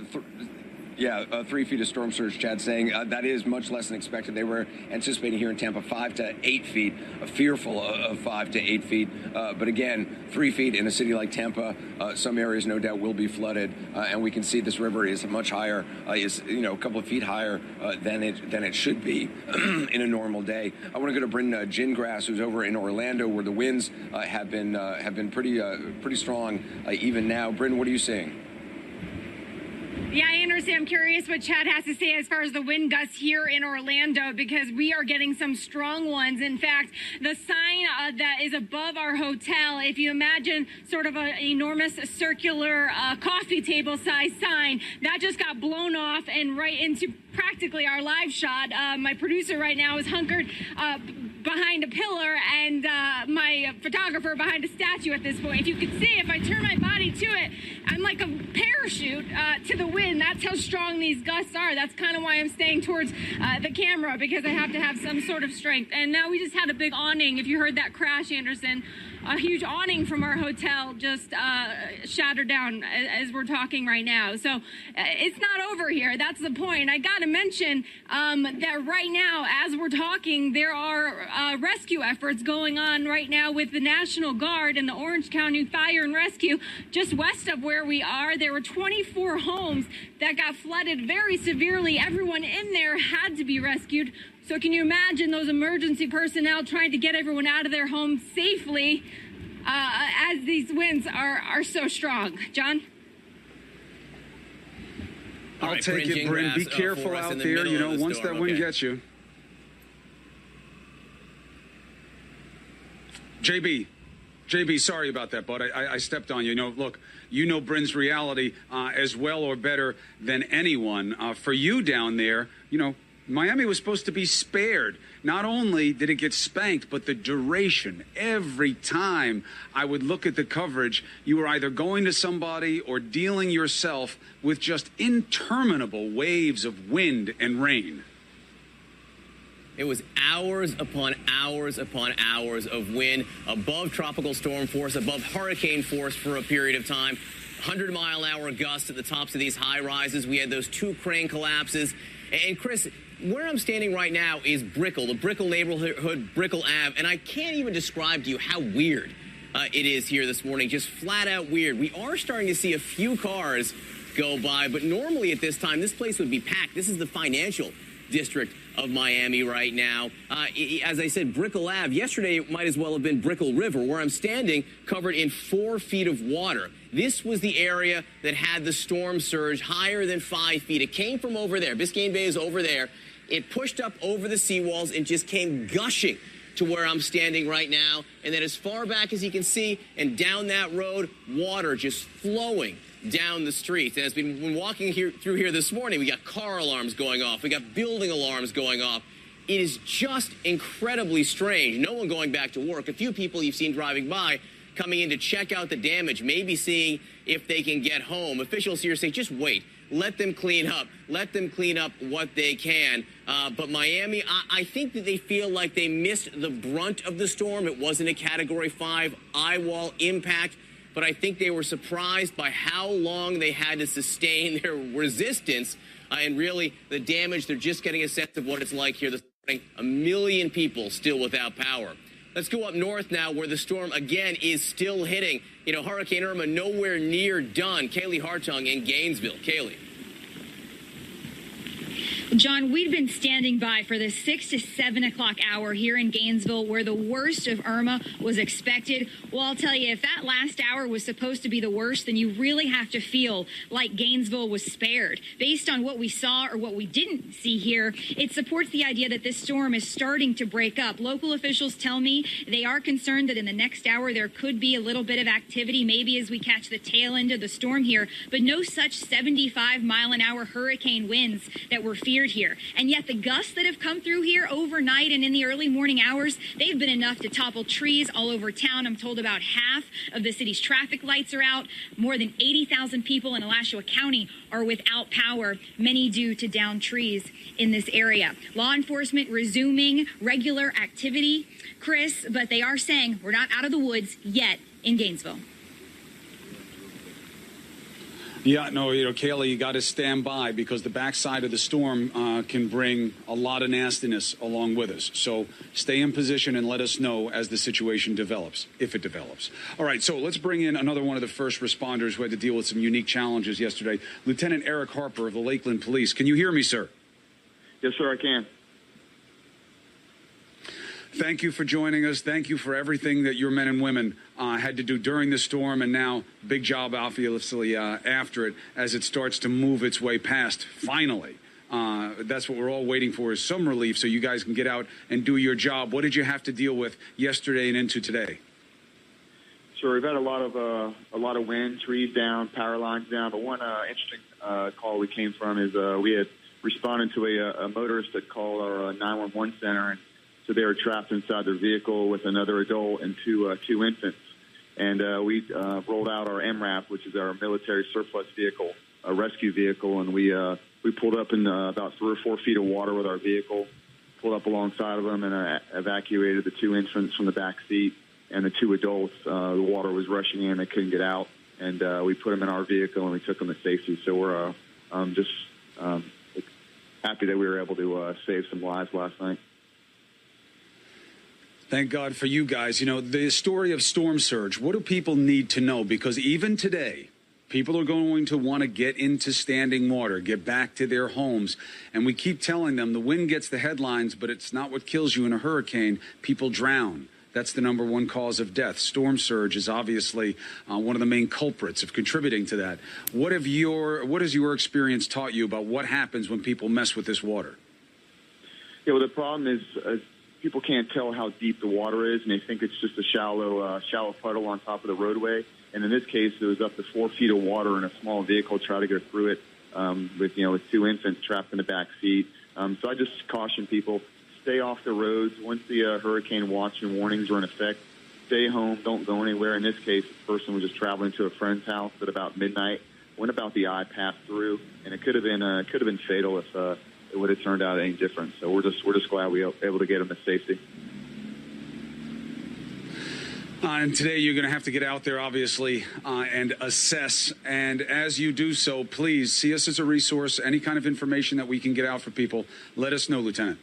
3 feet of storm surge, Chad saying that is much less than expected. They were anticipating here in Tampa 5 to 8 feet, fearful of 5 to 8 feet. But again, 3 feet in a city like Tampa, some areas no doubt will be flooded. And we can see this river is much higher, is a couple of feet higher than it should be in a normal day. I want to go to Bryn Gingras, who's over in Orlando, where the winds have been pretty strong even now. Bryn, what are you seeing? Yeah, Anderson, I'm curious what Chad has to say as far as the wind gusts here in Orlando, because we are getting some strong ones. In fact, the sign that is above our hotel, if you imagine sort of an enormous circular coffee table size sign, that just got blown off and right into practically our live shot. My producer right now is hunkered behind a pillar, and my photographer behind a statue at this point. If you could see, if I turn my body to it, I'm like a parachute to the wind. That's how strong these gusts are. That's kind of why I'm staying towards the camera, because I have to have some sort of strength. And now we just had a big awning. If you heard that crash, Anderson, a huge awning from our hotel just shattered down as we're talking right now. So it's not over here. That's the point. I got to mention that right now, as we're talking, there are rescue efforts going on right now with the National Guard and the Orange County Fire and Rescue. Just west of where we are, there were 24 homes that got flooded very severely. Everyone in there had to be rescued. So can you imagine those emergency personnel trying to get everyone out of their homes safely as these winds are so strong? John? I'll take it, Bryn. Be careful out there. Once that wind gets you. JB, sorry about that, bud. I stepped on you. Look, Bryn's reality as well or better than anyone. For you down there, Miami was supposed to be spared. Not only did it get spanked, but the duration. Every time I would look at the coverage, you were either going to somebody or dealing yourself with just interminable waves of wind and rain. It was hours upon hours upon hours of wind above tropical storm force, above hurricane force for a period of time. 100-mile-an-hour gusts at the tops of these high rises. We had those 2 crane collapses. And Chris, where I'm standing right now is Brickell, the Brickell neighborhood, Brickell Ave, and I can't even describe to you how weird it is here this morning, just flat out weird. We are starting to see a few cars go by, but normally at this time, this place would be packed. This is the financial district of Miami right now. As I said, Brickell Ave, yesterday it might as well have been Brickell River, where I'm standing, covered in 4 feet of water. This was the area that had the storm surge higher than 5 feet. It came from over there. Biscayne Bay is over there. It pushed up over the seawalls and just came gushing to where I'm standing right now. And then as far back as you can see and down that road, water just flowing down the street. And as we've been walking through here this morning, we got car alarms going off. We got building alarms going off. It is just incredibly strange. No one going back to work. A few people you've seen driving by coming in to check out the damage, maybe seeing if they can get home. Officials here say, just wait. Let them clean up. Let them clean up what they can. But Miami, I think that they feel like they missed the brunt of the storm. It wasn't a Category 5 eyewall impact, but I think they were surprised by how long they had to sustain their resistance and really the damage. They're just getting a sense of what it's like here this morning. 1 million people still without power. Let's go up north now, where the storm, again, is still hitting. You know, Hurricane Irma nowhere near done. Kaylee Hartung in Gainesville. Kaylee. John, we've been standing by for the 6 to 7 o'clock hour here in Gainesville, where the worst of Irma was expected. Well, I'll tell you, if that last hour was supposed to be the worst, then you really have to feel like Gainesville was spared. Based on what we saw or what we didn't see here, it supports the idea that this storm is starting to break up. Local officials tell me they are concerned that in the next hour there could be a little bit of activity, maybe as we catch the tail end of the storm here, but no such 75-mile-an-hour hurricane winds that were feared here. And yet the gusts that have come through here overnight and in the early morning hours, they've been enough to topple trees all over town. I'm told about half of the city's traffic lights are out. More than 80,000 people in Alachua County are without power, many due to downed trees in this area. Law enforcement resuming regular activity, Chris, but they are saying we're not out of the woods yet in Gainesville. Yeah, no, you know, Kaylee, you got to stand by because the backside of the storm can bring a lot of nastiness along with us. So stay in position and let us know as the situation develops, if it develops. All right, so let's bring in another one of the first responders who had to deal with some unique challenges yesterday. Lieutenant Eric Harper of the Lakeland Police. Can you hear me, sir? Yes, sir, I can. Thank you for joining us. Thank you for everything that your men and women had to do during the storm, and now big job, obviously, after it as it starts to move its way past, finally. That's what we're all waiting for, is some relief so you guys can get out and do your job. What did you have to deal with yesterday and into today? Sure, we've had a lot of wind, trees down, power lines down, but one interesting call we came from is we had responded to a motorist that called our 911 center, and so they were trapped inside their vehicle with another adult and two infants. And we rolled out our MRAP, which is our military surplus vehicle, a rescue vehicle, and we pulled up in about 3 or 4 feet of water with our vehicle, pulled up alongside of them, and evacuated the 2 infants from the back seat and the 2 adults. The water was rushing in; they couldn't get out, and we put them in our vehicle and we took them to safety. So we're just happy that we were able to save some lives last night. Thank God for you guys. You know, the story of storm surge, what do people need to know? Because even today, people are going to want to get into standing water, get back to their homes. And we keep telling them the wind gets the headlines, but it's not what kills you in a hurricane. People drown. That's the #1 cause of death. Storm surge is obviously one of the main culprits of contributing to that. What has your experience taught you about what happens when people mess with this water? Yeah, well, the problem is people can't tell how deep the water is, and they think it's just a shallow puddle on top of the roadway. And in this case, it was up to 4 feet of water in a small vehicle trying to go through it with 2 infants trapped in the back seat. So I just caution people, stay off the roads. Once the hurricane watch and warnings are in effect, stay home, don't go anywhere. In this case, the person was just traveling to a friend's house at about midnight, went about the eye, passed through, and it could have been fatal if it would have turned out any different. So we're just glad we were able to get him to safety. And today you're going to have to get out there, obviously, and assess. And as you do so, please see us as a resource. Any kind of information that we can get out for people, let us know, Lieutenant.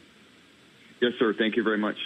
Yes, sir. Thank you very much.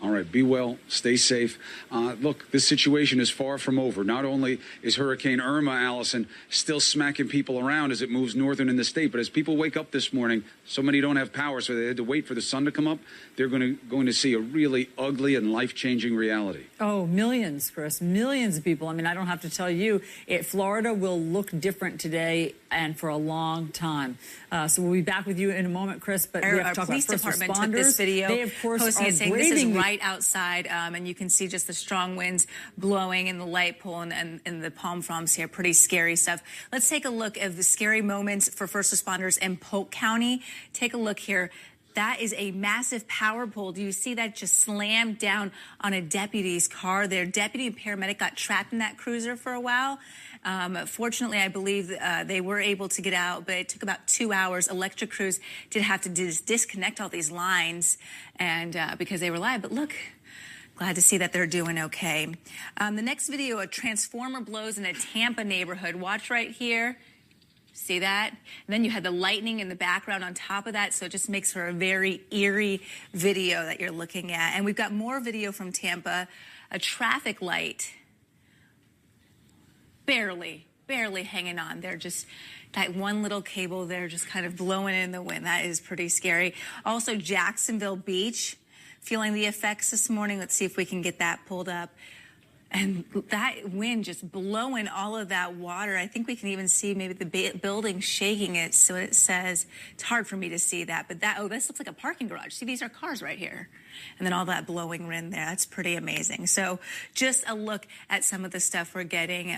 All right, be well, stay safe. Look, this situation is far from over. Not only is Hurricane Irma, Allison, still smacking people around as it moves northern in the state, but as people wake up this morning, so many don't have power, so they had to wait for the sun to come up. They're going to see a really ugly and life-changing reality. Oh, millions, Chris, millions of people. I mean, I don't have to tell you, Florida will look different today and for a long time. So we'll be back with you in a moment, Chris, but we have to talk police about first department responders. took this video, They, of course, posting are it saying this is braving right outside, and you can see just the strong winds blowing in the light pole and the palm fronds here. Pretty scary stuff. Let's take a look at the scary moments for first responders in Polk County. Take a look here. That is a massive power pole. Do you see that just slammed down on a deputy's car? Their deputy and paramedic got trapped in that cruiser for a while. Fortunately, I believe they were able to get out, but it took about 2 hours. Electric crews did have to disconnect all these lines and because they were live. But look, glad to see that they're doing okay. The next video, a transformer blows in a Tampa neighborhood. Watch right here. See that? And then you had the lightning in the background on top of that, so it just makes for a very eerie video that you're looking at. And we've got more video from Tampa. A traffic light barely hanging on. They're just that one little cable there just kind of blowing in the wind. That is pretty scary. Also, Jacksonville Beach, feeling the effects this morning. Let's see if we can get that pulled up. And that wind just blowing all of that water. I think we can even see maybe the building shaking it. So it says, it's hard for me to see that, but this looks like a parking garage. See, these are cars right here. And then all that blowing wind there. That's pretty amazing. So just a look at some of the stuff we're getting.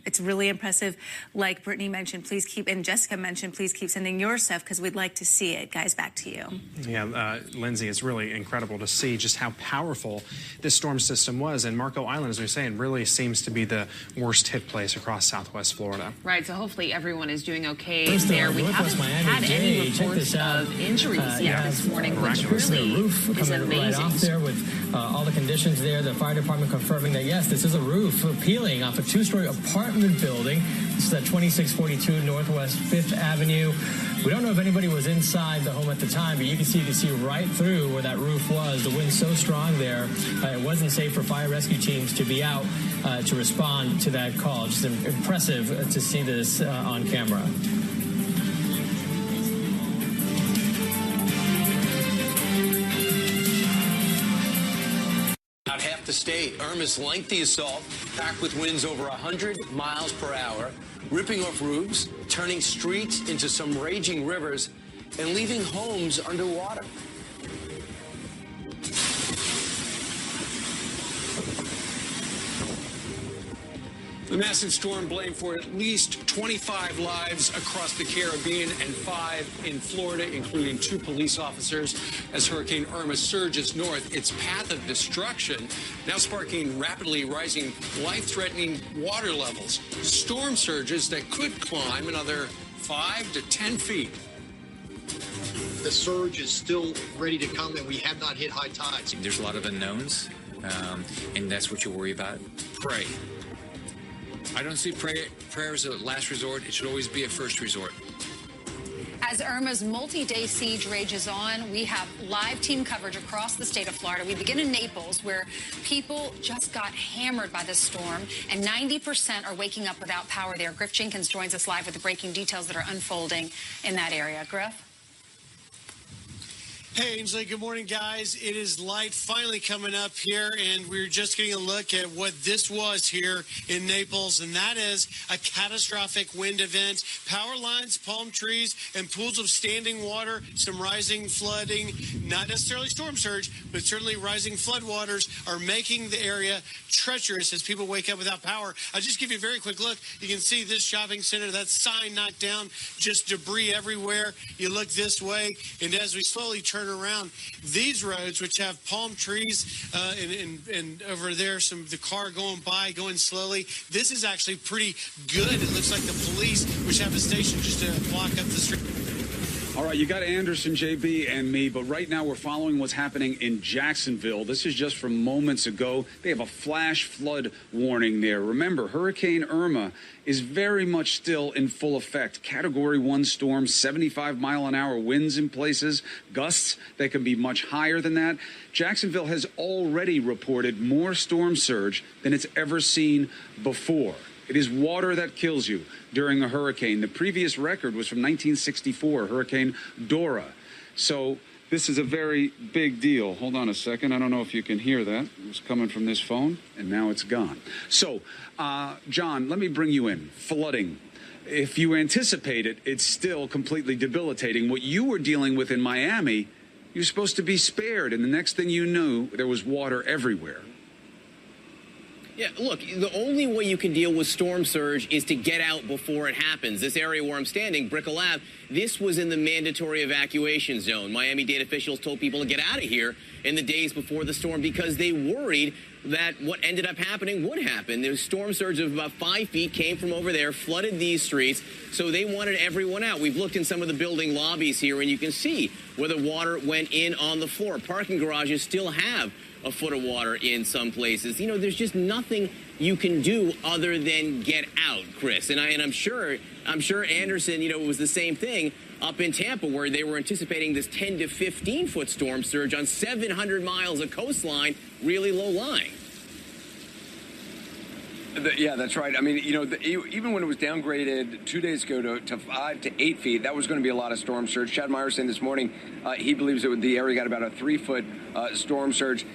It's really impressive. Like Brittany mentioned, please keep, and Jessica mentioned, please keep sending your stuff because we'd like to see it. Guys, back to you. Yeah, Lindsay, it's really incredible to see just how powerful this storm system was. And Marco Island, as we were saying, really seems to be the worst hit place across Southwest Florida. Right, so hopefully everyone is doing okay there. We haven't had any reports of injuries yet this morning, which really is amazing. Right off there with all the conditions there. The fire department confirming that, yes, this is a roof peeling off a two-story apartment building. This is at 2642 Northwest 5th Avenue. We don't know if anybody was inside the home at the time, but you can see right through where that roof was. The wind's so strong there, it wasn't safe for fire rescue teams to be out to respond to that call. Just impressive to see this on camera. About half the state, Irma's lengthy assault, packed with winds over 100 miles per hour, ripping off roofs, turning streets into some raging rivers, and leaving homes underwater. The massive storm blamed for at least 25 lives across the Caribbean and 5 in Florida, including 2 police officers, as Hurricane Irma surges north. Its path of destruction now sparking rapidly rising, life-threatening water levels, storm surges that could climb another 5 to 10 feet. The surge is still ready to come, and we have not hit high tides. There's a lot of unknowns, and that's what you worry about. Pray. I don't see prayer as a last resort. It should always be a first resort. As Irma's multi-day siege rages on, we have live team coverage across the state of Florida. We begin in Naples, where people just got hammered by the storm, and 90% are waking up without power there. Griff Jenkins joins us live with the breaking details that are unfolding in that area. Griff? Hey, Ainsley, good morning, guys. It is light finally coming up here, and we're just getting a look at what this was here in Naples, and that is a catastrophic wind event. Power lines, palm trees, and pools of standing water, some rising flooding, not necessarily storm surge, but certainly rising floodwaters are making the area treacherous as people wake up without power. I'll just give you a very quick look. You can see this shopping center, that sign knocked down, just debris everywhere. You look this way, and as we slowly turn turn around. These roads, which have palm trees and over there, the car going by, going slowly, this is actually pretty good. It looks like the police, which have a station just to block up the street. All right, you got Anderson, JB, and me, but right now we're following what's happening in Jacksonville. This is just from moments ago. They have a flash flood warning there. Remember, Hurricane Irma is very much still in full effect. Category 1 storm, 75-mile-an-hour winds in places, gusts that can be much higher than that. Jacksonville has already reported more storm surge than it's ever seen before. It is water that kills you during a hurricane. The previous record was from 1964, Hurricane Dora. So this is a very big deal. Hold on a second. I don't know if you can hear that. It was coming from this phone, and now it's gone. So, John, let me bring you in. Flooding. If you anticipate it, it's still completely debilitating. What you were dealing with in Miami, you're supposed to be spared, and the next thing you knew, there was water everywhere. Yeah, look, the only way you can deal with storm surge is to get out before it happens. This area where I'm standing, Brickell Ave, this was in the mandatory evacuation zone. Miami-Dade officials told people to get out of here in the days before the storm because they worried that what ended up happening would happen. The storm surge of about 5 feet came from over there, flooded these streets, so they wanted everyone out. We've looked in some of the building lobbies here, and you can see where the water went in on the floor. Parking garages still have a foot of water in some places. You know, there's just nothing you can do other than get out, Chris. And I'm sure Anderson, you know, it was the same thing up in Tampa where they were anticipating this 10 to 15 foot storm surge on 700 miles of coastline, really low lying. Yeah, that's right. I mean, you know, even when it was downgraded 2 days ago to 5 to 8 feet, that was going to be a lot of storm surge. Chad Myers saying this morning he believes the area got about a 3 foot storm surge.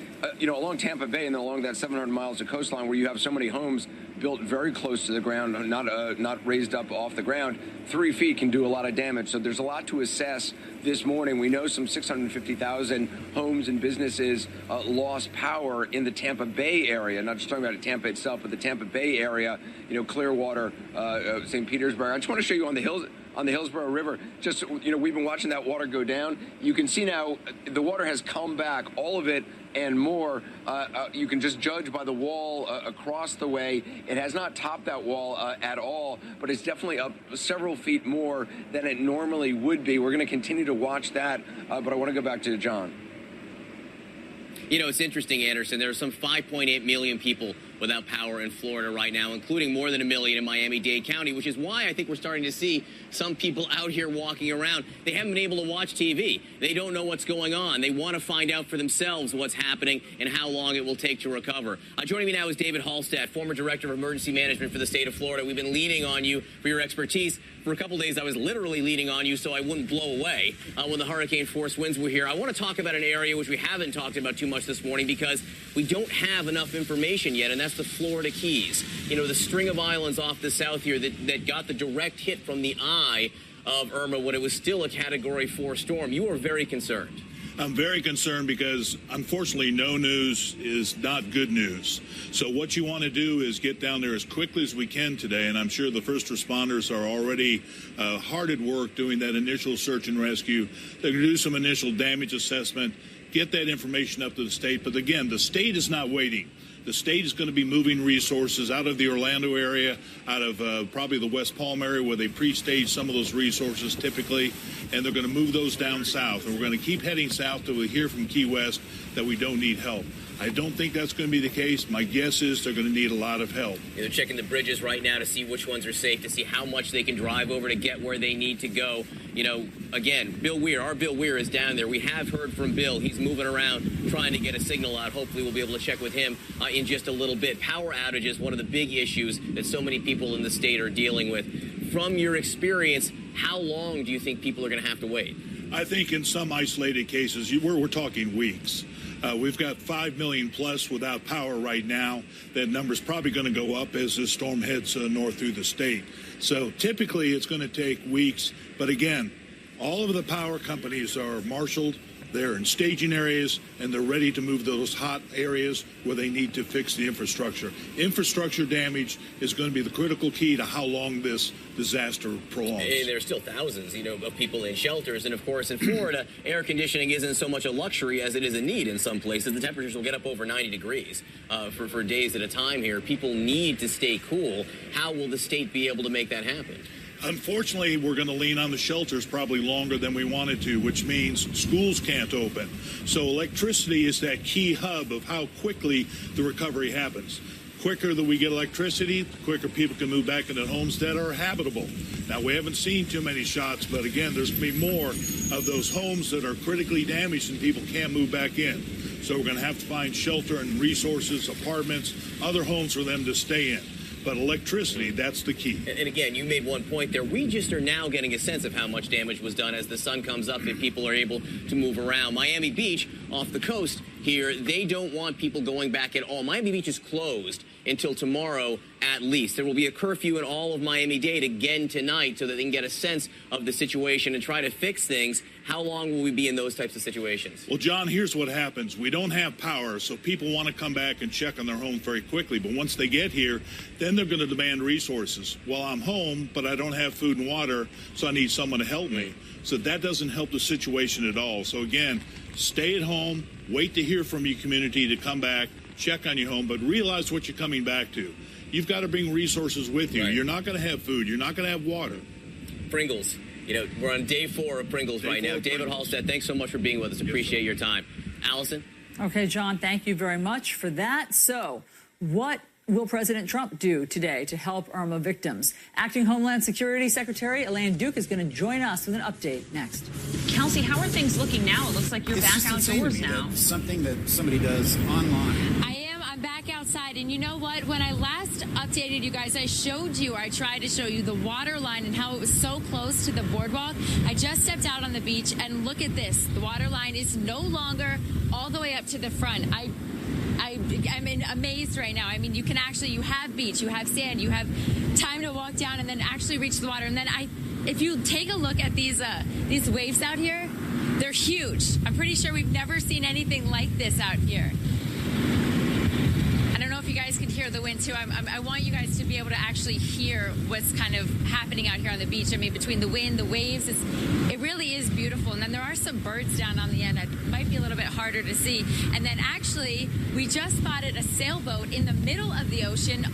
You know, along Tampa Bay and then along that 700 miles of coastline where you have so many homes built very close to the ground, not raised up off the ground, 3 feet can do a lot of damage. So there's a lot to assess this morning. We know some 650,000 homes and businesses lost power in the Tampa Bay area, not just talking about Tampa itself, but the Tampa Bay area, you know, Clearwater, St. Petersburg. I just want to show you on the hills. On the Hillsborough River, just, you know, we've been watching that water go down. You can see now the water has come back, all of it and more. You can just judge by the wall across the way. It has not topped that wall at all, but it's definitely up several feet more than it normally would be. We're going to continue to watch that, but I want to go back to John. You know, it's interesting, Anderson. There are some 5.8 million people without power in Florida right now, including more than 1 million in Miami-Dade County, which is why I think we're starting to see some people out here walking around. They haven't been able to watch TV. They don't know what's going on. They want to find out for themselves what's happening and how long it will take to recover. Joining me now is David Hallstatt, former Director of Emergency Management for the state of Florida. We've been leaning on you for your expertise. For a couple days, I was literally leaning on you so I wouldn't blow away when the hurricane force winds were here. I want to talk about an area which we haven't talked about too much this morning because we don't have enough information yet, and that's the Florida Keys. You know, the string of islands off the south here that got the direct hit from the eye of Irma when it was still a Category 4 storm. You are very concerned. I'm very concerned because, unfortunately, no news is not good news. So what you want to do is get down there as quickly as we can today, and I'm sure the first responders are already hard at work doing that initial search and rescue. They're going to do some initial damage assessment, get that information up to the state. But, again, the state is not waiting. The state is going to be moving resources out of the Orlando area, out of probably the West Palm area where they pre-stage some of those resources typically, and they're going to move those down south. And we're going to keep heading south till we hear from Key West that we don't need help. I don't think that's going to be the case. My guess is they're going to need a lot of help. They're checking the bridges right now to see which ones are safe, to see how much they can drive over to get where they need to go. You know, again, Bill Weir, our Bill Weir is down there. We have heard from Bill. He's moving around trying to get a signal out. Hopefully we'll be able to check with him in just a little bit. Power outages, one of the big issues that so many people in the state are dealing with. From your experience, how long do you think people are going to have to wait? I think in some isolated cases, we're talking weeks. We've got 5 million plus without power right now. That number's probably going to go up as this storm heads north through the state. So typically it's going to take weeks. But again, all of the power companies are marshaled. They're in staging areas, and they're ready to move those hot areas where they need to fix the infrastructure. Infrastructure damage is going to be the critical key to how long this disaster prolongs. And there's still thousands, of people in shelters. And, of course, in Florida, air conditioning isn't so much a luxury as it is a need in some places. The temperatures will get up over 90 degrees for days at a time here. People need to stay cool. How will the state be able to make that happen? Unfortunately, we're going to lean on the shelters probably longer than we wanted to, which means schools can't open. So electricity is that key hub of how quickly the recovery happens. Quicker that we get electricity, the quicker people can move back into homes that are habitable. Now, we haven't seen too many shots, but again, there's going to be more of those homes that are critically damaged and people can't move back in. So we're going to have to find shelter and resources, apartments, other homes for them to stay in. But electricity, that's the key. And again, you made one point there. We just are now getting a sense of how much damage was done as the sun comes up and people are able to move around. Miami Beach, off the coast here, they don't want people going back at all. Miami Beach is closed until tomorrow at least. There will be a curfew in all of Miami-Dade again tonight so that they can get a sense of the situation and try to fix things. How long will we be in those types of situations? Well, John, here's what happens. We don't have power, so people want to come back and check on their home very quickly. But once they get here, then they're going to demand resources. Well, I'm home, but I don't have food and water, so I need someone to help me. So that doesn't help the situation at all. So again, stay at home, wait to hear from your community to come back, check on your home, but realize what you're coming back to. You've got to bring resources with you. Right. You're not going to have food. You're not going to have water. Pringles. We're on day 4 of Pringles right now. David Halstead, thanks so much for being with us. Appreciate your time. Allison? Okay, John, thank you very much for that. So, what will President Trump do today to help Irma victims? Acting Homeland Security Secretary Elaine Duke is going to join us with an update next. Kelsey, how are things looking now? It looks like you're back outdoors now. Something that somebody does online. I'm back outside, and you know what? When I last updated you guys, I tried to show you the water line and how it was so close to the boardwalk. I just stepped out on the beach, and look at this. The water line is no longer all the way up to the front. I'm amazed right now. I mean, you have beach, you have sand, you have time to walk down and then actually reach the water. And then if you take a look at these waves out here, they're huge. I'm pretty sure we've never seen anything like this out here. I don't know if you guys can hear the wind too. I want you guys to be able to actually hear what's kind of happening out here on the beach. I mean, between the wind, the waves, it really is beautiful. And then there are some birds down on the end. It might be a little bit harder to see. And then actually, we just spotted a sailboat in the middle of the ocean.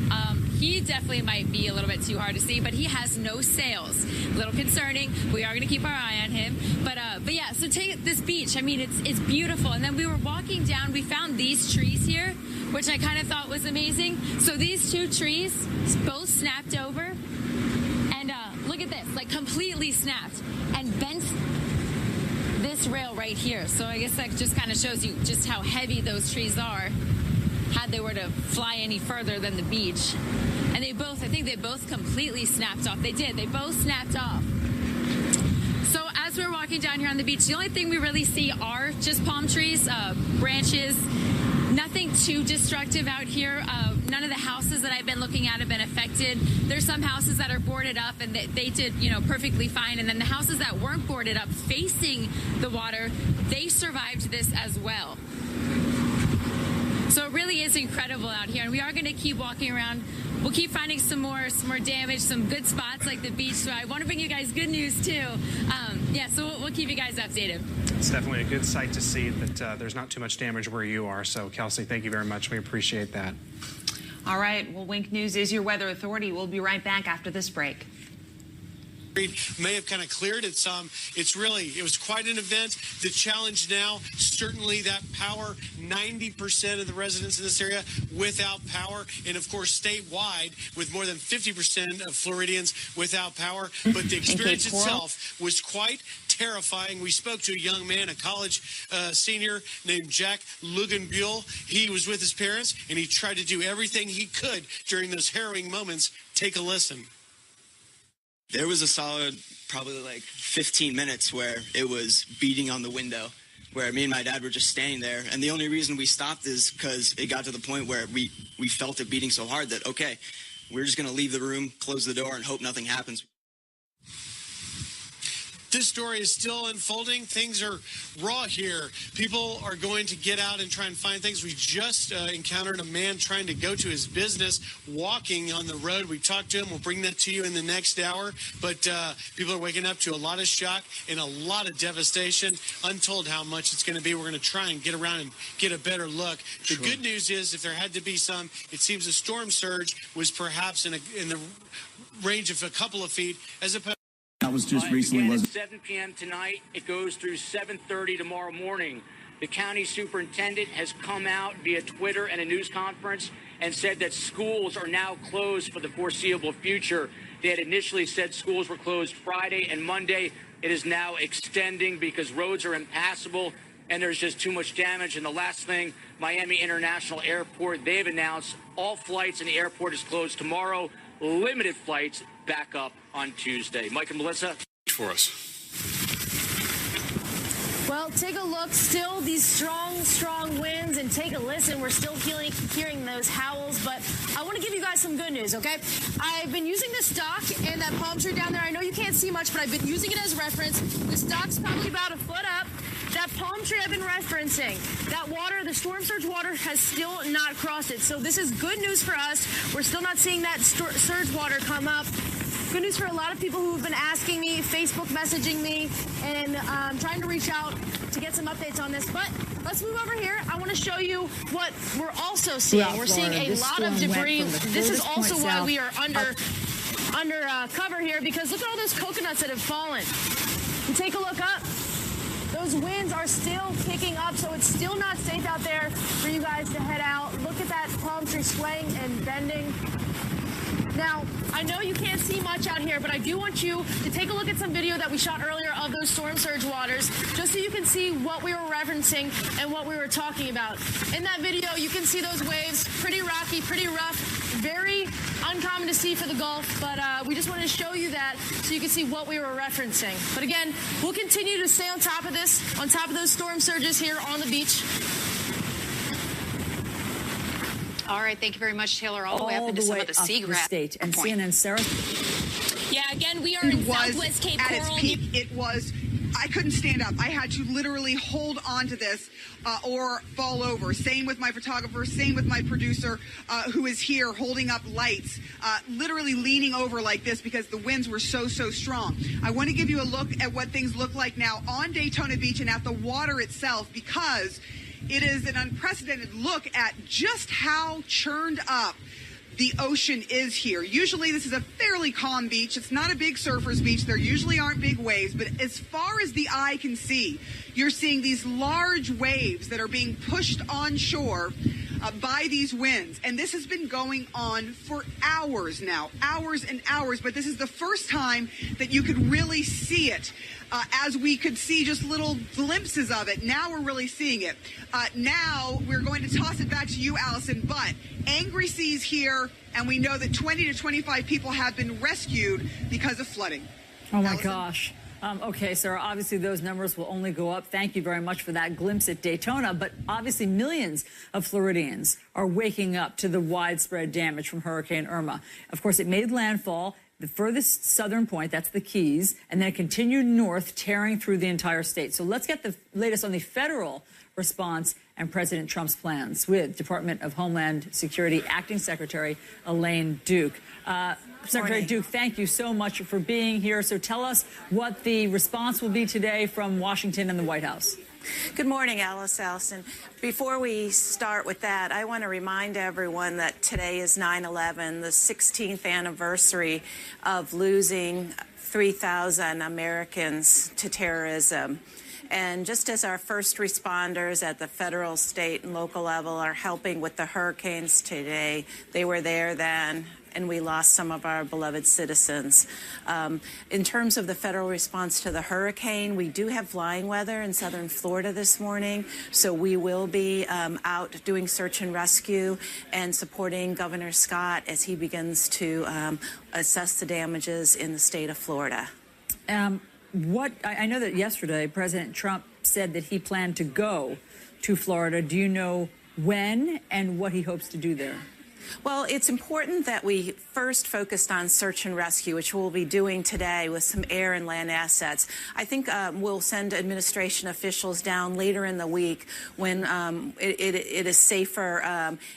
He definitely might be a little bit too hard to see, but he has no sails. A little concerning. We are going to keep our eye on him. But yeah, so take this beach. I mean, it's beautiful. And then we were walking down. We found these trees here, which I kind of thought was amazing. So these 2 trees both snapped over. And look at this, like completely snapped and bent this rail right here. So I guess that just kind of shows you just how heavy those trees are had they were to fly any further than the beach. And I think they both completely snapped off. They did. They both snapped off. So as we're walking down here on the beach, the only thing we really see are just palm trees, branches. Nothing too destructive out here. None of the houses that I've been looking at have been affected. There's some houses that are boarded up and they did, perfectly fine. And then the houses that weren't boarded up facing the water, they survived this as well. So it really is incredible out here. And we are going to keep walking around. We'll keep finding some more damage, some good spots like the beach. So I want to bring you guys good news too. So we'll keep you guys updated. It's definitely a good sight to see that there's not too much damage where you are. So Kelsey, thank you very much. We appreciate that. All right. Well, Wink News is your weather authority. We'll be right back after this break. May have kind of cleared it some. It was quite an event. The challenge now, certainly that power, 90% of the residents in this area without power. And of course, statewide with more than 50% of Floridians without power. But the experience itself was quite terrifying. We spoke to a young man, a college senior named Jack Luganbuhl. He was with his parents and he tried to do everything he could during those harrowing moments. Take a listen. There was a solid probably like 15 minutes where it was beating on the window, where me and my dad were just standing there. And the only reason we stopped is because it got to the point where we felt it beating so hard that, okay, we're just going to leave the room, close the door, and hope nothing happens. This story is still unfolding. Things are raw here. People are going to get out and try and find things. We just encountered a man trying to go to his business, walking on the road. We talked to him. We'll bring that to you in the next hour. But people are waking up to a lot of shock and a lot of devastation. Untold how much it's going to be. We're going to try and get around and get a better look. The good news is, if there had to be some, it seems the storm surge was perhaps in the range of a couple of feet, as opposed. That was just recently. At 7 p.m. tonight. It goes through 7:30 tomorrow morning. The county superintendent has come out via Twitter and a news conference and said that schools are now closed for the foreseeable future. They had initially said schools were closed Friday and Monday. It is now extending because roads are impassable and there's just too much damage. And the last thing, Miami International Airport, they've announced all flights in the airport is closed tomorrow. Limited flights back up on Tuesday. Mike and Melissa. For us. Well, take a look. Still these strong winds, and take a listen. We're still hearing those howls, but I want to give you guys some good news, okay? I've been using this dock and that palm tree down there. I know you can't see much, but I've been using it as reference. This dock's probably about a foot up. That palm tree I've been referencing, that water, the storm surge water has still not crossed it. So this is good news for us. We're still not seeing that surge water come up. Good news for a lot of people who have been asking me, Facebook messaging me, and trying to reach out to get some updates on this. But let's move over here. I want to show you what we're also seeing. We're seeing a lot of debris. This is also why we are under cover here, because look at all those coconuts that have fallen. And take a look up. Those winds are still kicking up, so it's still not safe out there for you guys to head out. Look at that palm tree swaying and bending. Now, I know you can't see much out here, but I do want you to take a look at some video that we shot earlier of those storm surge waters, just so you can see what we were referencing and what we were talking about. In that video, you can see those waves, pretty rocky, pretty rough, very uncommon to see for the Gulf, but we just wanted to show you that so you can see what we were referencing. But again, we'll continue to stay on top of this, on top of those storm surges here on the beach. All right, thank you very much, Taylor. All the way up into some of the seagrass. State. And CNN, Sarah. Yeah, again, we are in Southwest Cape Coral. At its peak, it was, I couldn't stand up. I had to literally hold on to this or fall over. Same with my photographer, same with my producer who is here holding up lights, literally leaning over like this because the winds were so strong. I want to give you a look at what things look like now on Daytona Beach and at the water itself, because it is an unprecedented look at just how churned up the ocean is here. Usually this is a fairly calm beach. It's not a big surfer's beach. There usually aren't big waves, but as far as the eye can see, you're seeing these large waves that are being pushed onshore by these winds. And this has been going on for hours now, hours and hours, but this is the first time that you could really see it. As we could see just little glimpses of it. Now we're really seeing it. Now we're going to toss it back to you, Allison, but angry seas here, and we know that 20 to 25 people have been rescued because of flooding. Oh, my gosh. Okay, Sarah, obviously those numbers will only go up. Thank you very much for that glimpse at Daytona. But obviously millions of Floridians are waking up to the widespread damage from Hurricane Irma. Of course, it made landfall. The furthest southern point, that's the Keys, and then it continued north, tearing through the entire state. So let's get the latest on the federal response and President Trump's plans with Department of Homeland Security Acting Secretary Elaine Duke. Secretary Duke, thank you so much for being here. So tell us what the response will be today from Washington and the White House. Good morning, Allison. Before we start with that, I want to remind everyone that today is 9/11, the 16th anniversary of losing 3,000 Americans to terrorism. And just as our first responders at the federal, state, and local level are helping with the hurricanes today, they were there then, and we lost some of our beloved citizens. In terms of the federal response to the hurricane, we do have flying weather in southern Florida this morning, so we will be out doing search and rescue and supporting Governor Scott as he begins to assess the damages in the state of Florida. I know that yesterday President Trump said that he planned to go to Florida. Do you know when and what he hopes to do there? Well, it's important that we first focused on search and rescue, which we'll be doing today with some air and land assets. I think we'll send administration officials down later in the week when it is safer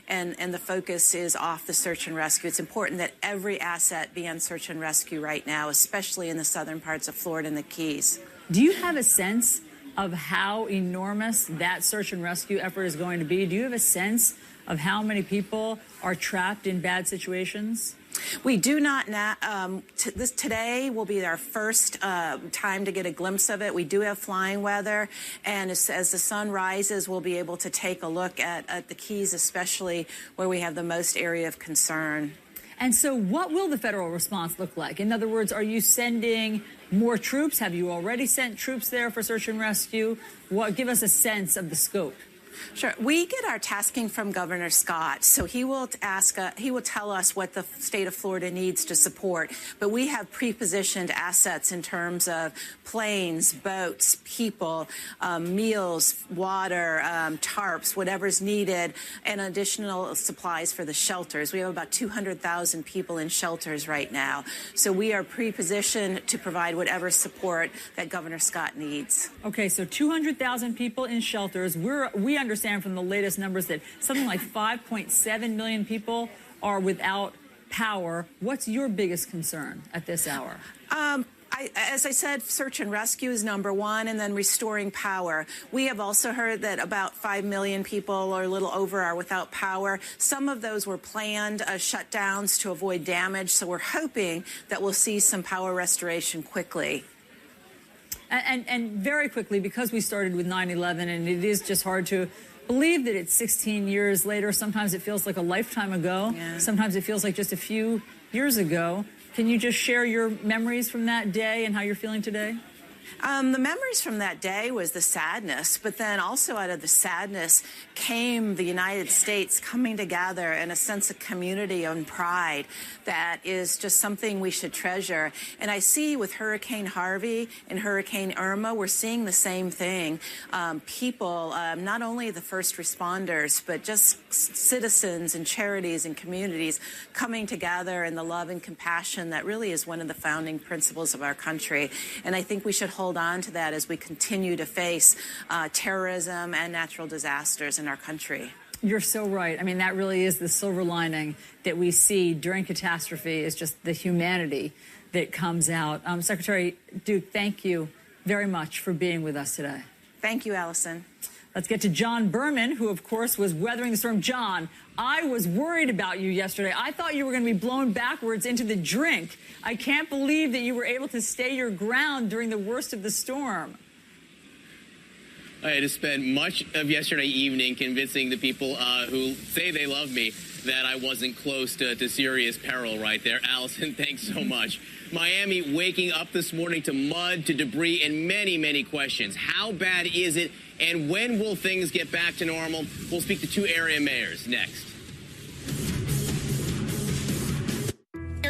and the focus is off the search and rescue. It's important that every asset be on search and rescue right now, especially in the southern parts of Florida and the Keys. Do you have a sense of how enormous that search and rescue effort is going to be? Do you have a sense of how many people are trapped in bad situations? We do not now. Today will be our first time to get a glimpse of it. We do have flying weather, and as the sun rises, we'll be able to take a look at the Keys, especially where we have the most area of concern. And so what will the federal response look like? In other words, are you sending more troops? Have you already sent troops there for search and rescue? Give us a sense of the scope. Sure. We get our tasking from Governor Scott, so he will tell us what the state of Florida needs to support. But we have pre-positioned assets in terms of planes, boats, people, meals, water, tarps, whatever's needed, and additional supplies for the shelters. We have about 200,000 people in shelters right now. So we are pre-positioned to provide whatever support that Governor Scott needs. Okay, so 200,000 people in shelters. We understand from the latest numbers that something like 5.7 million people are without power. What's your biggest concern at this hour? As I said, search and rescue is number one, and then restoring power. We have also heard that about 5 million people or a little over are without power. Some of those were planned shutdowns to avoid damage, so we're hoping that we'll see some power restoration quickly. And very quickly, because we started with 9/11, and it is just hard to believe that it's 16 years later. Sometimes it feels like a lifetime ago. Yeah. Sometimes it feels like just a few years ago. Can you just share your memories from that day and how you're feeling today? The memories from that day was the sadness, but then also out of the sadness came the United States coming together and a sense of community and pride that is just something we should treasure. And I see with Hurricane Harvey and Hurricane Irma, we're seeing the same thing. People, not only the first responders, but just citizens and charities and communities coming together in the love and compassion that really is one of the founding principles of our country. And I think we should hold on to that as we continue to face terrorism and natural disasters in our country. You're so right. I mean, that really is the silver lining that we see during catastrophe is just the humanity that comes out. Secretary Duke, thank you very much for being with us today. Thank you, Allison. Let's get to John Berman, who, of course, was weathering the storm. John, I was worried about you yesterday. I thought you were going to be blown backwards into the drink. I can't believe that you were able to stay your ground during the worst of the storm. I had to spend much of yesterday evening convincing the people who say they love me that I wasn't close to serious peril right there. Allison, thanks so much. Miami waking up this morning to mud, to debris, and many, many questions. How bad is it, and when will things get back to normal? We'll speak to two area mayors next.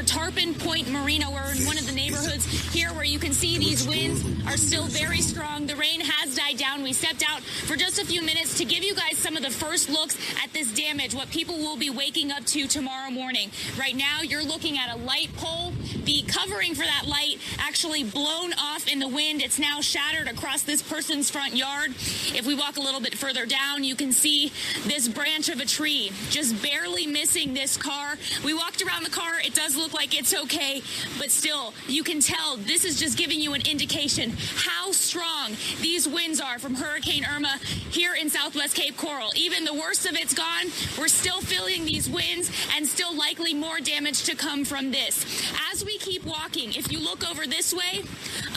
Tarpon Point Marina, we're in one of the neighborhoods here where you can see these winds are still very strong. The rain has died down. We stepped out for just a few minutes to give you guys some of the first looks at this damage, what people will be waking up to tomorrow morning. Right now, you're looking at a light pole. The covering for that light actually blown off in the wind. It's now shattered across this person's front yard. If we walk a little bit further down, you can see this branch of a tree just barely missing this car. We walked around the car. It does look like it's okay, but still, you can tell this is just giving you an indication how strong these winds are from Hurricane Irma here in Southwest Cape Coral. Even the worst of it's gone. We're still feeling these winds and still likely more damage to come from this. As we keep walking, if you look over this way,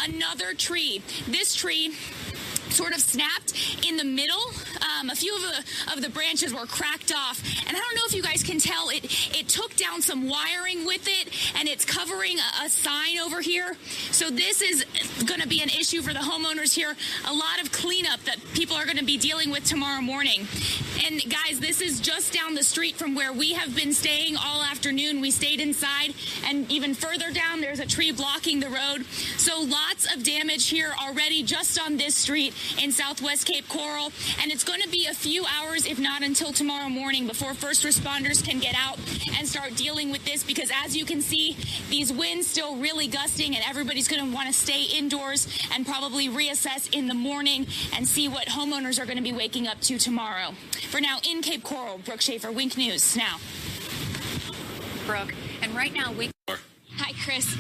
another tree. This tree sort of snapped in the middle. A few of the branches were cracked off. And I don't know if you guys can tell, it took down some wiring with it, and it's covering a sign over here. So this is going to be an issue for the homeowners here. A lot of cleanup that people are going to be dealing with tomorrow morning. And guys, this is just down the street from where we have been staying all afternoon. We stayed inside, and even further down, there's a tree blocking the road. So lots of damage here already just on this street in Southwest Cape Coral, and it's going to to be a few hours, if not until tomorrow morning, before first responders can get out and start dealing with this, because as you can see, these winds still really gusting, and everybody's going to want to stay indoors and probably reassess in the morning and see what homeowners are going to be waking up to tomorrow. For now, in Cape Coral, Brooke Schaefer, Wink News Now. Brooke, and right now we... Hi, Chris.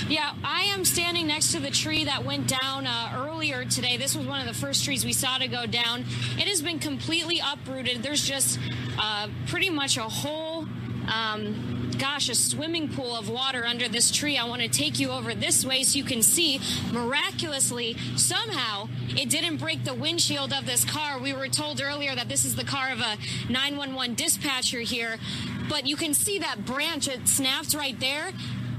Yeah, I am standing next to the tree that went down earlier today. This was one of the first trees we saw to go down. It has been completely uprooted. There's just pretty much a whole, a swimming pool of water under this tree. I want to take you over this way so you can see, miraculously, somehow, it didn't break the windshield of this car. We were told earlier that this is the car of a 911 dispatcher here, but you can see that branch. It snapped right there.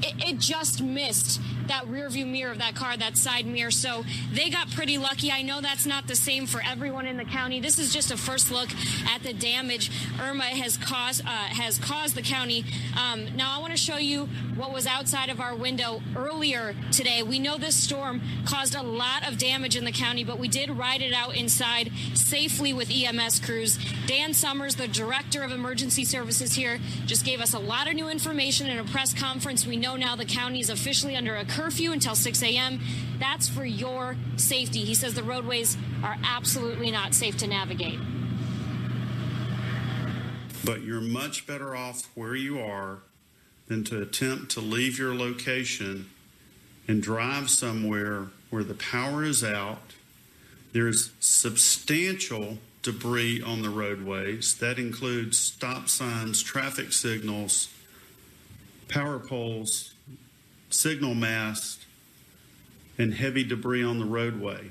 It just missed that rearview mirror of that car, that side mirror. So they got pretty lucky. I know that's not the same for everyone in the county. This is just a first look at the damage Irma has caused the county. Now I want to show you what was outside of our window earlier today. We know this storm caused a lot of damage in the county, but we did ride it out inside safely with EMS crews. Dan Summers, the director of emergency services here, just gave us a lot of new information in a press conference. We know now the county is officially under a curfew until 6 a.m. That's for your safety. He says the roadways are absolutely not safe to navigate. But you're much better off where you are than to attempt to leave your location and drive somewhere where the power is out. There's substantial debris on the roadways. That includes stop signs, traffic signals, power poles, signal masts, and heavy debris on the roadway.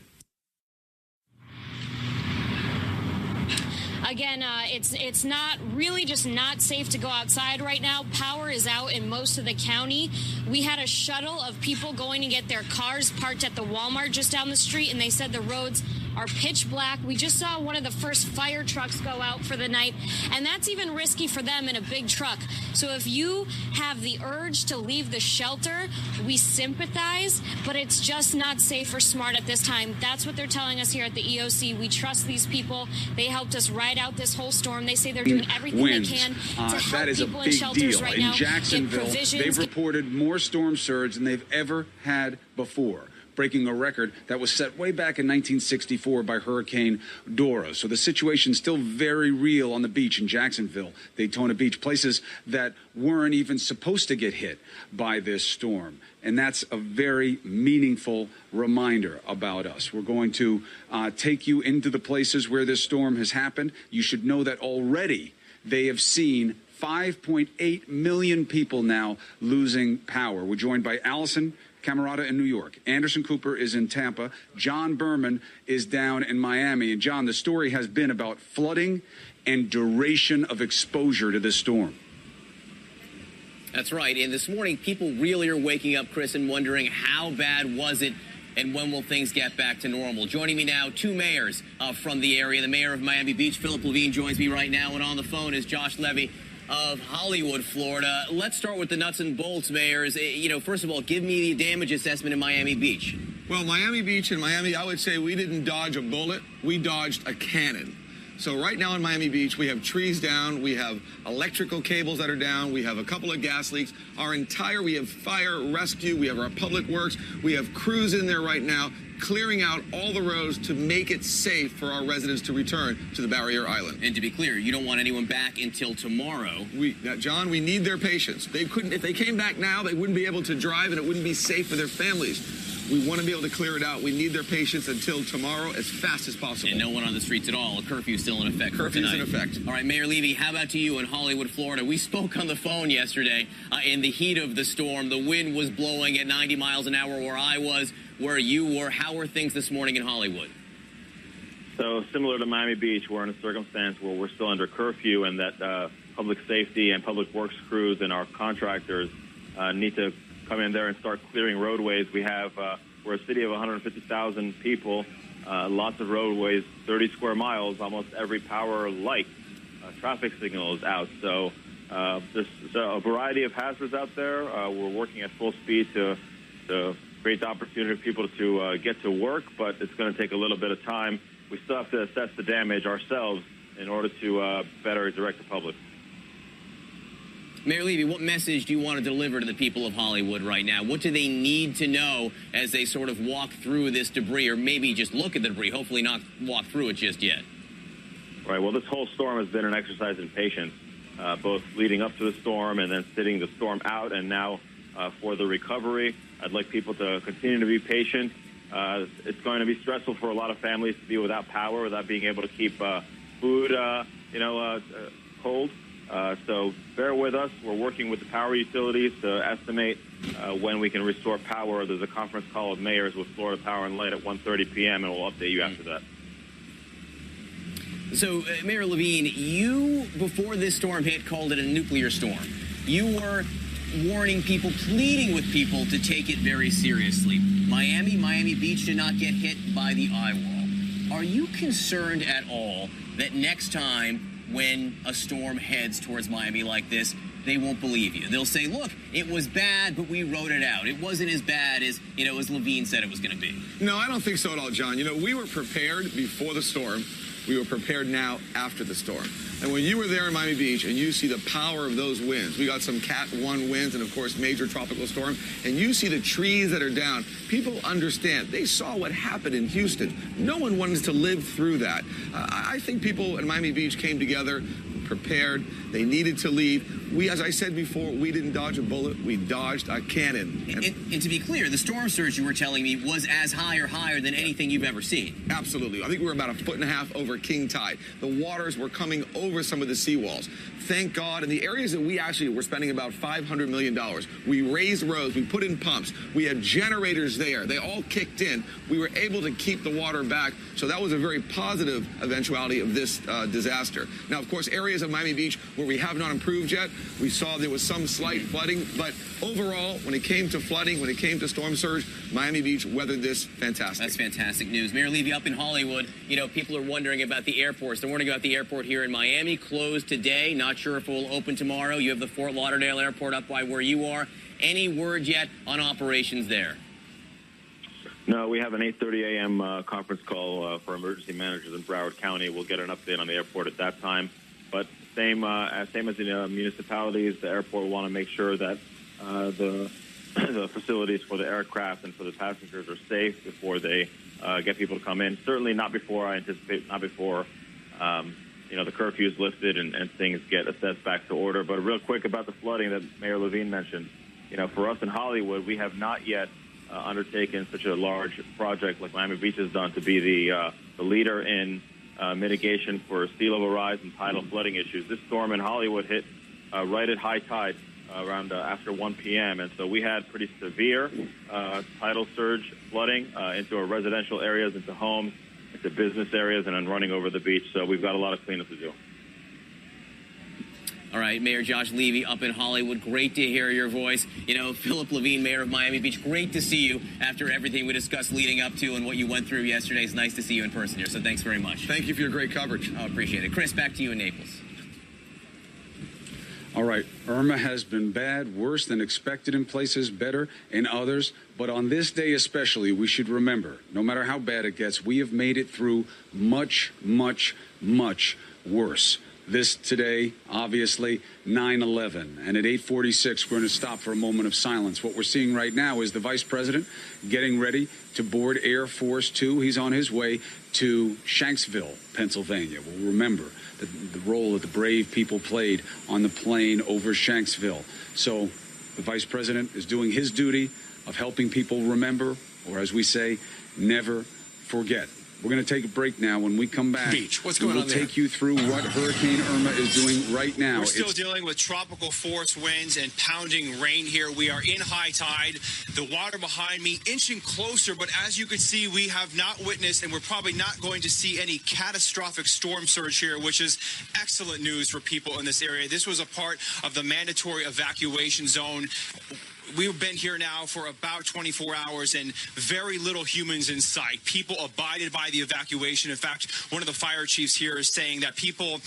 Again, it's not really just not safe to go outside right now. Power is out in most of the county. We had a shuttle of people going to get their cars parked at the Walmart just down the street, and they said the roads are pitch black. We just saw one of the first fire trucks go out for the night, and that's even risky for them in a big truck. So if you have the urge to leave the shelter, we sympathize, but it's just not safe or smart at this time. That's what they're telling us here at the EOC. We trust these people. They helped us ride out this whole storm. They say they're doing everything they can to help that is people a in big shelters deal. right now. In Jacksonville, get provisions. they've reported more storm surge than they've ever had before, breaking a record that was set way back in 1964 by Hurricane Dora. So the situation's still very real on the beach in Jacksonville, Daytona Beach, places that weren't even supposed to get hit by this storm. And that's a very meaningful reminder about us. We're going to take you into the places where this storm has happened. You should know that already they have seen 5.8 million people now losing power. We're joined by Allison Camerata in New York. Anderson Cooper is in Tampa. John Berman is down in Miami. And John, the story has been about flooding and duration of exposure to this storm. That's right. And this morning, people really are waking up, Chris, and wondering how bad was it and when will things get back to normal. Joining me now, two mayors from the area. The mayor of Miami Beach, Philip Levine, joins me right now. And on the phone is Josh Levy of Hollywood, Florida. Let's start with the nuts and bolts, mayors. You know, first of all, give me the damage assessment in Miami Beach. Well, Miami Beach and Miami, I would say we didn't dodge a bullet. We dodged a cannon. So right now in Miami Beach, we have trees down, we have electrical cables that are down, we have a couple of gas leaks. We have fire rescue, we have our public works, we have crews in there right now clearing out all the roads to make it safe for our residents to return to the Barrier Island. And to be clear, you don't want anyone back until tomorrow. John, we need their patience. If they came back now, they wouldn't be able to drive and it wouldn't be safe for their families. We want to be able to clear it out. We need their patience until tomorrow as fast as possible. And no one on the streets at all. A curfew is still in effect. Curfew's in effect. All right, Mayor Levy, how about to you in Hollywood, Florida? We spoke on the phone yesterday in the heat of the storm. The wind was blowing at 90 miles an hour where I was, where you were. How were things this morning in Hollywood? So similar to Miami Beach, we're in a circumstance where we're still under curfew and that public safety and public works crews and our contractors need to come in there and start clearing roadways. We're a city of 150,000 people, lots of roadways, 30 square miles, almost every power light, traffic signal is out. So there's a variety of hazards out there. We're working at full speed to create the opportunity for people to get to work, but it's going to take a little bit of time. we still have to assess the damage ourselves in order to better direct the public. Mayor Levy, what message do you want to deliver to the people of Hollywood right now? What do they need to know as they sort of walk through this debris, or maybe just look at the debris, hopefully not walk through it just yet? Right. Well, this whole storm has been an exercise in patience, both leading up to the storm and then sitting the storm out, and now for the recovery. I'd like people to continue to be patient. It's going to be stressful for a lot of families to be without power, without being able to keep food, cold. So bear with us. We're working with the power utilities to estimate when we can restore power. There's a conference call of mayors with Florida Power and Light at 1:30 p.m., and we'll update you after that. So, Mayor Levine, you, before this storm hit, called it a nuclear storm. You were warning people, pleading with people to take it very seriously. Miami Beach did not get hit by the eye wall. Are you concerned at all that next time when a storm heads towards Miami like this, they won't believe you? They'll say, look, it was bad, but we wrote it out. It wasn't as bad as, as Levine said it was going to be. No, I don't think so at all, John. We were prepared before the storm. We were prepared now after the storm. And when you were there in Miami Beach and you see the power of those winds, we got some Cat 1 winds and, of course, major tropical storm, and you see the trees that are down, people understand. They saw what happened in Houston. No one wanted to live through that. I think people in Miami Beach came together, prepared. They needed to leave. We, as I said before, we didn't dodge a bullet. We dodged a cannon. And to be clear, the storm surge you were telling me was as high or higher than anything you've ever seen. Absolutely. I think we were about 1.5 feet over king tide. The waters were coming over some of the seawalls. Thank God. In the areas that we actually were spending about $500 million, we raised roads, we put in pumps, we had generators there. They all kicked in. We were able to keep the water back. So that was a very positive eventuality of this disaster. Now, of course, areas of Miami Beach where we have not improved yet, we saw there was some slight flooding, but overall, when it came to flooding, when it came to storm surge, Miami Beach weathered this fantastic. That's fantastic news. Mayor Levy, up in Hollywood, people are wondering about the airports. They're wondering about the airport here in Miami, closed today. Not sure if it will open tomorrow. You have the Fort Lauderdale airport up by where you are. Any word yet on operations there? No, we have an 8:30 a.m. Conference call for emergency managers in Broward County. We'll get an update on the airport at that time. But same as the municipalities, the airport will want to make sure that the facilities for the aircraft and for the passengers are safe before they get people to come in. Certainly not before the curfew is lifted and things get assessed back to order. But real quick about the flooding that Mayor Levine mentioned, for us in Hollywood, we have not yet undertaken such a large project like Miami Beach has done to be the leader in mitigation for sea level rise and tidal flooding issues. This storm in Hollywood hit right at high tide around after 1 p.m. And so we had pretty severe tidal surge flooding into our residential areas, into homes, into business areas, and then running over the beach. So we've got a lot of cleanup to do. All right, Mayor Josh Levy up in Hollywood. Great to hear your voice. Philip Levine, mayor of Miami Beach, great to see you after everything we discussed leading up to and what you went through yesterday. It's nice to see you in person here, so thanks very much. Thank you for your great coverage. I appreciate it. Chris, back to you in Naples. All right, Irma has been bad, worse than expected in places, better in others. But on this day especially, we should remember, no matter how bad it gets, we have made it through much, much, much worse. This today, obviously, 9/11. And at 8:46, we're going to stop for a moment of silence. What we're seeing right now is the vice president getting ready to board Air Force Two. He's on his way to Shanksville, Pennsylvania. We'll remember the role that the brave people played on the plane over Shanksville. So the vice president is doing his duty of helping people remember, or as we say, never forget. We're going to take a break now. When we come back, what's going on there? We'll take you through what Hurricane Irma is doing right now. We're still dealing with tropical force winds and pounding rain here. We are in high tide. The water behind me inching closer, but as you can see, we have not witnessed, and we're probably not going to see any catastrophic storm surge here, which is excellent news for people in this area. This was a part of the mandatory evacuation zone. we've been here now for about 24 hours and very little humans in sight. People abided by the evacuation. In fact, one of the fire chiefs here is saying that people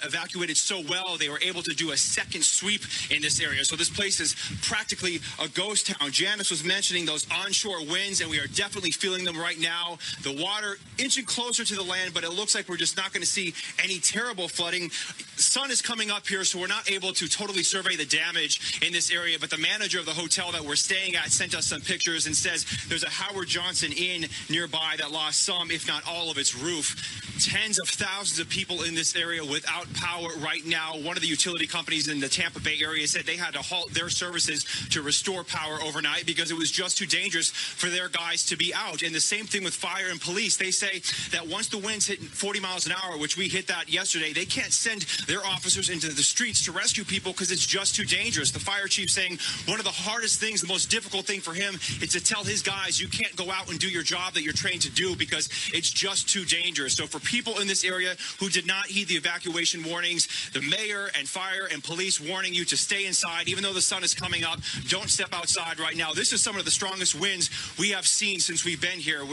evacuated so well they were able to do a second sweep in this area. So this place is practically a ghost town. Janice was mentioning those onshore winds, and we are definitely feeling them right now. The water inching closer to the land, but it looks like we're just not going to see any terrible flooding. Sun is coming up here, so we're not able to totally survey the damage in this area, but the manager of the hotel that we're staying at sent us some pictures and says there's a Howard Johnson Inn nearby that lost some, if not all, of its roof. Tens of thousands of people in this area without power right now. One of the utility companies in the Tampa Bay area said they had to halt their services to restore power overnight because it was just too dangerous for their guys to be out. And the same thing with fire and police. They say that once the winds hit 40 miles an hour, which we hit that yesterday, they can't send their officers into the streets to rescue people because it's just too dangerous. The fire chief saying one of the hardest things, the most difficult thing for him is to tell his guys you can't go out and do your job that you're trained to do because it's just too dangerous. So for people in this area who did not heed the evacuation warnings, the mayor and fire and police warning you to stay inside even though the sun is coming up. Don't step outside right now. This is some of the strongest winds we have seen since we've been here.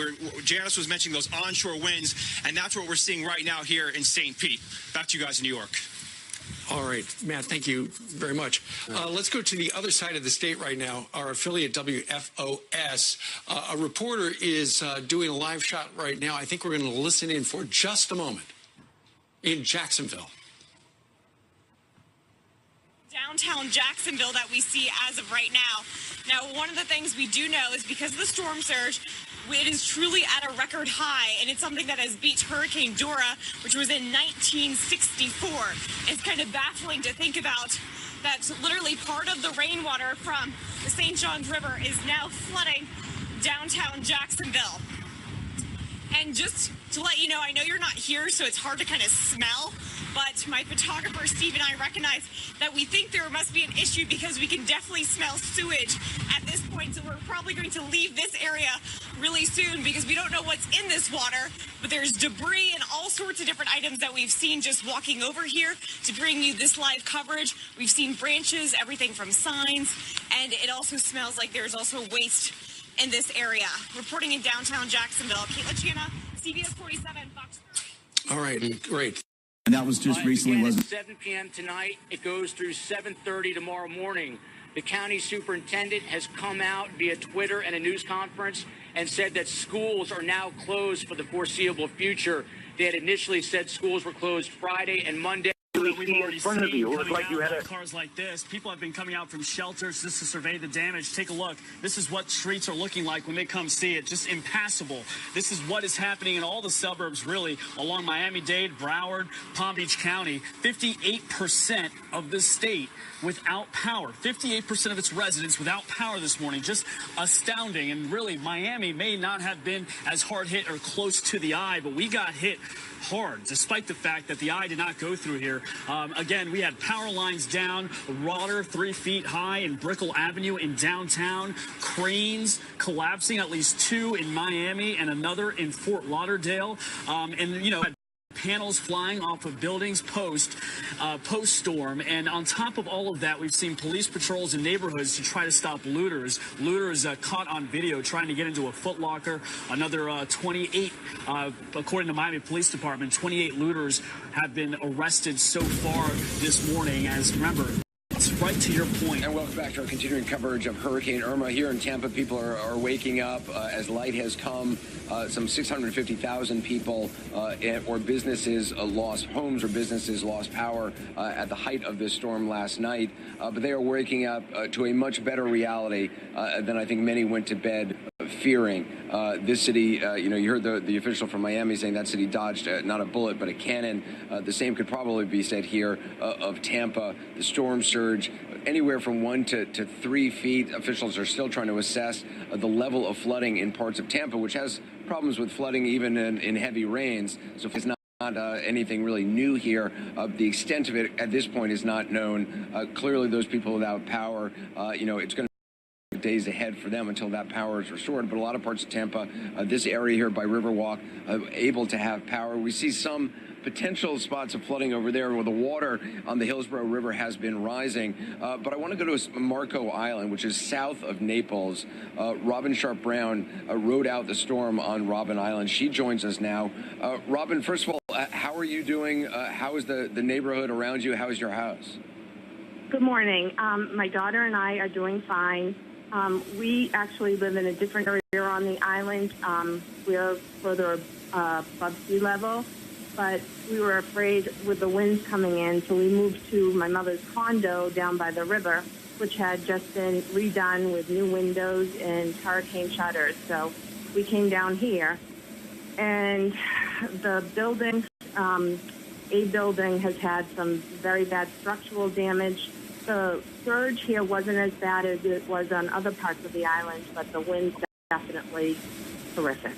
Janice was mentioning those onshore winds, and that's what we're seeing right now here in St. Pete. Back to you guys in New York. All right, Matt, thank you very much. Let's go to the other side of the state right now, our affiliate WFOS. A reporter is doing a live shot right now. I think we're going to listen in for just a moment in Jacksonville. Downtown Jacksonville that we see as of right now. Now, one of the things we do know is because of the storm surge, it is truly at a record high, and it's something that has beat Hurricane Dora, which was in 1964. It's kind of baffling to think about that literally part of the rainwater from the St. Johns River is now flooding downtown Jacksonville. And just to let you know, I know you're not here, so it's hard to kind of smell, but my photographer, Steve, and I recognize that we think there must be an issue because we can definitely smell sewage at this point, so we're probably going to leave this area really soon because we don't know what's in this water, but there's debris and all sorts of different items that we've seen just walking over here to bring you this live coverage. We've seen branches, everything from signs, and it also smells like there's also waste in this area. Reporting in downtown Jacksonville, Caitlin Chana, CBS 47, Fox. All right, great. And that was just recently, wasn't it? 7 p.m. tonight. It goes through 7:30 tomorrow morning. The county superintendent has come out via Twitter and a news conference and said that schools are now closed for the foreseeable future. They had initially said schools were closed Friday and Monday. In front of you, it looked like you had cars like this. People have been coming out from shelters just to survey the damage. Take a look. This is what streets are looking like when they come see it. Just impassable. This is what is happening in all the suburbs, really, along Miami-Dade, Broward, Palm Beach County. 58% of the state without power. 58% of its residents without power this morning. Just astounding. And really, Miami may not have been as hard hit or close to the eye, but we got hit hard, despite the fact that the eye did not go through here. Again, we had power lines down, water 3 feet high in Brickell Avenue in downtown, cranes collapsing, at least 2 in Miami and another in Fort Lauderdale. And, you know, panels flying off of buildings post-storm. And on top of all of that, we've seen police patrols in neighborhoods to try to stop looters. Looters caught on video trying to get into a Foot Locker. Another 28, according to Miami Police Department, 28 looters have been arrested so far this morning. As remember, it's right to your point. And welcome back to our continuing coverage of Hurricane Irma. Here in Tampa, people are waking up as light has come. Some 650,000 people or businesses lost homes or businesses lost power at the height of this storm last night. But they are waking up to a much better reality than I think many went to bed fearing. This city, you heard the official from Miami saying that city dodged not a bullet but a cannon. The same could probably be said here of Tampa. The storm surge anywhere from 1 to 3 feet. Officials are still trying to assess the level of flooding in parts of Tampa, which has problems with flooding even in heavy rains. So it's not anything really new here. The extent of it at this point is not known. Clearly, those people without power, it's going to days ahead for them until that power is restored. But a lot of parts of Tampa, this area here by Riverwalk, able to have power. We see some potential spots of flooding over there where the water on the Hillsborough River has been rising. But I want to go to Marco Island, which is south of Naples. Robin Sharp Brown rode out the storm on Robin Island. She joins us now. Robin, first of all, how are you doing? How is the neighborhood around you? How is your house? Good morning. My daughter and I are doing fine. We actually live in a different area on the island. We're further above sea level, but we were afraid with the winds coming in, so we moved to my mother's condo down by the river, which had just been redone with new windows and hurricane shutters. So we came down here, and the building, a building has had some very bad structural damage. The surge here wasn't as bad as it was on other parts of the island, but the winds definitely horrific.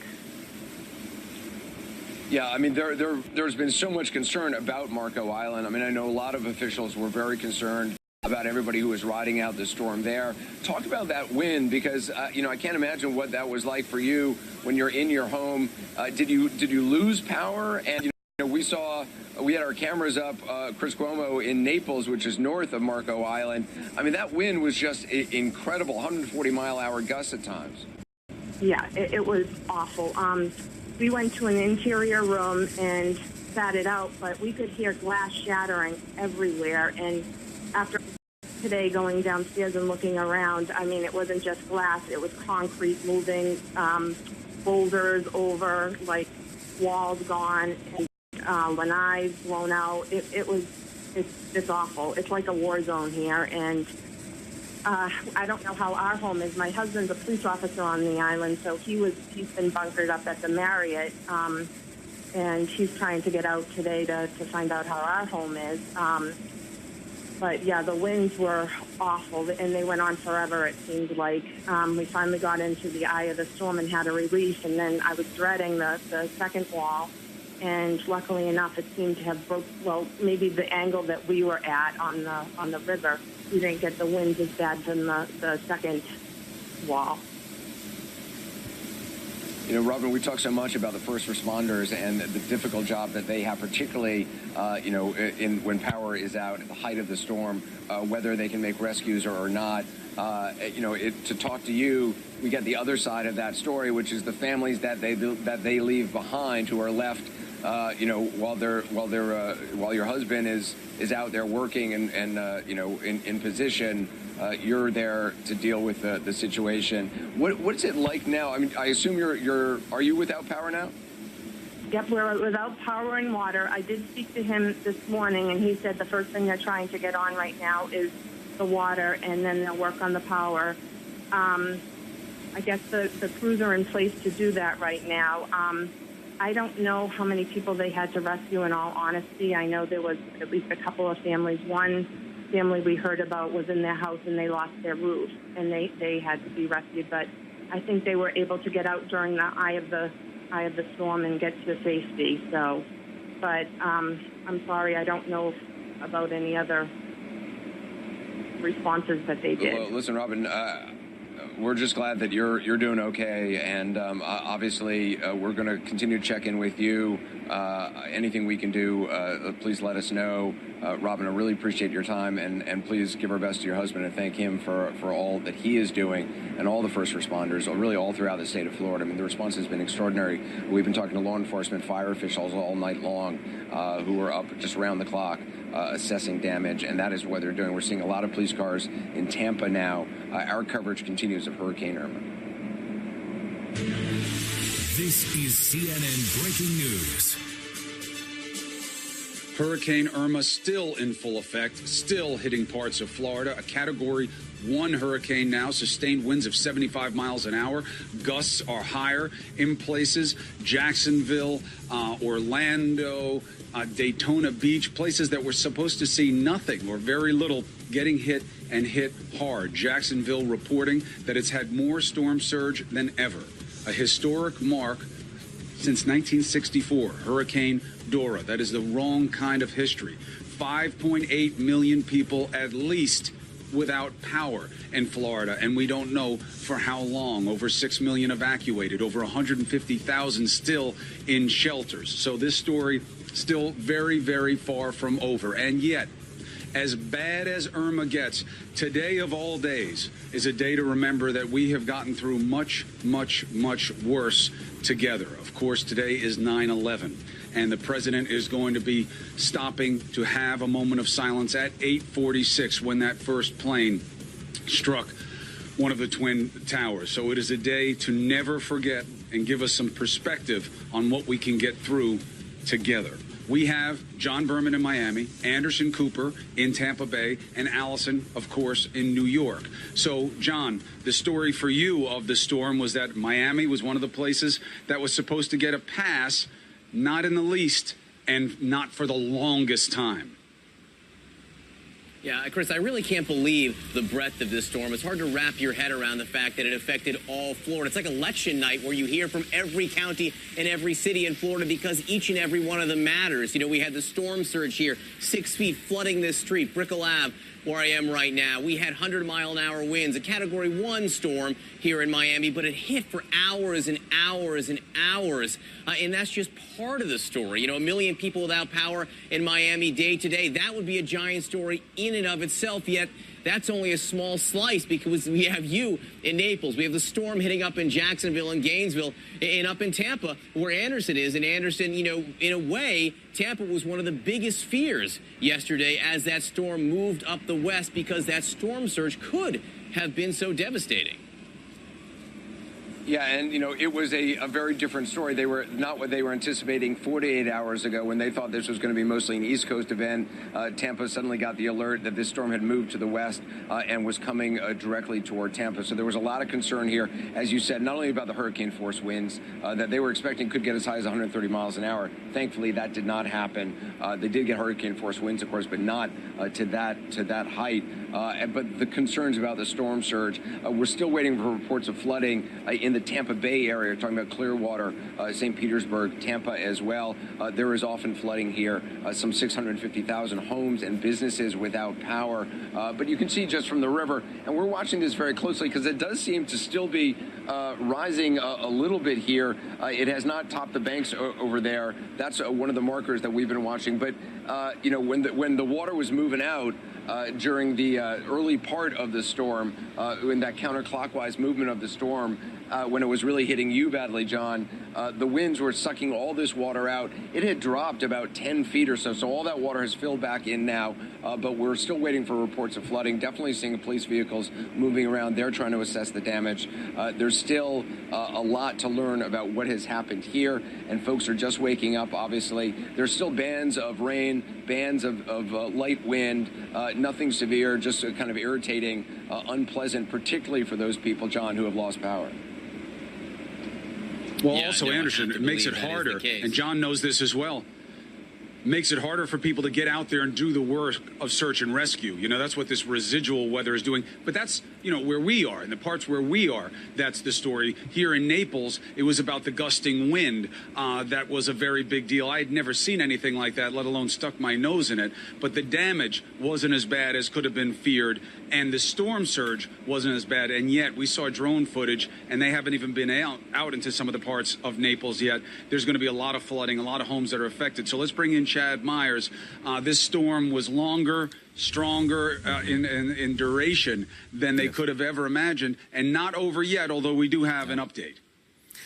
Yeah, I mean, there's been so much concern about Marco Island. I mean, I know a lot of officials were very concerned about everybody who was riding out the storm there. Talk about that wind, because, I can't imagine what that was like for you when you're in your home. Did you lose power? And, we had our cameras up, Chris Cuomo in Naples, which is north of Marco Island. I mean, that wind was just incredible, 140-mile-hour gusts at times. Yeah, it was awful. We went to an interior room and sat it out, but we could hear glass shattering everywhere. And after today going downstairs and looking around, I mean, it wasn't just glass, it was concrete moving, boulders over, like walls gone, and lanais blown out. It's awful. It's like a war zone here, and I don't know how our home is. My husband's a police officer on the island, so he's been bunkered up at the Marriott, and he's trying to get out today to find out how our home is. But yeah, the winds were awful, and they went on forever, it seemed like. We finally got into the eye of the storm and had a relief, and then I was dreading the second wall. And luckily enough, it seemed to have broke. Well, maybe the angle that we were at on the river, we didn't get the winds as bad than the second wall. Robin, we talk so much about the first responders and the difficult job that they have, particularly, when power is out at the height of the storm, whether they can make rescues or not. To talk to you, we get the other side of that story, which is the families that they leave behind, who are left, while your husband is out there working and in position. You're there to deal with the situation. What's it like now? I mean, I assume are you without power now? Yep, we're without power and water. I did speak to him this morning, and he said the first thing they're trying to get on right now is the water, and then they'll work on the power. I guess the crews are in place to do that right now. I don't know how many people they had to rescue, in all honesty. I know there was at least a couple of families. One family we heard about was in their house and they lost their roof, and they had to be rescued. But I think they were able to get out during the eye of the storm and get to safety. So, but I'm sorry, I don't know about any other responses that they did. Well, listen, Robin, we're just glad that you're doing okay, and obviously we're going to continue to check in with you. Anything we can do, please let us know. Robin, I really appreciate your time, and please give our best to your husband and thank him for all that he is doing, and all the first responders, really all throughout the state of Florida. I mean, the response has been extraordinary. We've been talking to law enforcement, fire officials all night long, who are up just around the clock assessing damage, and that is what they're doing. We're seeing a lot of police cars in Tampa now. Our coverage continues of Hurricane Irma. This is CNN Breaking News. Hurricane Irma still in full effect, still hitting parts of Florida. A Category 1 hurricane now, sustained winds of 75 miles an hour. Gusts are higher in places. Jacksonville, Orlando, Daytona Beach, places that were supposed to see nothing or very little getting hit and hit hard. Jacksonville reporting that it's had more storm surge than ever. A historic mark since 1964, Hurricane Dora. That is the wrong kind of history. 5.8 million people at least without power in Florida, and we don't know for how long. Over 6 million evacuated, over 150,000 still in shelters. So this story still very, very far from over. And yet, as bad as Irma gets, today of all days is a day to remember that we have gotten through much, much, much worse together. Of course, today is 9/11, and the president is going to be stopping to have a moment of silence at 8:46 when that first plane struck one of the Twin Towers. So it is a day to never forget and give us some perspective on what we can get through together. We have John Berman in Miami, Anderson Cooper in Tampa Bay, and Allison, of course, in New York. So, John, the story for you of the storm was that Miami was one of the places that was supposed to get a pass, not in the least, and not for the longest time. Yeah, Chris, I really can't believe the breadth of this storm. It's hard to wrap your head around the fact that it affected all Florida. It's like election night where you hear from every county and every city in Florida because each and every one of them matters. You know, we had the storm surge here, 6 feet flooding this street, Brickell Ave, where I am right now. We had 100-mile-an-hour winds, a Category 1 storm here in Miami, but it hit for hours and hours and hours. And that's just part of the story. You know, 1 million people without power in Miami day to day. That would be a giant story in and of itself, yet that's only a small slice because we have you in Naples. We have the storm hitting up in Jacksonville and Gainesville and up in Tampa where Anderson is. And Anderson, you know, in a way, Tampa was one of the biggest fears yesterday as that storm moved up the west because that storm surge could have been so devastating. Yeah, and, you know, it was a very different story. They were not what they were anticipating 48 hours ago when they thought this was going to be mostly an East Coast event. Tampa suddenly got the alert that this storm had moved to the west and was coming directly toward Tampa. So there was a lot of concern here, as you said, not only about the hurricane force winds that they were expecting could get as high as 130 miles an hour. Thankfully, that did not happen. They did get hurricane force winds, of course, but not to that height. But the concerns about the storm surge, we're still waiting for reports of flooding in the Tampa Bay area. We're talking about Clearwater, St. Petersburg, Tampa as well. There is often flooding here, some 650,000 homes and businesses without power. But you can see just from the river, and we're watching this very closely because it does seem to still be rising a little bit here. It has not topped the banks over there. That's one of the markers that we've been watching. But, you know, when the water was moving out, during the early part of the storm, in that counterclockwise movement of the storm, when it was really hitting you badly, John, the winds were sucking all this water out. It had dropped about 10 feet or so, so all that water has filled back in now, but we're still waiting for reports of flooding. Definitely seeing police vehicles moving around. They're trying to assess the damage. There's still a lot to learn about what has happened here, and folks are just waking up, obviously. There's still bands of rain, bands of light wind, nothing severe, just kind of irritating, unpleasant, particularly for those people, John, who have lost power. Well, yeah, also, Anderson, it makes it harder, and John knows this as well, makes it harder for people to get out there and do the work of search and rescue. You know, that's what this residual weather is doing. But that's, you know, where we are, in the parts where we are, that's the story. Here in Naples, it was about the gusting wind. That was a very big deal. I had never seen anything like that, let alone stuck my nose in it. But the damage wasn't as bad as could have been feared, and the storm surge wasn't as bad. And yet, we saw drone footage, and they haven't even been out into some of the parts of Naples yet. There's going to be a lot of flooding, a lot of homes that are affected. So let's bring in Chad Myers. This storm was longer, stronger in duration than they could have ever imagined, and not over yet, although we do have an update.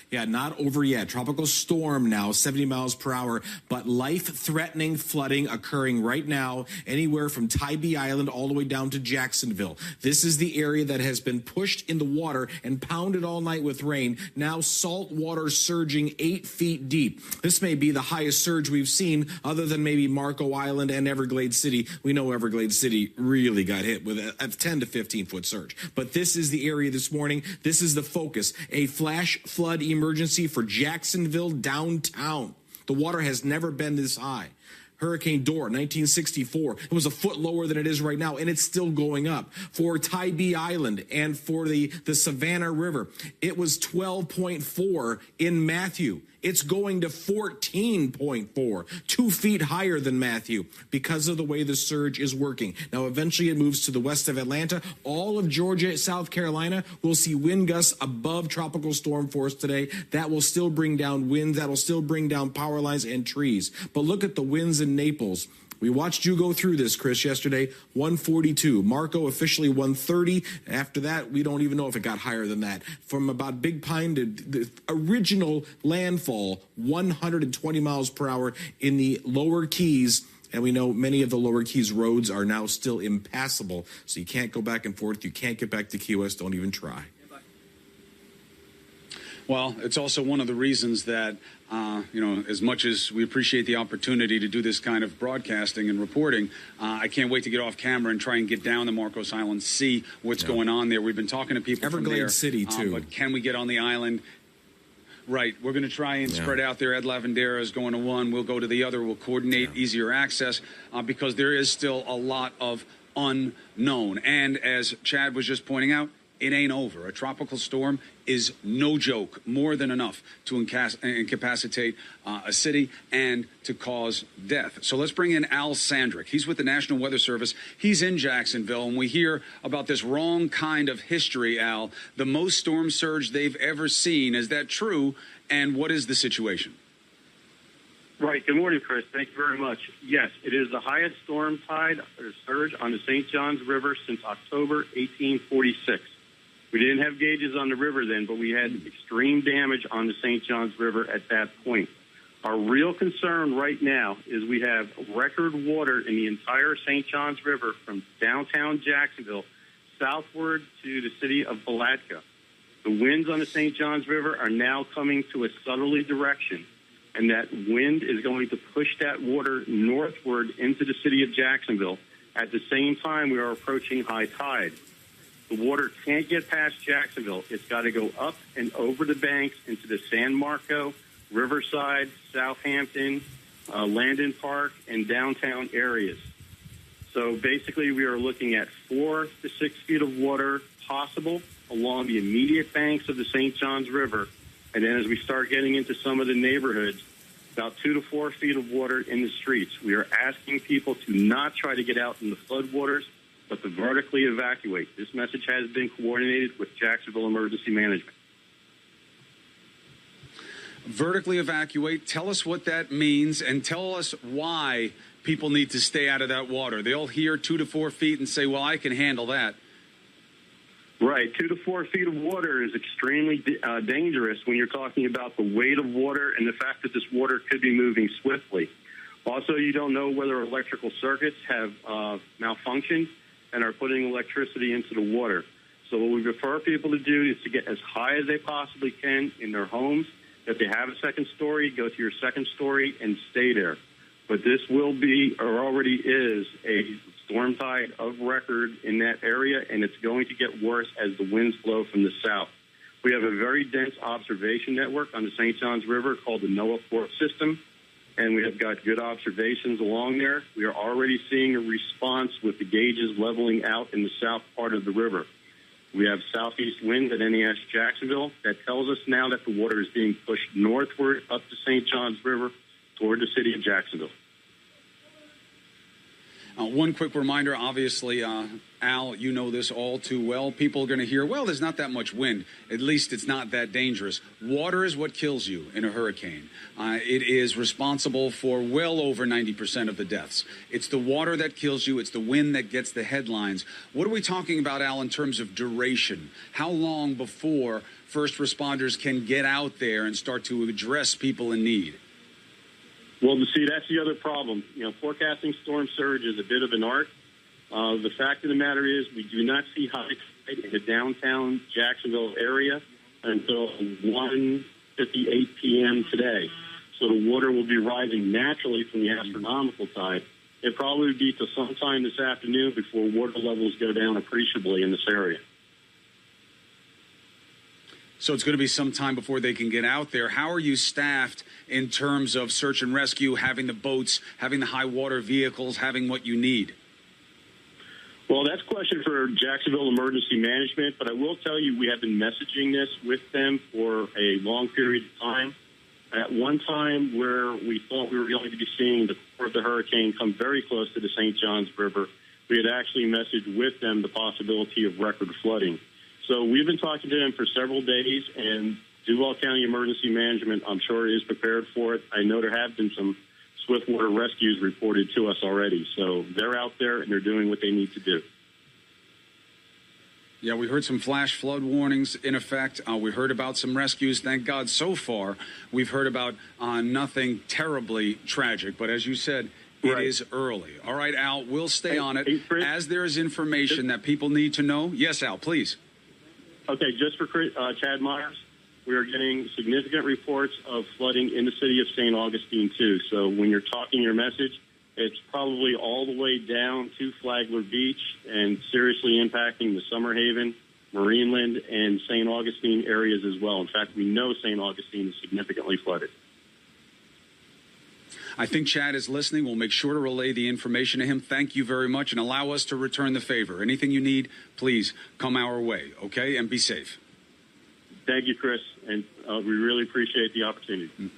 Yeah, not over yet. Tropical storm now, 70 miles per hour, but life-threatening flooding occurring right now anywhere from Tybee Island all the way down to Jacksonville. This is the area that has been pushed in the water and pounded all night with rain. Now salt water surging 8 feet deep. This may be the highest surge we've seen other than maybe Marco Island and Everglades City. We know Everglades City really got hit with a 10 to 15-foot surge. But this is the area this morning. This is the focus. A flash flood emergency for Jacksonville downtown. The water has never been this high. Hurricane Dora, 1964. It was a foot lower than it is right now, and it's still going up. For Tybee Island and for the Savannah River, it was 12.4 in Matthew. It's going to 14.4, 2 feet higher than Matthew because of the way the surge is working. Now, eventually it moves to the west of Atlanta. All of Georgia, South Carolina will see wind gusts above tropical storm force today. That will still bring down winds. That will still bring down power lines and trees. But look at the winds in Naples. We watched you go through this, Chris, yesterday. 142. Marco officially 130. After that, we don't even know if it got higher than that. From about Big Pine to the original landfall, 120 miles per hour in the lower Keys. And we know many of the lower Keys roads are now still impassable. So you can't go back and forth. You can't get back to Key West. Don't even try. Well, it's also one of the reasons that, as much as we appreciate the opportunity to do this kind of broadcasting and reporting, I can't wait to get off camera and try and get down to Marcos Island, see what's going on there. We've been talking to people from there. Everglades City, too. But can we get on the island? Right. We're going to try and spread out there. Ed Lavandera is going to one. We'll go to the other. We'll coordinate easier access because there is still a lot of unknown. And as Chad was just pointing out, it ain't over. A tropical storm is no joke, more than enough to incapacitate a city and to cause death. So let's bring in Al Sandrick. He's with the National Weather Service. He's in Jacksonville, and we hear about this wrong kind of history, Al. The most storm surge they've ever seen. Is that true? And what is the situation? Right. Good morning, Chris. Thank you very much. Yes, it is the highest storm tide or surge on the St. Johns River since October 1846. We didn't have gauges on the river then, but we had extreme damage on the St. Johns River at that point. Our real concern right now is we have record water in the entire St. Johns River from downtown Jacksonville southward to the city of Palatka. The winds on the St. Johns River are now coming to a southerly direction, and that wind is going to push that water northward into the city of Jacksonville. At the same time, we are approaching high tide. The water can't get past Jacksonville. It's got to go up and over the banks into the San Marco, Riverside, Southampton, Landon Park, and downtown areas. So basically, we are looking at 4 to 6 feet of water possible along the immediate banks of the St. Johns River. And then as we start getting into some of the neighborhoods, about 2 to 4 feet of water in the streets. We are asking people to not try to get out in the floodwaters, but to vertically evacuate. This message has been coordinated with Jacksonville Emergency Management. Vertically evacuate. Tell us what that means and tell us why people need to stay out of that water. They'll hear 2 to 4 feet and say, well, I can handle that. Right. 2 to 4 feet of water is extremely dangerous when you're talking about the weight of water and the fact that this water could be moving swiftly. Also, you don't know whether electrical circuits have malfunctioned and are putting electricity into the water. So what we prefer people to do is to get as high as they possibly can in their homes. If they have a second story, go to your second story and stay there. But this will be, or already is, a storm tide of record in that area, and it's going to get worse as the winds blow from the south. We have a very dense observation network on the St. Johns River called the NOAA Port System, and we have got good observations along there. We are already seeing a response with the gauges leveling out in the south part of the river. We have southeast winds at NES Jacksonville. That tells us now that the water is being pushed northward up the St. Johns River toward the city of Jacksonville. One quick reminder, obviously, Al, you know this all too well. People are going to hear, well, there's not that much wind. At least it's not that dangerous. Water is what kills you in a hurricane. It is responsible for well over 90% of the deaths. It's the water that kills you. It's the wind that gets the headlines. What are we talking about, Al, in terms of duration? How long before first responders can get out there and start to address people in need? Well, see, that's the other problem. Forecasting storm surge is a bit of an art. The fact of the matter is we do not see high tide in the downtown Jacksonville area until 1:58 p.m. today. So the water will be rising naturally from the astronomical tide. It probably would be till sometime this afternoon before water levels go down appreciably in this area. So it's going to be some time before they can get out there. How are you staffed in terms of search and rescue, having the boats, having the high water vehicles, having what you need? Well, that's a question for Jacksonville Emergency Management, but I will tell you we have been messaging this with them for a long period of time. At one time where we thought we were going to be seeing the core of the hurricane come very close to the St. Johns River, we had actually messaged with them the possibility of record flooding. So we've been talking to them for several days, and Duval County Emergency Management, I'm sure, is prepared for it. I know there have been some swiftwater rescues reported to us already. So they're out there, and they're doing what they need to do. Yeah, we heard some flash flood warnings in effect. We heard about some rescues. Thank God so far we've heard about nothing terribly tragic. But as you said, it is early. All right, Al, we'll stay on it. As there is information that people need to know. Yes, Al, please. Okay, just for Chad Myers, we are getting significant reports of flooding in the city of St. Augustine, too. So when you're talking your message, it's probably all the way down to Flagler Beach and seriously impacting the Summer Haven, Marineland, and St. Augustine areas as well. In fact, we know St. Augustine is significantly flooded. I think Chad is listening. We'll make sure to relay the information to him. Thank you very much, and allow us to return the favor. Anything you need, please come our way, okay? And be safe. Thank you, Chris, and we really appreciate the opportunity.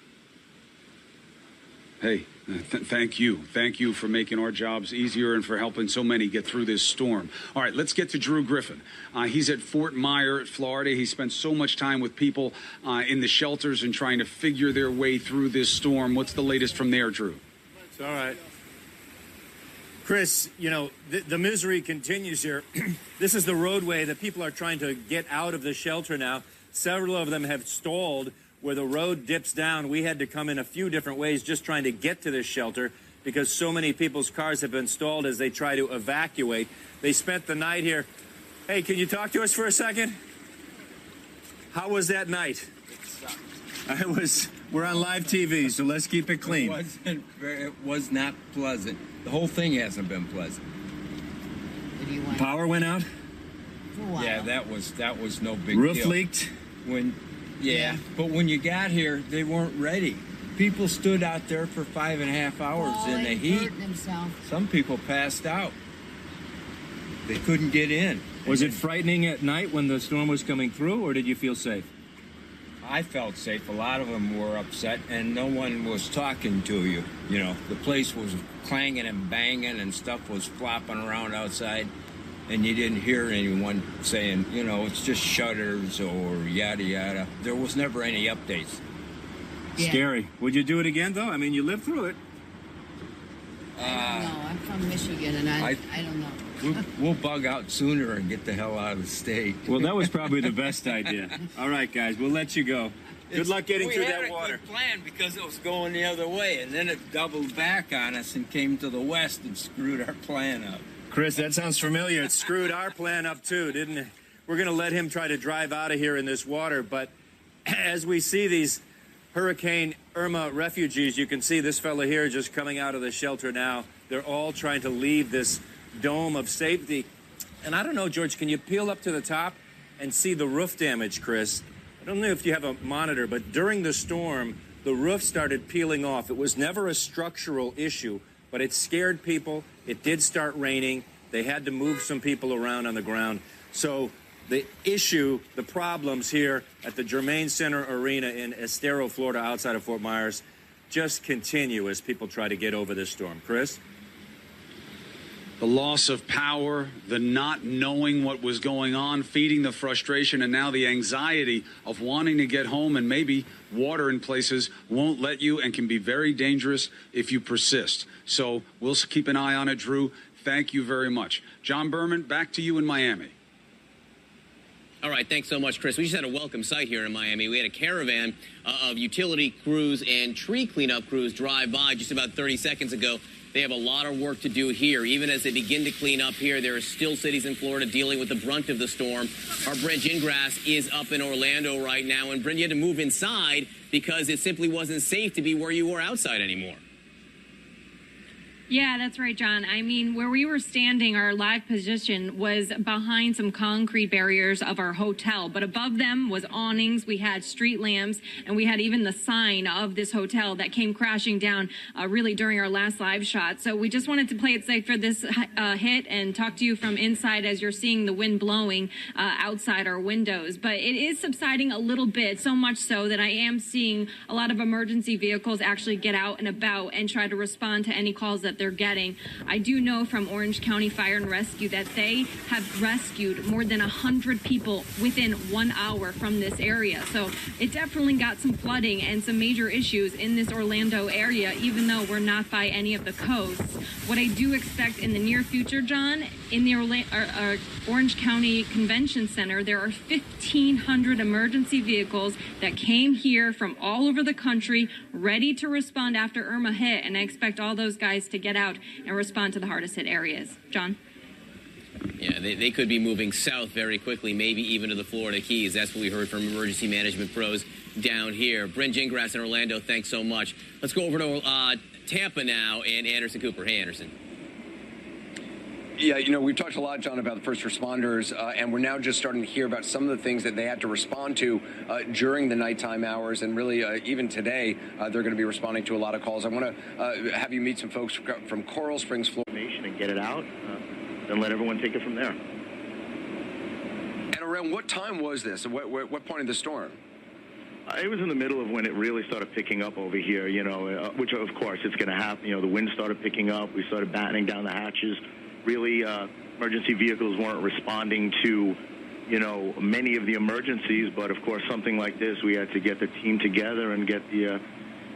Hey, thank you. Thank you for making our jobs easier and for helping so many get through this storm. All right, let's get to Drew Griffin. He's at Fort Myers, Florida. He spent so much time with people in the shelters and trying to figure their way through this storm. What's the latest from there, Drew? It's all right. Chris, you know, the misery continues here. This is the roadway that people are trying to get out of the shelter now. Several of them have stalled where the road dips down. We had to come in a few different ways just trying to get to this shelter because so many people's cars have been stalled as they try to evacuate. They spent the night here. Hey, can you talk to us for a second? How was that night? We're on live TV, so let's keep it clean. It was not pleasant. The whole thing hasn't been pleasant. Power went out? Yeah, that was no big deal. Roof leaked? But when you got here, they weren't ready. People stood out there for 5.5 hours in the heat. Some people passed out. They couldn't get in. Was it frightening at night when the storm was coming through, or did you feel safe? I felt safe. A lot of them were upset, and no one was talking to you. You know, the place was clanging and banging, and stuff was flopping around outside. And you didn't hear anyone saying, you know, it's just shutters or yada, yada. There was never any updates. Yeah. Scary. Would you do it again, though? I mean, you lived through it. I don't know. I'm from Michigan, and I don't know. We'll bug out sooner and get the hell out of the state. Well, that was probably the best idea. All right, guys, we'll let you go. Good luck getting through that water. We had a good plan because it was going the other way, and then it doubled back on us and came to the west and screwed our plan up. Chris, that sounds familiar. It screwed our plan up, too, didn't it? We're going to let him try to drive out of here in this water. But as we see these Hurricane Irma refugees, you can see this fella here just coming out of the shelter now. They're all trying to leave this dome of safety. And I don't know, George, can you peel up to the top and see the roof damage, Chris? I don't know if you have a monitor, but during the storm, the roof started peeling off. It was never a structural issue, but it scared people. It did start raining. They had to move some people around on the ground. So the issue, the problems here at the Germain Center Arena in Estero, Florida, outside of Fort Myers, just continue as people try to get over this storm. Chris? The loss of power, the not knowing what was going on, feeding the frustration, and now the anxiety of wanting to get home, and maybe water in places won't let you and can be very dangerous if you persist. So we'll keep an eye on it, Drew. Thank you very much. John Berman, back to you in Miami. All right, thanks so much, Chris. We just had a welcome sight here in Miami. We had a caravan of utility crews and tree cleanup crews drive by just about 30 seconds ago. They have a lot of work to do here. Even as they begin to clean up here, there are still cities in Florida dealing with the brunt of the storm. Our Brent Gingras is up in Orlando right now. And Brent, you had to move inside because it simply wasn't safe to be where you were outside anymore. Yeah, that's right, John. I mean, where we were standing, our live position was behind some concrete barriers of our hotel, but above them was awnings. We had street lamps, and we had even the sign of this hotel that came crashing down really during our last live shot. So we just wanted to play it safe for this hit and talk to you from inside as you're seeing the wind blowing outside our windows. But it is subsiding a little bit, so much so that I am seeing a lot of emergency vehicles actually get out and about and try to respond to any calls that they're getting. I do know from Orange County Fire and Rescue that they have rescued more than 100 people within 1 hour from this area. So it definitely got some flooding and some major issues in this Orlando area, even though we're not by any of the coasts. What I do expect in the near future, John, in the Orange County Convention Center, there are 1,500 emergency vehicles that came here from all over the country ready to respond after Irma hit, and I expect all those guys to get out and respond to the hardest hit areas. John? Yeah, they could be moving south very quickly, maybe even to the Florida Keys. That's what we heard from emergency management pros down here. Bryn Gingras in Orlando, thanks so much. Let's go over to Tampa now and Anderson Cooper. Hey, Anderson. Yeah, you know, we've talked a lot, John, about the first responders, and we're now just starting to hear about some of the things that they had to respond to during the nighttime hours. And really, even today, they're going to be responding to a lot of calls. I want to have you meet some folks from Coral Springs, Florida. And get it out, and let everyone take it from there. And around what time was this? What point of the storm? It was in the middle of when it really started picking up over here, you know, which, of course, it's going to happen. You know, the wind started picking up. We started battening down the hatches. Really, emergency vehicles weren't responding to, you know, many of the emergencies. But, of course, something like this, we had to get the team together and get the,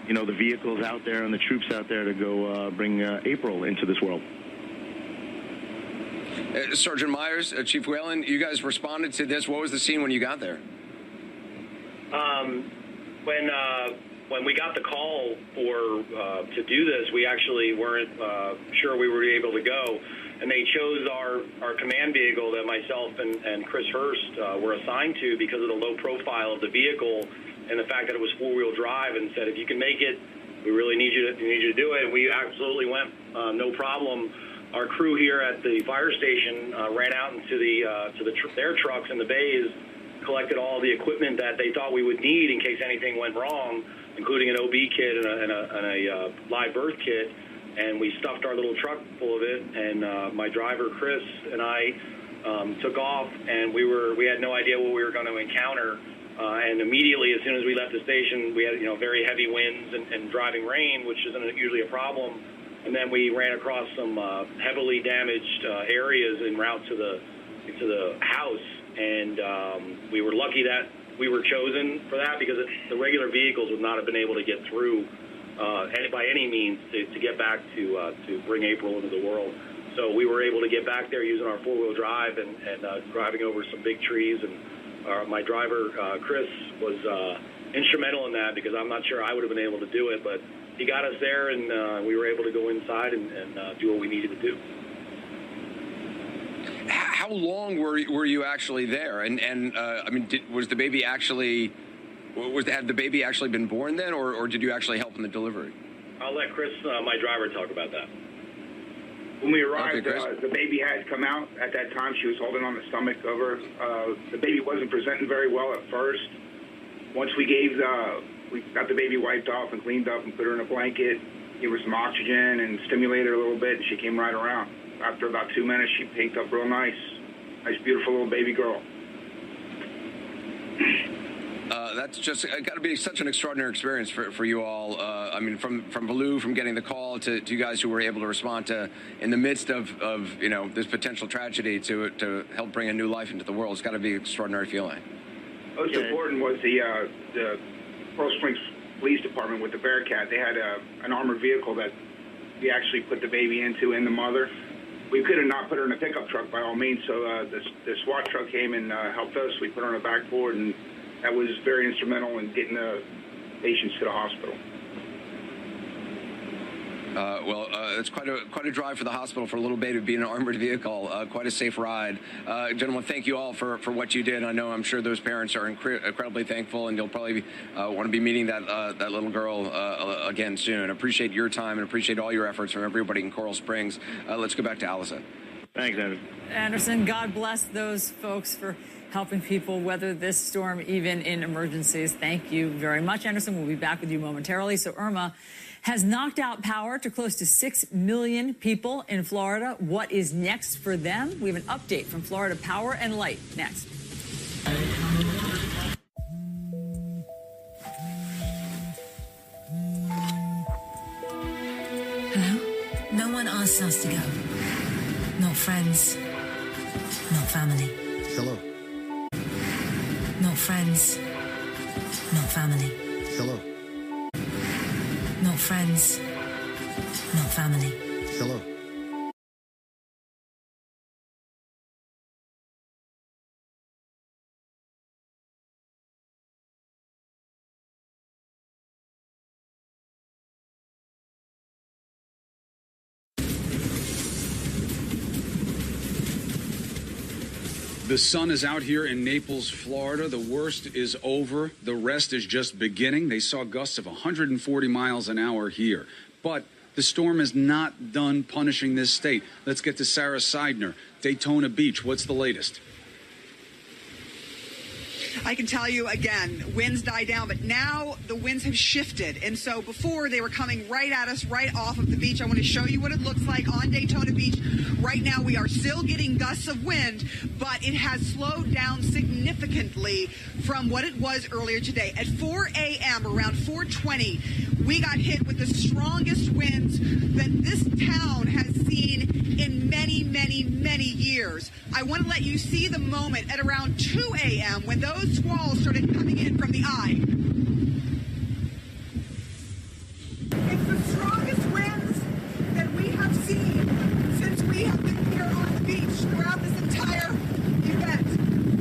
you know, the vehicles out there and the troops out there to go bring April into this world. Sergeant Myers, Chief Whalen, you guys responded to this. What was the scene when you got there? When we got the call for to do this, we actually weren't sure we were able to go, and they chose our command vehicle that myself and Chris Hurst were assigned to because of the low profile of the vehicle and the fact that it was four-wheel drive, and said, if you can make it, we really need you to do it. And we absolutely went, no problem. Our crew here at the fire station ran out into their trucks in the bays, collected all the equipment that they thought we would need in case anything went wrong, including an OB kit and a live birth kit, and we stuffed our little truck full of it. And my driver Chris and I took off, and we had no idea what we were going to encounter. And immediately, as soon as we left the station, we had very heavy winds and driving rain, which isn't usually a problem. And then we ran across some heavily damaged areas en route to the house, and we were lucky that we were chosen for that, because the regular vehicles would not have been able to get through by any means to get back to bring April into the world. So we were able to get back there using our four-wheel drive and driving over some big trees. And my driver, Chris, was instrumental in that, because I'm not sure I would have been able to do it, but he got us there, and we were able to go inside and do what we needed to do. How long were you actually there? And I mean, had the baby actually been born then, or did you actually help in the delivery? I'll let Chris, my driver, talk about that. When we arrived, the baby had come out at that time. She was holding on the stomach of her. The baby wasn't presenting very well at first. Once we got the baby wiped off and cleaned up and put her in a blanket, gave her some oxygen and stimulated her a little bit, and she came right around. After about 2 minutes, she pinked up real nice. Nice, beautiful little baby girl. That's just got to be such an extraordinary experience for you all. I mean, from Baloo, from getting the call to you guys who were able to respond to in the midst of this potential tragedy to help bring a new life into the world. It's got to be an extraordinary feeling. Most important was the Coral Springs Police Department with the Bearcat. They had an armored vehicle that we actually put the baby into and the mother. We could have not put her in a pickup truck by all means, so the SWAT truck came and helped us. We put her on the backboard, and that was very instrumental in getting the patients to the hospital. It's quite a drive for the hospital for a little baby to be in an armored vehicle. Quite a safe ride. Gentlemen, thank you all for what you did. I'm sure those parents are incredibly thankful, and you'll probably want to be meeting that little girl again soon. Appreciate your time and appreciate all your efforts from everybody in Coral Springs. Let's go back to Allison. Thanks, Anderson. Anderson, God bless those folks for helping people weather this storm, even in emergencies. Thank you very much, Anderson. We'll be back with you momentarily. So Irma has knocked out power to close to 6 million people in Florida. What is next for them? We have an update from Florida Power and Light next. Hello? No one asks us to go. Not friends. Not family. Hello. Not friends. Not family. Hello. Not friends. Not family. Hello. The sun is out here in Naples, Florida. The worst is over. The rest is just beginning. They saw gusts of 140 miles an hour here. But the storm is not done punishing this state. Let's get to Sarah Seidner, Daytona Beach. What's the latest? I can tell you again, winds died down, but now the winds have shifted. And so before they were coming right at us, right off of the beach. I want to show you what it looks like on Daytona Beach. Right now, we are still getting gusts of wind, but it has slowed down significantly from what it was earlier today. At 4 a.m., around 4:20, we got hit with the strongest winds that this town has seen in many, many, many years. I want to let you see the moment at around 2 a.m. when those squalls started coming in from the eye. It's the strongest winds that we have seen since we have been here on the beach throughout this entire event.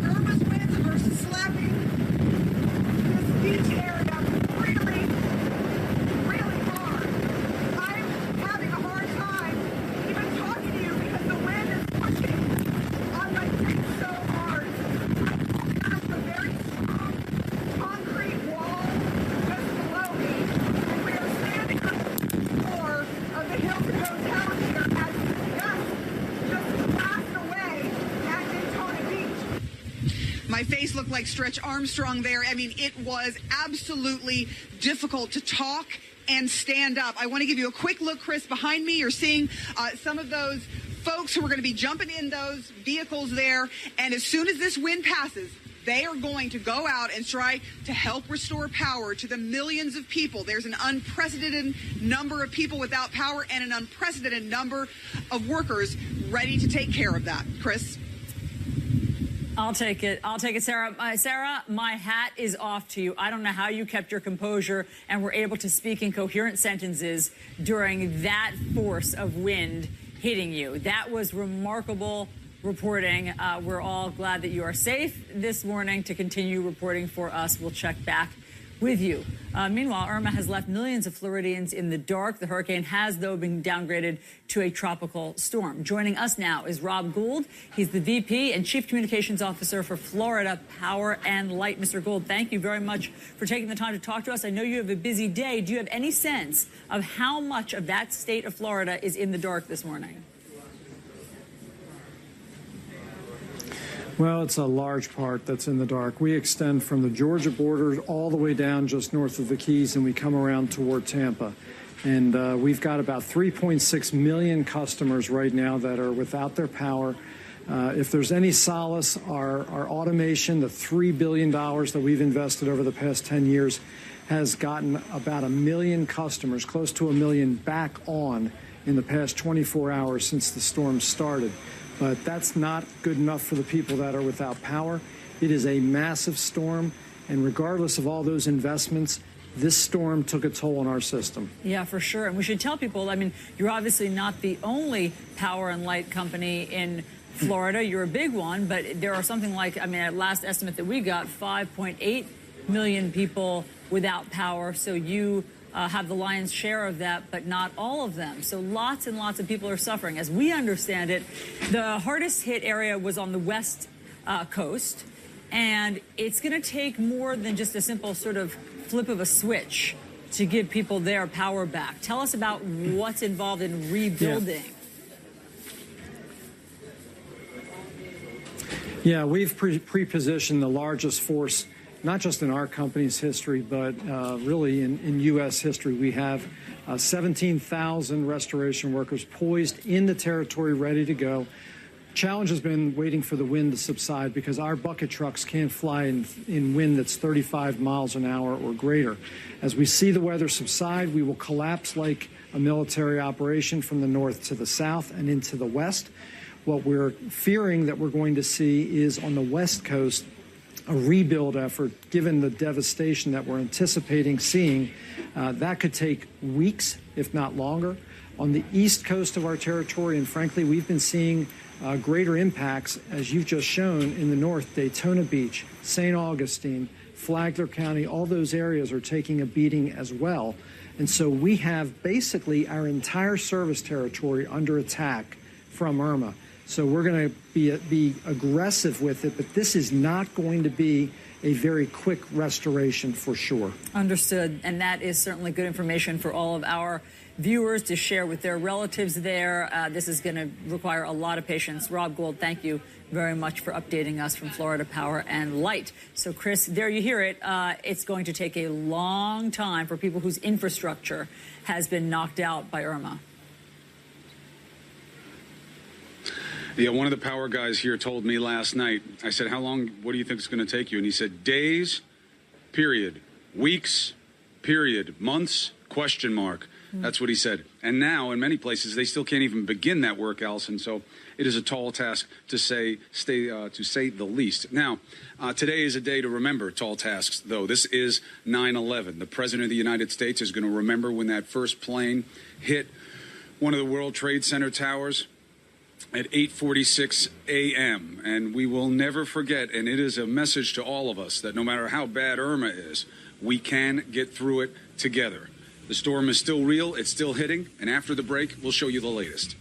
Irma's winds are slapping this beach area really, really hard. I'm having a hard time even talking to you because the wind is pushing on my face so hard. There's a very strong concrete wall just below me, and we are standing on the floor of the Hilton Hotel here as the gusts just blast away at Daytona Beach. My face looked like Stretch Armstrong there. I mean, it was absolutely difficult to talk and stand up. I want to give you a quick look, Chris, behind me. You're seeing some of those folks who are going to be jumping in those vehicles there. And as soon as this wind passes, they are going to go out and try to help restore power to the millions of people. There's an unprecedented number of people without power and an unprecedented number of workers ready to take care of that. Chris? I'll take it, Sarah. Sarah, my hat is off to you. I don't know how you kept your composure and were able to speak in coherent sentences during that force of wind hitting you. That was remarkable reporting. We're all glad that you are safe this morning. To continue reporting for us, we'll check back with you. Meanwhile, Irma has left millions of Floridians in the dark. The hurricane has, though, been downgraded to a tropical storm. Joining us now is Rob Gould. He's the VP and Chief Communications Officer for Florida Power and Light. Mr. Gould, thank you very much for taking the time to talk to us. I know you have a busy day. Do you have any sense of how much of that state of Florida is in the dark this morning? Well, it's a large part that's in the dark. We extend from the Georgia border all the way down just north of the Keys, and we come around toward Tampa. And we've got about 3.6 million customers right now that are without their power. If there's any solace, our automation, the $3 billion that we've invested over the past 10 years, has gotten about 1 million customers, close to 1 million, back on in the past 24 hours since the storm started. But that's not good enough for the people that are without power. It is a massive storm, and regardless of all those investments, this storm took a toll on our system. Yeah, for sure. And we should tell people, I mean, you're obviously not the only power and light company in Florida. You're a big one, but there are something like, I mean, at last estimate that we got, 5.8 million people without power. So you have the lion's share of that, but not all of them. So lots and lots of people are suffering. As we understand it, the hardest hit area was on the west coast, and it's going to take more than just a simple sort of flip of a switch to give people their power back. Tell us about what's involved in rebuilding. Yeah, we've pre-positioned the largest force, not just in our company's history, but really in U.S. history. We have 17,000 restoration workers poised in the territory, ready to go. Challenge has been waiting for the wind to subside because our bucket trucks can't fly in wind that's 35 miles an hour or greater. As we see the weather subside, we will collapse like a military operation from the north to the south and into the west. What we're fearing that we're going to see is on the west coast a rebuild effort, given the devastation that we're anticipating seeing. That could take weeks, if not longer. On the east coast of our territory, and frankly, we've been seeing greater impacts, as you've just shown, in the north. Daytona Beach, St. Augustine, Flagler County, all those areas are taking a beating as well. And so we have basically our entire service territory under attack from Irma. So we're going to be aggressive with it, but this is not going to be a very quick restoration for sure. Understood. And that is certainly good information for all of our viewers to share with their relatives there. This is going to require a lot of patience. Rob Gould, thank you very much for updating us from Florida Power and Light. So, Chris, there you hear it. It's going to take a long time for people whose infrastructure has been knocked out by Irma. Yeah, one of the power guys here told me last night, I said, how long, what do you think it's going to take you? And he said, days, period, weeks, period, months, question mark. That's what he said. And now, in many places, they still can't even begin that work, Allison. So it is a tall task to say the least. Now, today is a day to remember tall tasks, though. This is 9/11. The President of the United States is going to remember when that first plane hit one of the World Trade Center towers at 8:46 a.m. And we will never forget, and it is a message to all of us that no matter how bad Irma is, we can get through it together. The storm is still real, it's still hitting, and after the break, we'll show you the latest.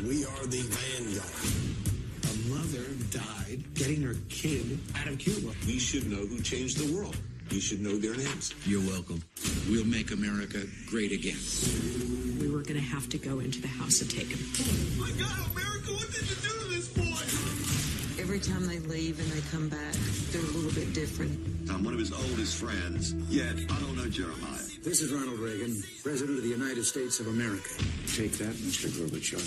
We are the vanguard. A mother died getting her kid out of Cuba. We should know who changed the world. You should know their names. You're welcome. We'll make America great again. We were going to have to go into the house and take him. My God, America, what did you do to this boy? Every time they leave and they come back, they're a little bit different. I'm one of his oldest friends, yet I don't know Jeremiah. This is Ronald Reagan, President of the United States of America. Take that, Mr. Gorbachev.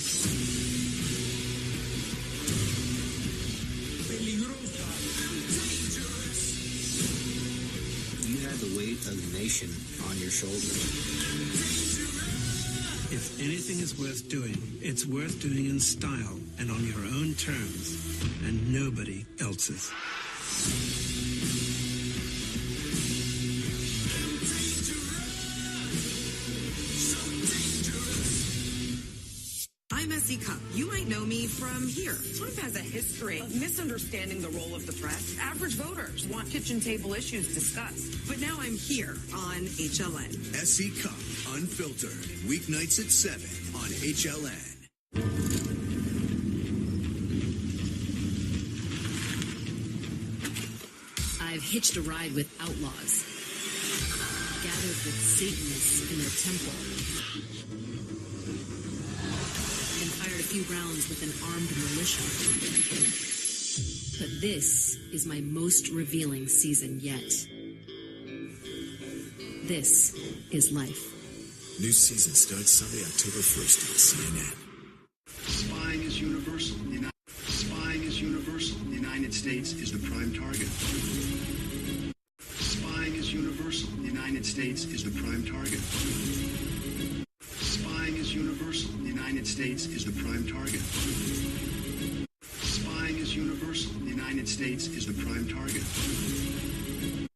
You had the weight of the nation on your shoulders. If anything is worth doing, it's worth doing in style and on your own terms, and nobody else's. I'm S.E. Cupp. You might know me from here. Sort of has a history of misunderstanding the role of the press. Average voters want kitchen table issues discussed. But now I'm here on HLN. S.E. Cupp, Unfiltered, weeknights at 7 on HLN. I've hitched a ride with outlaws, gathered with Satanists in their temple, and fired a few rounds with an armed militia. But this is my most revealing season yet. This is life. New season starts Sunday, October 1st on CNN. Spying is universal. Spying is universal. The United States is the prime target. United States is the prime target. Spying is universal. The United States is the prime target. Spying is universal. The United States is the prime target.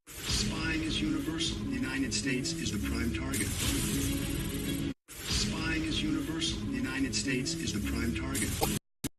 Spying is universal. The United States is the prime target. Spying is universal. The United States is the prime target.